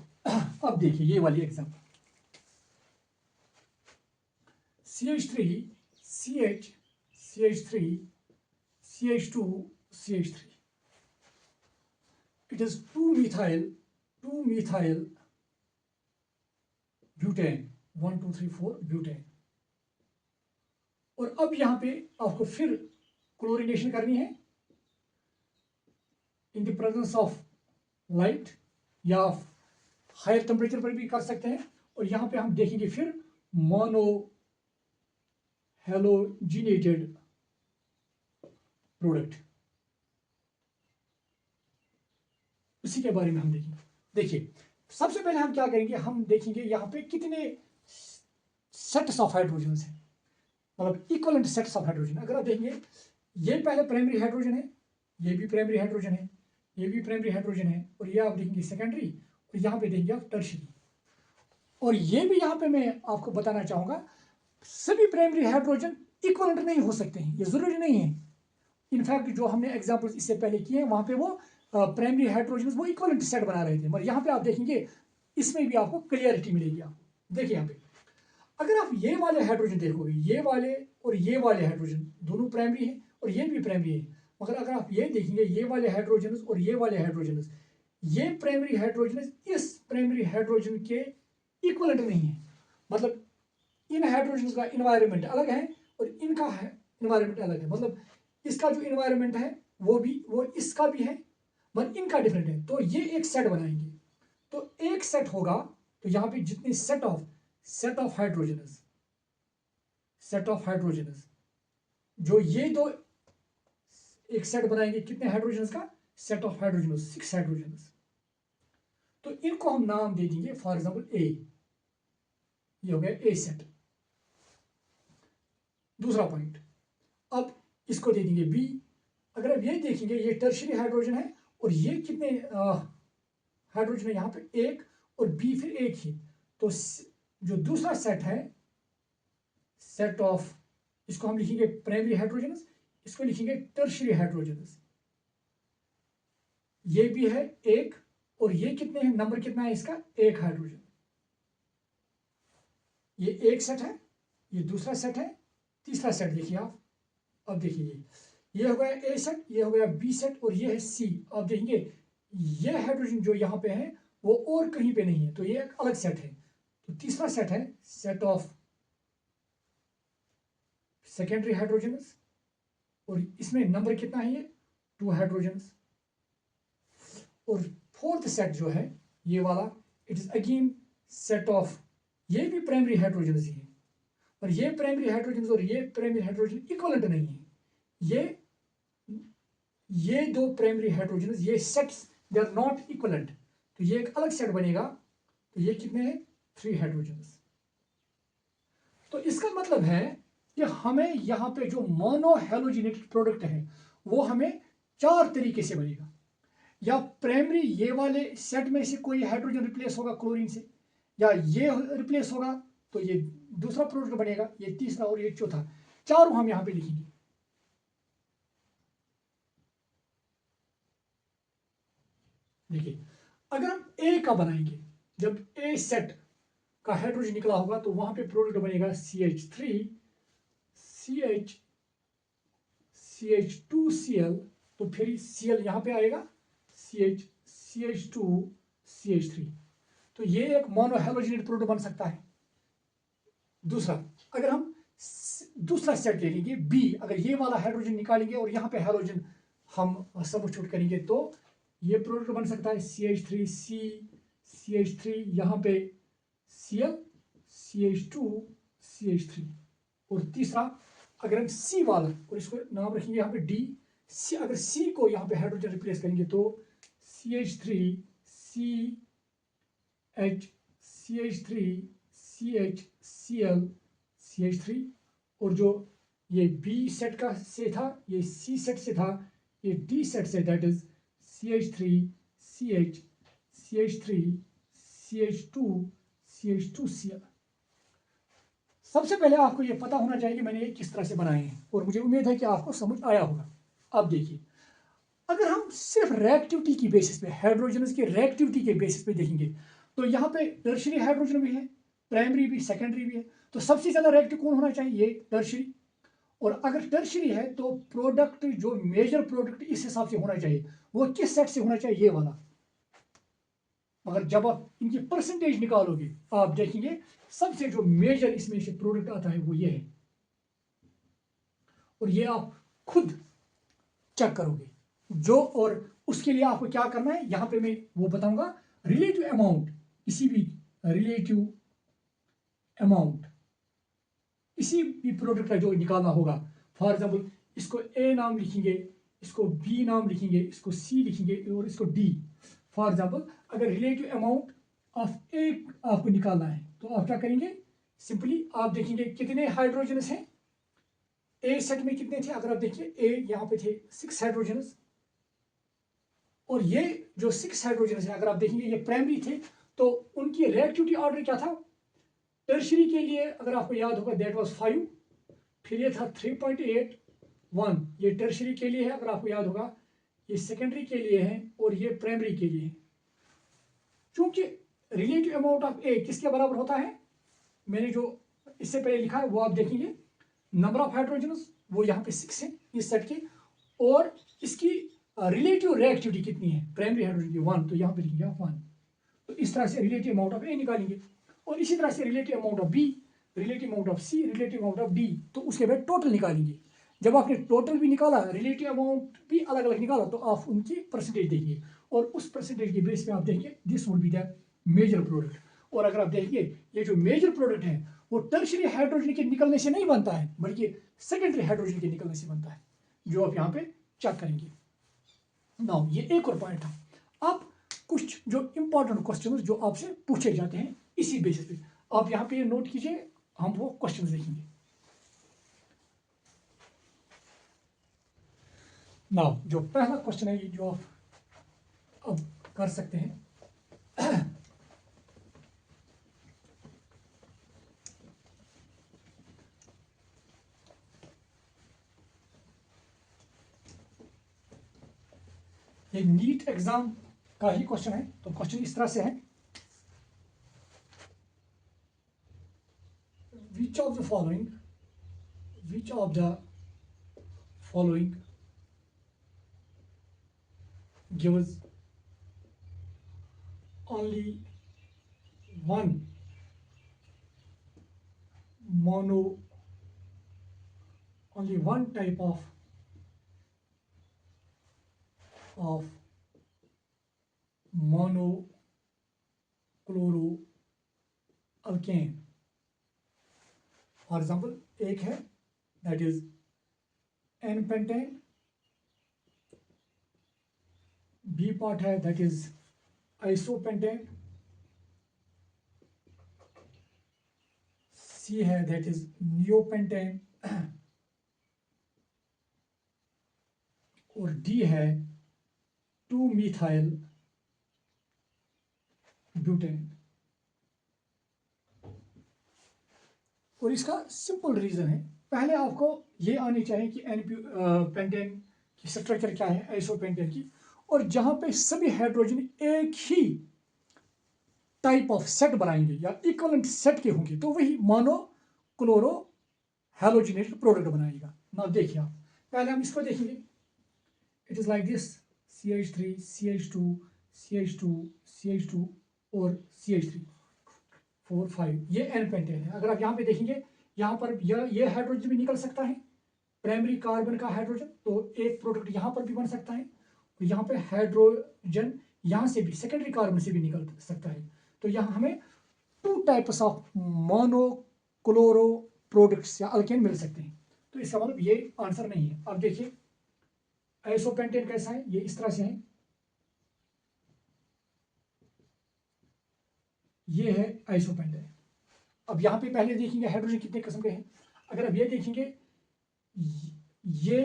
अब देखिए ये वाली example, CH3 CH CH3 CH2 CH3, it is 2-methyl butane, 1 2 3 4 butane. और अब यहां पे आपको फिर क्लोरीनेशन करनी है in the presence of light, या हायर टेम्परेचर पर भी कर सकते हैं। और यहां पे हम देखेंगे फिर मोनो हेलोजिनेटेड प्रोडक्ट, उसी के बारे में हम देखेंगे। देखिए सबसे पहले हम क्या करेंगे, हम देखेंगे यहाँ पे कितने सेट्स ऑफ हाइड्रोजन हैं, मतलब इक्वलेंट सेट्स ऑफ हाइड्रोजन। अगर आप देखेंगे ये पहले प्राइमरी हाइड्रोजन है, ये भी प्राइमरी हाइड्रोजन है, ये भी प्राइमरी हाइड्रोजन है, और ये आप देखेंगे सेकेंडरी, और यहाँ पे देखेंगे आप टर्शियरी। और ये भी यहाँ पे मैं आपको बताना चाहूँगा सभी प्राइमरी हाइड्रोजन इक्वलेंट नहीं हो सकते हैं, ये जरूरी नहीं है। इनफैक्ट जो हमने एग्जाम्पल्स इससे पहले किए हैं वहाँ पे वो प्राइमरी हाइड्रोजन वो इक्वलेंट सेट बना रहे थे, मगर यहाँ पे आप देखेंगे इसमें भी आपको क्लियरिटी मिलेगी। आपको देखिए यहाँ पे अगर आप ये वाले हाइड्रोजन देखोगे, ये वाले और ये वाले हाइड्रोजन दोनों प्राइमरी हैं और ये भी प्राइमरी है, मगर अगर आप ये देखेंगे ये वाले हाइड्रोजन और ये वाले हाइड्रोजन, ये प्राइमरी हाइड्रोजन इस प्राइमरी हाइड्रोजन के इक्वलेंट नहीं है, मतलब इन हाइड्रोजन का इन्वायरमेंट अलग है और इनका है इन्वायरमेंट अलग है, मतलब इसका जो इन्वायरमेंट है वो इसका भी है मगर इनका डिफरेंट है। तो ये एक सेट बनाएंगे, तो एक सेट होगा, तो यहाँ पे जितने सेट ऑफ हाइड्रोजन जो ये दो एक सेट बनाएंगे, कितने हाइड्रोजन का सेट ऑफ हाइड्रोजन 6 हाइड्रोजन। तो इनको हम नाम दे देंगे फॉर एग्जाम्पल ए, ये हो गया ए सेट। दूसरा पॉइंट, अब इसको दे देंगे बी। अगर आप ये देखेंगे ये टर्शियरी हाइड्रोजन है और ये कितने हाइड्रोजन है यहाँ पे एक और बी फिर एक ही, तो जो दूसरा सेट है सेट ऑफ, इसको हम लिखेंगे प्राइमरी हाइड्रोजन, इसको लिखेंगे टर्शियरी हाइड्रोजन। ये भी है एक और ये कितने हैं, नंबर कितना है इसका, एक हाइड्रोजन। ये एक सेट है, ये दूसरा सेट है, तीसरा सेट देखिए आप। अब देखिए ये हो गया ए सेट, ये हो गया बी सेट और ये है सी। अब देखेंगे ये हाइड्रोजन जो यहाँ पे है वो और कहीं पे नहीं है, तो ये एक अलग सेट है। तो तीसरा सेट है सेट ऑफ सेकेंडरी हाइड्रोजन और इसमें नंबर कितना है, ये 2 हाइड्रोजन। और फोर्थ सेट जो है ये वाला, it is again set of, ये भी प्राइमरी हाइड्रोजन ही है और ये प्राइमरी हाइड्रोजन और ये प्राइमरी हाइड्रोजन इक्वलेंट नहीं है। ये दो प्राइमरी हाइड्रोजन, ये sets they are not equivalent, तो ये एक अलग सेट बनेगा। तो ये कितने हैं, 3 हाइड्रोजन। तो इसका मतलब है कि हमें यहाँ पे जो मोनो हेलोजिनेटेड प्रोडक्ट है वो हमें 4 तरीके से बनेगा। या प्राइमरी ये वाले सेट में से कोई हाइड्रोजन रिप्लेस होगा क्लोरीन से, या ये रिप्लेस होगा तो ये दूसरा प्रोडक्ट बनेगा, ये तीसरा और ये चौथा। चारों हम यहां पे लिखेंगे। देखिए अगर हम ए का बनाएंगे, जब ए सेट का हाइड्रोजन निकला होगा तो वहां पे प्रोडक्ट बनेगा CH3 CH2Cl, तो फिर Cl यहां पे आएगा CH2 CH3, तो ये एक मोनो हेलोजिनेटेड प्रोडक्ट बन सकता है। दूसरा, अगर हम दूसरा सेट ले लेंगे बी, अगर ये वाला हाइड्रोजन निकालेंगे और यहाँ पे हाइड्रोजन हम सब्स्टिट्यूट करेंगे तो ये प्रोडक्ट बन सकता है CH3C CH3, यहाँ पे Cl CH2 CH3। और तीसरा, अगर हम C वाला और इसको नाम रखेंगे यहाँ पे D, अगर C को यहाँ पे हाइड्रोजन रिप्लेस करेंगे तो CH3 CH CH3 CH Cl CH3, और जो ये B सेट का से था, ये C सेट से था, ये D सेट से, that is CH3 CH CH3 CH2 CH2Cl। सबसे पहले आपको ये पता होना चाहिए कि मैंने ये किस तरह से बनाए हैं और मुझे उम्मीद है कि आपको समझ आया होगा। अब देखिए, अगर हम सिर्फ रिएक्टिविटी की बेसिस पे, हाइड्रोजन की रिएक्टिविटी के बेसिस पे देखेंगे तो यहाँ पे टर्शियरी हाइड्रोजन भी है, प्राइमरी भी, सेकेंडरी भी है। तो सबसे ज्यादा रिएक्टिव कौन होना चाहिए, ये टर्शियरी। और अगर टर्शियरी है तो प्रोडक्ट जो मेजर प्रोडक्ट इस हिसाब से होना चाहिए वो किस सेट से होना चाहिए, ये वाला। मगर जब आप इनकी परसेंटेज निकालोगे आप देखेंगे सबसे जो मेजर इसमें से प्रोडक्ट आता है वो ये है, और ये आप खुद चेक करोगे जो। और उसके लिए आपको क्या करना है, यहां पे मैं वो बताऊंगा, रिलेटिव अमाउंट, किसी भी रिलेटिव अमाउंट किसी भी प्रोडक्ट का जो निकालना होगा। फॉर एग्जाम्पल इसको ए नाम लिखेंगे, इसको बी नाम लिखेंगे, इसको सी लिखेंगे और इसको डी। फॉर एग्जाम्पल अगर रिलेटिव अमाउंट ऑफ ए आपको निकालना है तो आप क्या करेंगे, सिंपली आप देखेंगे कितने हाइड्रोजन हैं ए सेट में, कितने थे। अगर आप देखिए ए यहाँ पे थे 6 हाइड्रोजन, और ये जो 6 हाइड्रोजन है अगर आप देखेंगे ये प्राइमरी थे तो उनकी रिएक्टिविटी ऑर्डर क्या था। टर्शियरी के लिए अगर आपको याद होगा दैट वाज 5, फिर ये था 3.81, ये टर्शियरी के लिए है अगर आपको याद होगा, ये सेकेंडरी के लिए है और ये प्राइमरी के लिए है। क्योंकि रिलेटिव अमाउंट ऑफ ए किसके बराबर होता है, मैंने जो इससे पहले लिखा है वो आप देखेंगे, नंबर ऑफ हाइड्रोजन वो यहाँ पे 6 है इस सेट के, और इसकी रिलेटिव रिएक्टिविटी कितनी है प्राइमरी हाइड्रोजन की 1, तो यहाँ पे लिखेंगे आप 1। तो इस तरह से रिलेटिव अमाउंट ऑफ ए निकालेंगे, और इसी तरह से relative amount of B, relative amount of C, relative amount of D. तो उसके बाद टोटल निकालेंगे। जब आपने टोटल भी निकाला, रिलेटिव अमाउंट भी अलग अलग निकाला, तो आप उनकी परसेंटेज देंगे, और उस परसेंटेज के बेस पे आप देखेंगे this would be the major product. और अगर आप देखिए ये जो मेजर प्रोडक्ट है वो टर्शियरी हाइड्रोजन के निकलने से नहीं बनता है, बल्कि सेकेंडरी हाइड्रोजन के निकलने से बनता है, जो आप यहाँ पे चेक करेंगे। नाउ ये एक और पॉइंट था। अब कुछ जो इंपॉर्टेंट क्वेश्चन जो आपसे पूछे जाते हैं इसी बेसिस पे, आप यहाँ पे नोट कीजिए, हम वो क्वेश्चन देखेंगे। नाउ जो पहला क्वेश्चन है जो आप अब कर सकते हैं, ये नीट एग्जाम का ही क्वेश्चन है। तो क्वेश्चन इस तरह से है, which of the following gives only one type of monochloroalkane। For example एक है that is N pentane, B part है दैट इज आइसोपेंटेन, सी है दैट इज नियोपेंटेन, और डी है 2-methyl ब्यूटेन। और इसका सिंपल रीजन है, पहले आपको ये आनी चाहिए कि एन पेंटेन की स्ट्रक्चर क्या है, आइसोपेंटेन की, और जहां पे सभी हाइड्रोजन एक ही टाइप ऑफ सेट बनाएंगे या इक्वलेंट सेट के होंगे, तो वही मोनो क्लोरो हैलोजिनेटेड प्रोडक्ट बनाएगा। ना देखिए आप, पहले हम इसको देखेंगे। It is like this CH3 CH2 CH2 CH2 और CH3 4 5, ये एन पेंटेन है। अगर आप यहाँ पे देखेंगे, यहाँ पर ये हाइड्रोजन भी निकल सकता है, प्राइमरी कार्बन का हाइड्रोजन, तो एक प्रोडक्ट यहाँ पर भी बन सकता है, और यहाँ पे हाइड्रोजन यहाँ से भी सेकेंडरी कार्बन से भी निकल सकता है। तो यहाँ हमें 2 टाइप्स ऑफ मोनोक्लोरो प्रोडक्ट्स या अल्केन मिल सकते हैं। तो इसका मतलब ये आंसर नहीं है। अब देखिए आइसोपेंटेन कैसा है, ये इस तरह से है, ये है आइसोपेंटेन। अब यहाँ पे पहले देखेंगे हाइड्रोजन कितने किस्म के हैं। अगर आप ये देखेंगे, ये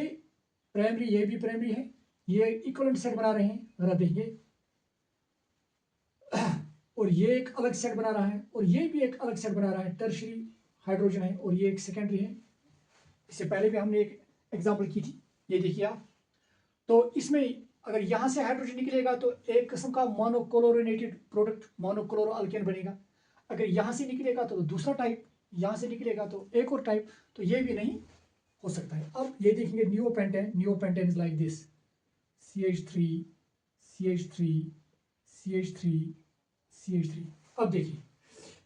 प्राइमरी, ये भी प्राइमरी है, ये इक्वलेंट सेट बना रहे हैं अगर आप देखिए, और ये एक अलग सेट बना रहा है, और ये भी एक अलग सेट बना रहा है, टर्शियरी हाइड्रोजन है, और ये एक सेकेंडरी है। इससे पहले भी हमने एक एग्जांपल की थी, ये देखिए आप। तो इसमें अगर यहाँ से हाइड्रोजन निकलेगा तो एक किस्म का मोनोक्लोरिनेटेड प्रोडक्ट मोनोक्लोरो अल्केन बनेगा। अगर यहाँ से निकलेगा तो दूसरा टाइप, यहाँ से निकलेगा तो एक और टाइप, तो ये भी नहीं हो सकता है। अब ये देखेंगे neopentane, neopentane is like this CH3 CH3 CH3 CH3। अब देखिए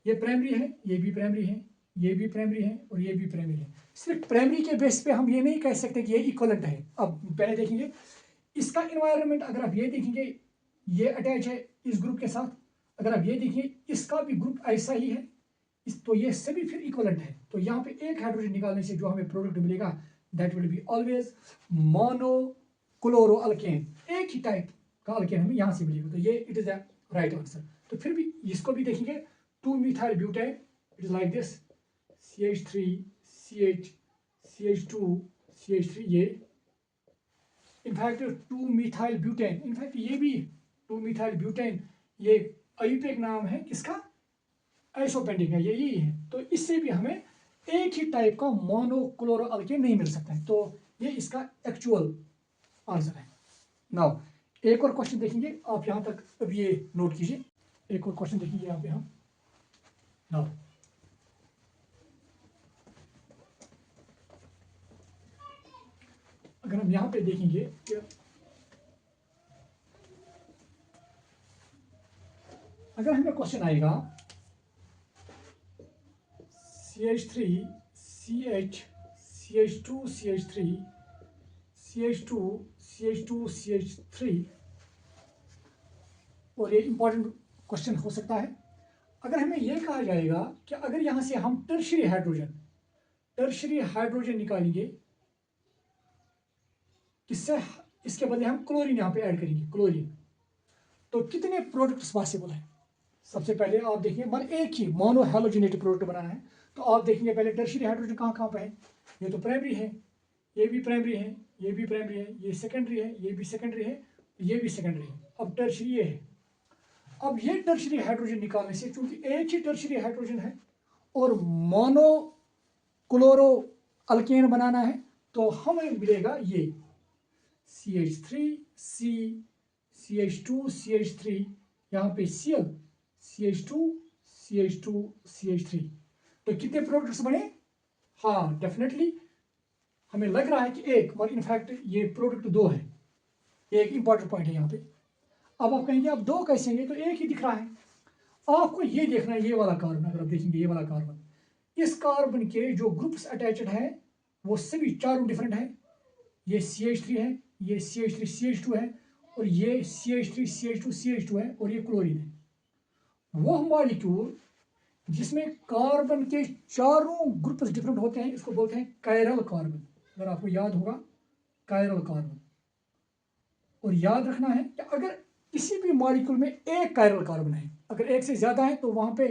ये प्राइमरी है, ये भी प्राइमरी है, ये भी प्राइमरी है, और ये भी प्राइमरी है। सिर्फ प्राइमरी के बेस पे हम ये नहीं कह सकते कि ये इक्वलेंट है। अब पहले देखेंगे इसका इन्वायरमेंट, अगर आप ये देखेंगे ये अटैच है इस ग्रुप के साथ, अगर आप ये देखिए इसका भी ग्रुप ऐसा ही है, तो ये सभी फिर इक्वलेंट है। तो यहाँ पे एक हाइड्रोजन निकालने से जो हमें प्रोडक्ट मिलेगा that will be always monochloro alkane, एक ही टाइप का अल्केन हमें यहाँ से मिलेगा। तो ये it is the right answer. तो फिर भी इसको भी देखेंगे 2-methyl butane, it is like this CH3 CH2 CH3, ये इनफैक्ट 2-methyl ब्यूटेन, इनफैक्ट ये भी 2-methyl ब्यूटेन, ये आयुपेक नाम है किसका, आइसोपेंटेन का, ये यही है। तो इससे भी हमें एक ही टाइप का मोनोक्लोरो अल्केन नहीं मिल सकता है। तो ये इसका एक्चुअल आंसर है। नाउ एक और क्वेश्चन देखेंगे, आप यहाँ तक अब ये नोट कीजिए। एक और क्वेश्चन देखेंगे आप यहाँ। नाउ अगर हम यहाँ पे देखेंगे अगर हमें क्वेश्चन आएगा CH3 CH CH2 CH3 CH2 CH2 CH3, और ये इंपॉर्टेंट क्वेश्चन हो सकता है। अगर हमें यह कहा जाएगा कि अगर यहां से हम टर्शियरी हाइड्रोजन निकालेंगे, किससे, इसके बदले हम क्लोरीन यहां पे ऐड करेंगे, क्लोरीन, तो कितने प्रोडक्ट्स पॉसिबल है। सबसे पहले आप देखिए, मन एक ही मोनो हेलोजिनेटेड प्रोडक्ट बनाना है, तो आप देखेंगे पहले टर्शियरी हाइड्रोजन कहाँ कहाँ पे है। ये तो प्राइमरी है, ये भी प्राइमरी है, ये भी प्राइमरी है, ये सेकेंडरी है, ये भी सेकेंडरी है, ये भी सेकेंडरी है। अब टर्शियरी ये है। अब ये टर्शियरी हाइड्रोजन निकालने से, चूंकि एक ही टर्शियरी हाइड्रोजन है और मोनो क्लोरो अल्केन बनाना है, तो हमें मिलेगा ये CH3 C CH2 CH3, यहाँ पे Cl CH2 CH2 CH3, तो कितने प्रोडक्ट्स बने। हाँ डेफिनेटली हमें लग रहा है कि एक, और इनफैक्ट ये प्रोडक्ट दो है, एक इंपॉर्टेंट पॉइंट है यहाँ पे। अब आप कहेंगे अब दो कैसे हैं, तो एक ही दिख रहा है। आपको ये देखना है, ये वाला कार्बन, अगर आप देखेंगे ये वाला कार्बन, इस कार्बन के जो ग्रुप्स अटैच्ड है वो सभी चारों डिफरेंट है। ये CH3 है, ये CH3 CH2 है, और ये CH3 CH2 CH2 है, और ये क्लोरीन है। वह मॉलिक्यूल जिसमें कार्बन के चारों ग्रुप्स डिफरेंट होते हैं, इसको बोलते हैं कायरल कार्बन। अगर आपको याद होगा कायरल कार्बन। और याद रखना है कि अगर किसी भी मॉलिक्यूल में एक कायरल कार्बन है, अगर एक से ज्यादा है तो वहां पे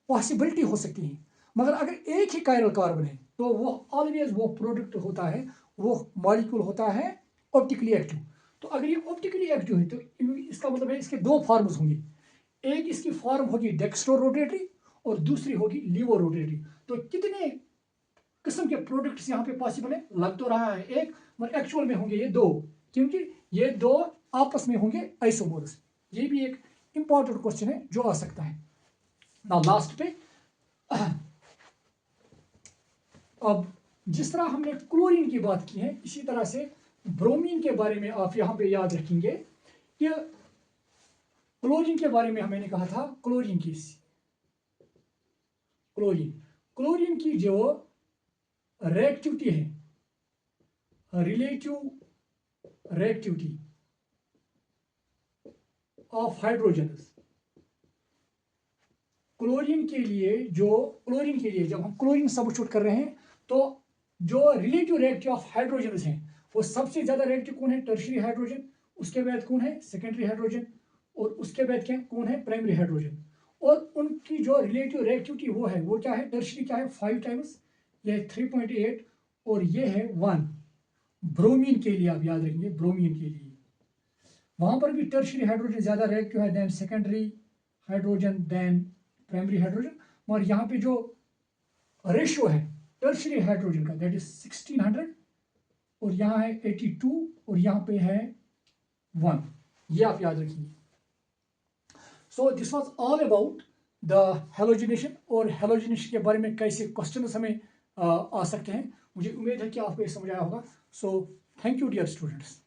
पॉसिबिलिटी हो सकती है, मगर अगर एक ही कायरल कार्बन है तो वो ऑलवेज वो प्रोडक्ट होता है, वो मॉलिक्यूल होता है ऑप्टिकली एक्टिव। तो अगर ये ऑप्टिकली एक्टिव है तो इसका मतलब है इसके दो फॉर्म्स होंगे, एक इसकी फॉर्म होगी डेक्स्ट्रो रोटेटरी और दूसरी होगी लीवो रोटेटरी। तो कितने किस्म के प्रोडक्ट्स यहाँ पे पॉसिबल है, लग तो रहा है एक, मगर एक्चुअल में होंगे ये दो, क्योंकि ये दो आपस में होंगे आइसोमर्स। ये भी एक इंपॉर्टेंट क्वेश्चन है जो आ सकता है ना लास्ट पे। अब जिस तरह हमने क्लोरीन की बात की है, इसी तरह से ब्रोमीन के बारे में आप यहां पे याद रखेंगे कि क्लोरीन के बारे में मैंने कहा था, क्लोरीन की जो रिएक्टिविटी है, relative reactivity of hydrogens, chlorine के लिए जब हम क्लोरीन सब्स्टिट्यूट कर रहे हैं, तो जो रिलेटिव रिएक्टिव ऑफ हाइड्रोजन्स हैं, वो सबसे ज्यादा रिएक्टिव कौन है, टर्शियरी हाइड्रोजन, उसके बाद कौन है सेकेंडरी हाइड्रोजन, और उसके बाद क्या कौन है प्राइमरी हाइड्रोजन। और उनकी जो रिलेटिव रिएक्टिविटी वो क्या है, टर्शियरी क्या है 5 टाइम्स, ये 3.8, और ये है 1। ब्रोमीन के लिए आप याद रखेंगे, ब्रोमीन के लिए वहां पर भी टर्शियरी हाइड्रोजन ज्यादा रिएक्टिव है than secondary hydrogen than primary hydrogen, मगर यहाँ पे जो रेशियो है टर्शियरी हाइड्रोजन का दैट इज 1600, और यहाँ है 82, और यहाँ पे है 1, ये आप याद रखिए। So this was all about the halogenation, और हेलोजिनेशन के बारे में कैसे क्वेश्चन हमें आ सकते हैं। मुझे उम्मीद है कि आपको ये समझ आया होगा। So thank you dear students.